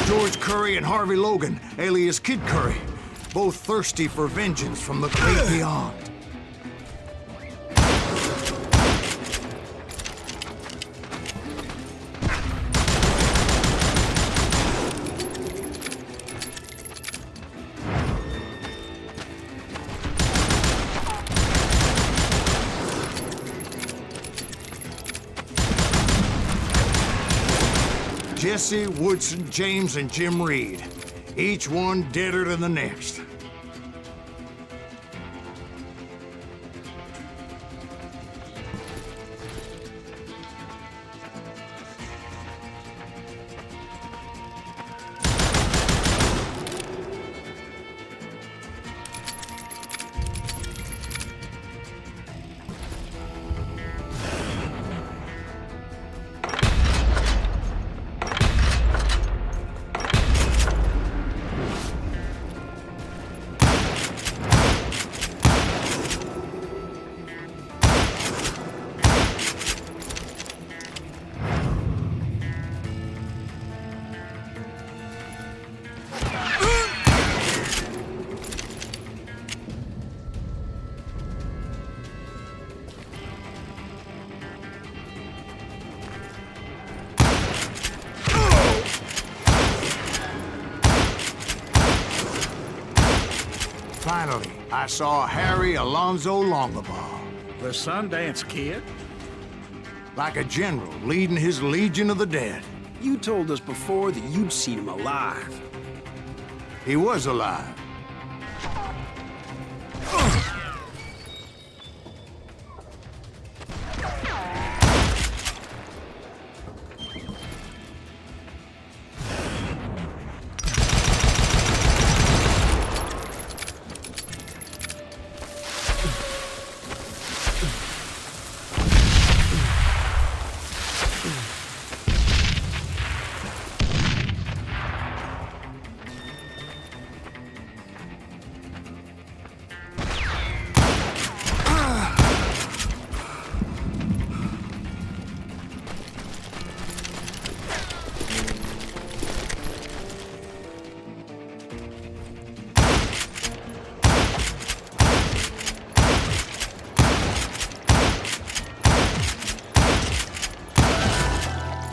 George Curry and Harvey Logan, alias Kid Curry, both thirsty for vengeance from the great beyond. Jesse, Woodson, James, and Jim Reed. Each one deader than the next. Finally, I saw Harry Alonzo Longabaugh. The Sundance Kid? Like a general leading his Legion of the Dead. You told us before that you'd seen him alive. He was alive.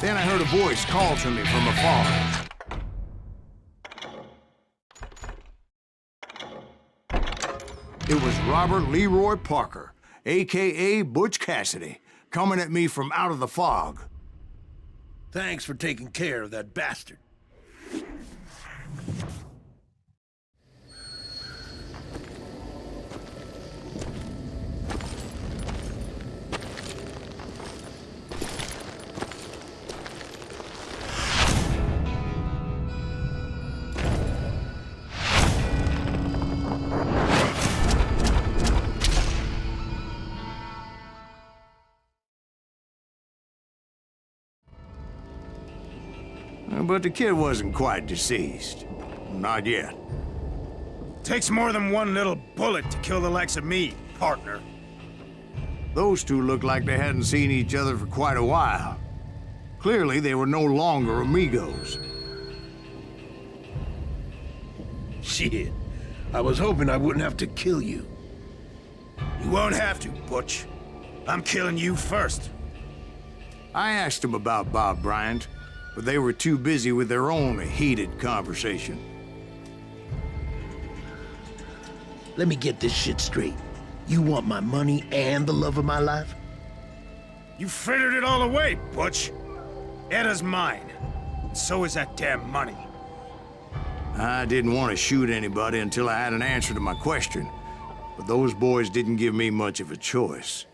Then I heard a voice call to me from afar. It was Robert Leroy Parker, a.k.a. Butch Cassidy, coming at me from out of the fog. Thanks for taking care of that bastard. But the kid wasn't quite deceased. Not yet. Takes more than one little bullet to kill the likes of me, partner. Those two looked like they hadn't seen each other for quite a while. Clearly, they were no longer amigos. Shit. I was hoping I wouldn't have to kill you. You won't have to, Butch. I'm killing you first. I asked them about Bob Bryant, but they were too busy with their own heated conversation. Let me get this shit straight. You want my money and the love of my life? You frittered it all away, Butch. Eda's mine. And so is that damn money. I didn't want to shoot anybody until I had an answer to my question, but those boys didn't give me much of a choice.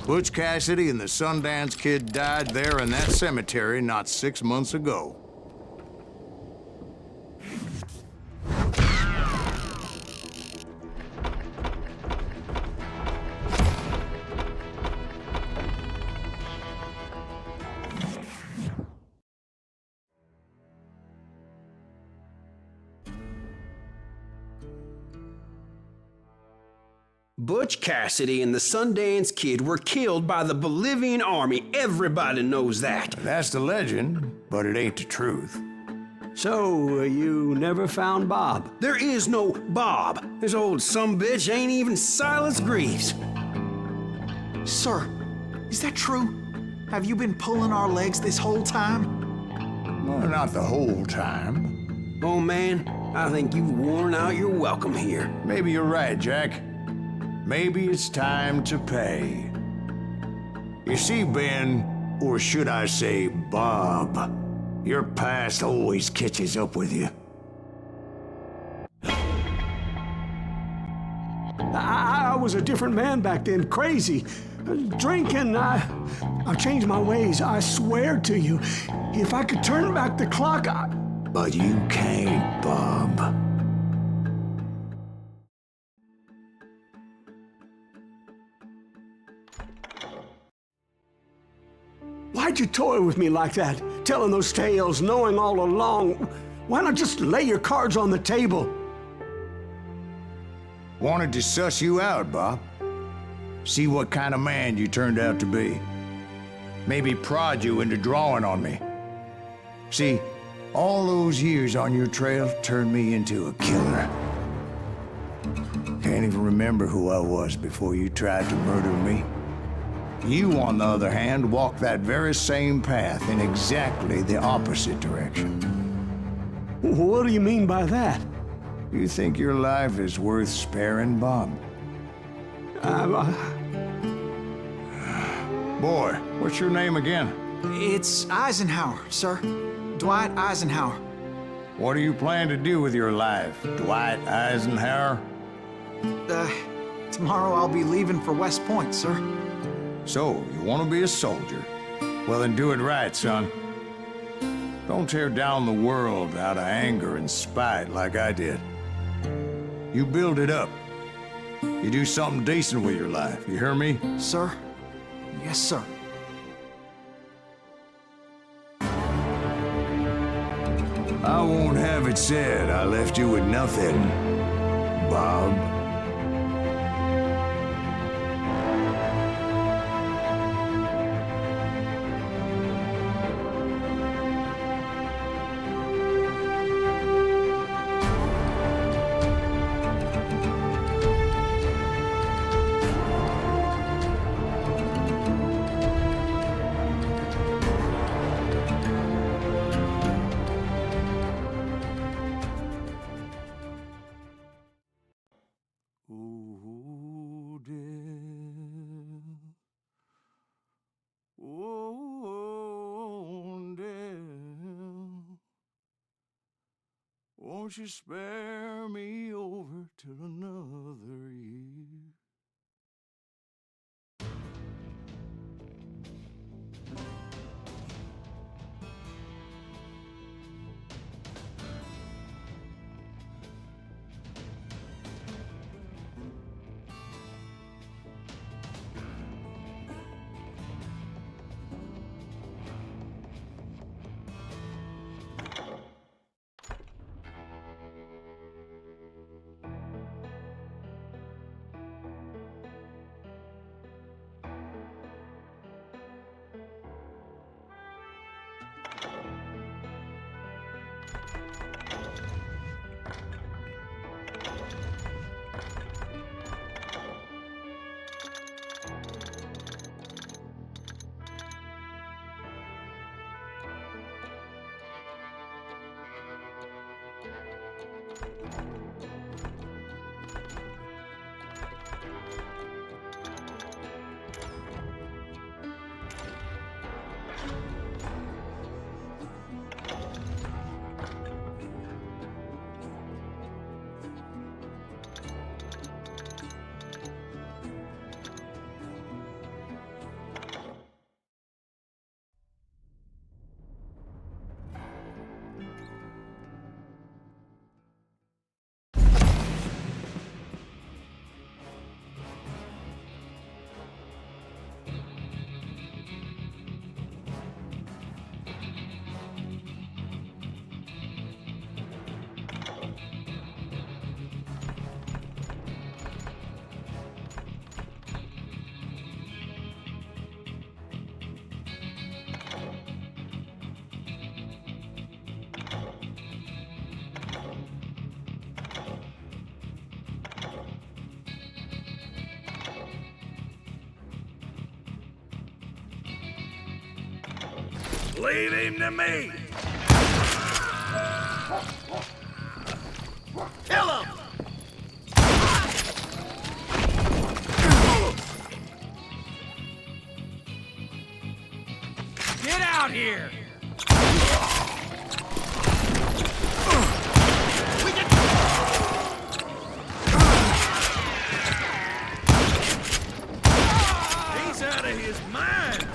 Butch Cassidy and the Sundance Kid died there in that cemetery not 6 months ago. Butch Cassidy and the Sundance Kid were killed by the Bolivian army. Everybody knows that. That's the legend, but it ain't the truth. So, you never found Bob? There is no Bob. This old sumbitch ain't even Silas Greaves. Sir, is that true? Have you been pulling our legs this whole time? Well, not the whole time. Oh, man, I think you've worn out your welcome here. Maybe you're right, Jack. Maybe it's time to pay. You see, Ben, or should I say Bob, your past always catches up with you. I was a different man back then, crazy. Drinking, I've changed my ways, I swear to you. If I could turn back the clock, But you can't, Bob. Why'd you toy with me like that? Telling those tales, knowing all along. Why not just lay your cards on the table? Wanted to suss you out, Bob. See what kind of man you turned out to be. Maybe prod you into drawing on me. See, all those years on your trail turned me into a killer. Can't even remember who I was before you tried to murder me. You, on the other hand, walked that very same path in exactly the opposite direction. What do you mean by that? You think your life is worth sparing, Bob? Boy, what's your name again? It's Eisenhower, sir. Dwight Eisenhower. What do you plan to do with your life, Dwight Eisenhower? Tomorrow I'll be leaving for West Point, sir. So, you want to be a soldier? Well, then do it right, son. Don't tear down the world out of anger and spite like I did. You build it up. You do something decent with your life, you hear me? Sir? Yes, sir. I won't have it said I left you with nothing, Bob. Won't you spare me over till another year? Leave him to me! Kill him! Get out here! He's out of his mind!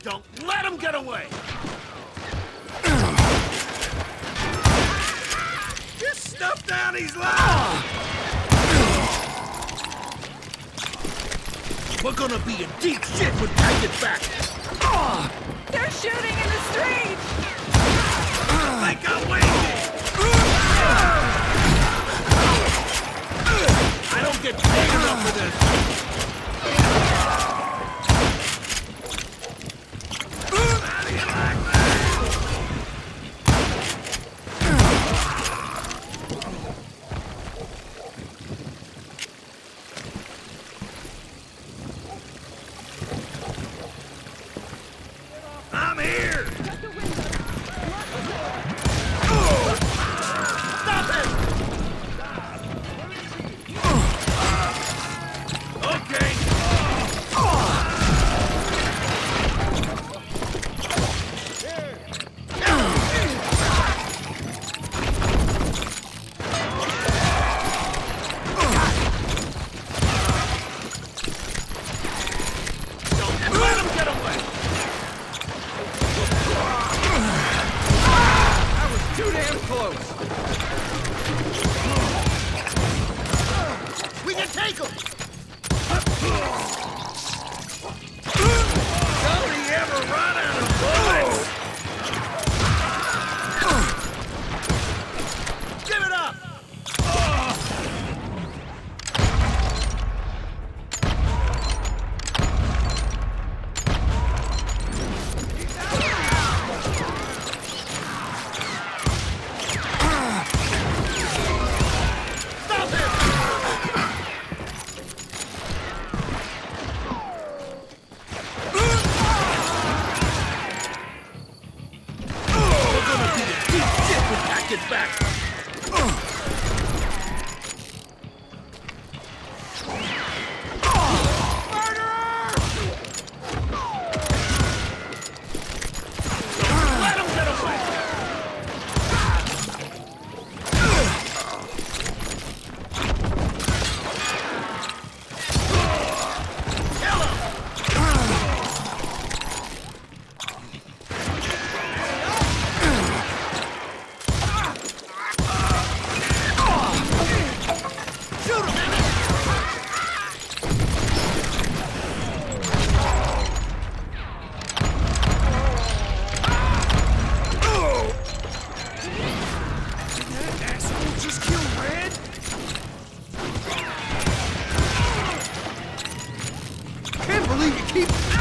Don't let him get away! Just stuff down his line! We're gonna be in deep shit when I get back! They're shooting in the street! I think I winged it! I don't get paid enough for this! I'm here! Stop it! Okay. Don't let him get away! Too damn close! We can take him! Don't he ever run out of bullets! Give it up! keep